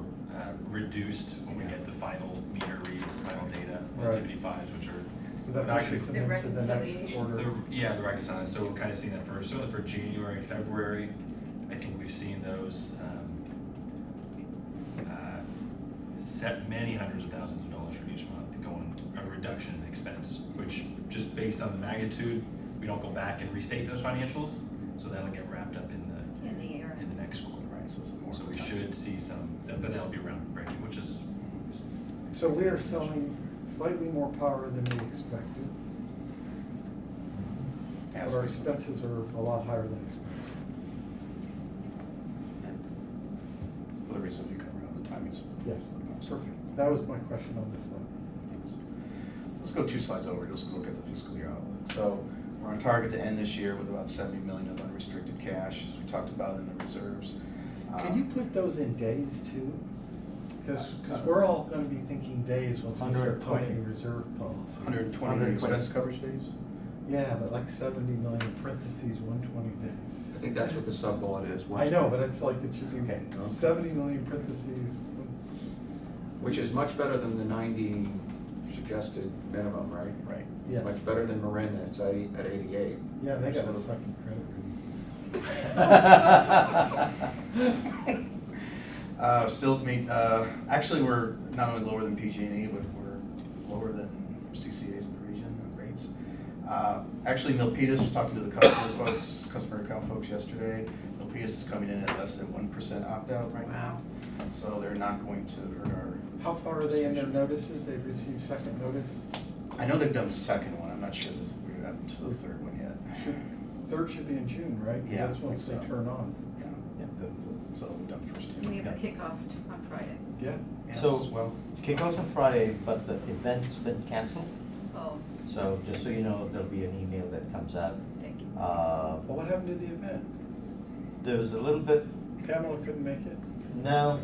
reduced when we get the final meter reads and final data, Right. activity 5s, which are So that not pushes gonna- them The into the next reconciliation. quarter. yeah, the reconciling, so we're kind of seeing that for, certainly for January and February, I think we've seen those, set many hundreds of thousands of dollars for each month going, a reduction in expense, which just based on the magnitude, we don't go back and restate those financials, so that'll get wrapped up in In the air. the next quarter. Right, so it's more So of a we timing. should see some, but that'll be around breaking, which is. So we are selling slightly more power than we expected, but As our we- expenses are a lot higher than expected. For the reasons you covered on the timings. Yes, perfect. That was my question on this slide. Thanks. Let's go 2 slides over, just look at the fiscal year outlook. So we're on target to end this year with about 70 million of unrestricted cash, as we talked about in the reserves. Can you put those in days too? Because we're all gonna be thinking days once we start 120. talking reserve policy. 120 expense coverage days? Yeah, but like 70 million parentheses, 120 days. I think that's what the sub-bullet is. I know, but it's like it should be Okay. 70 million parentheses. Which is much better than the 90 suggested minimum, right? Right. Yes. Much better than Marin, it's at 88. Yeah, they got a Absolutely. second credit rating. Still, actually, we're not only lower than PG&E, but we're lower than CCAs in the region and rates. Actually, Milpitas was talking to the customer account folks yesterday. Milpitas is coming in at less than 1% opt-out right now. So they're not going to hurt our. How far are they in their notices? They've received second notice? I know they've done second one, I'm not sure we're up to the third one yet. Third should be in June, right? Yeah, That's once I they think so. turn on. Yeah, Yeah, good. so we've done first 2. We have a kickoff on Friday. Yeah. Yes, So, well, kickoff's on Friday, but the event's been canceled. Oh, So just so you know, there'll be an email that comes out. thank you. Well, what happened to the event? There was a little bit, Pamela couldn't make it? no,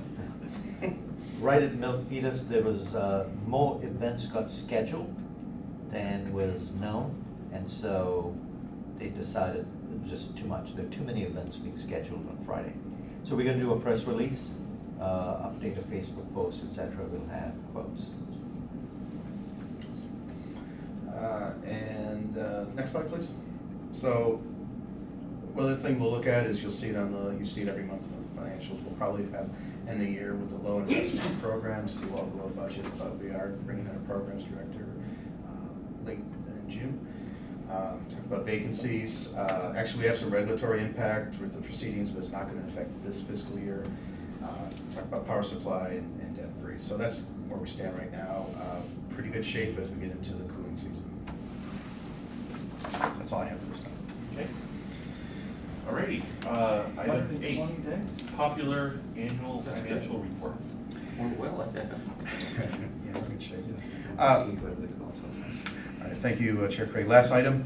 right at Milpitas, there was, more events got scheduled than was known, and so they decided it was just too much. There are too many events being scheduled on Friday. So we're gonna do a press release, update a Facebook post, et cetera, we'll have quotes. Next slide, please. So, one other thing we'll look at is you'll see it you see it every month in the financials. We'll probably have end the year with the low investment programs, do all below budget, but we are bringing in a programs director late in June. Talk about vacancies. Actually, we have some regulatory impact with the proceedings, but it's not going to affect this fiscal year. Talk about power supply and debt free. So that's where we stand right now. Pretty good shape as we get into the cooling season. So that's all I have for this time. Okay. Alrighty, item 8, 120 days. popular annual financial reports. We're well ahead. Yeah, we're in good shape. All right, thank you, Chair Craig. Last item,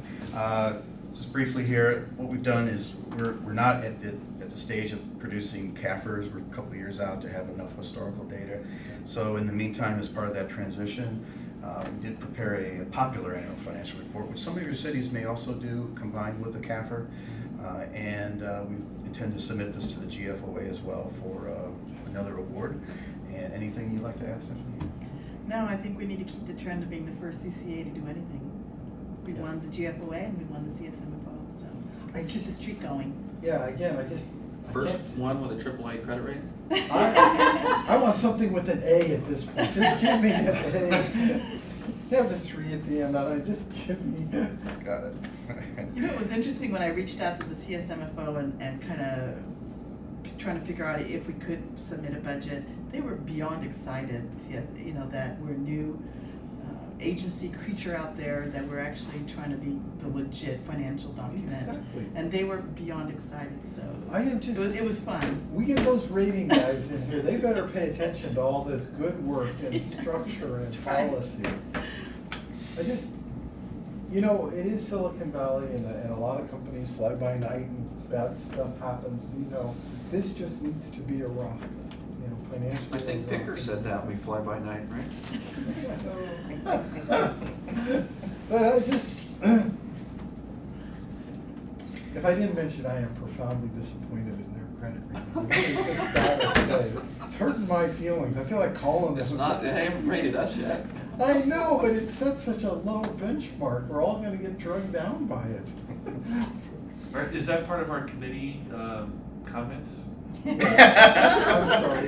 just briefly here, what we've done is we're not at the stage of producing CAFRs. We're a couple of years out to have enough historical data. So in the meantime, as part of that transition, we did prepare a popular annual financial report, which some of your cities may also do combined with a CAFR. And we intend to submit this to the GFOA as well for another award. And anything you'd like to add, Stephanie? No, I think we need to keep the trend of being the first CCA to do anything. We Yeah. won the GFOA and we won the CSMFO, so let's keep the streak going. Yeah, again, I First can't- one with a AAA credit rating? I want something with an A at this point, just give me an A. Have the 3 at the end, and I just give me. Got it. You know, it was interesting when I reached out to the CSMFO and kind of trying to figure out if we could submit a budget. They were beyond excited, you know, that we're a new agency creature out there, that we're actually trying to be the legit financial document. Exactly. And they were beyond excited, so I am just. it was fun. We get those rating guys in here, they better pay attention to all this good work and structure That's and right. policy. I just, you know, it is Silicon Valley and a lot of companies fly by night and bad stuff happens, you know. This just needs to be a rock, you know, financially. I think a rock. Picker said that, we fly by night, right? But I just, if I didn't mention, I am profoundly disappointed in their credit rating. I really just gotta say, it's hurting my feelings. I feel like calling them. It's not, they haven't rated us yet. I know, but it sets such a low benchmark. We're all gonna get drugged down by it. All right, is that part of our committee comments? I'm sorry.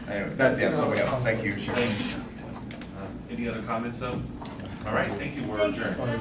Anyway, that's, yeah, so we have, thank you, Chair. Thanks. Any other comments though? All right, thank you, we're Thank you, adjourned. sir.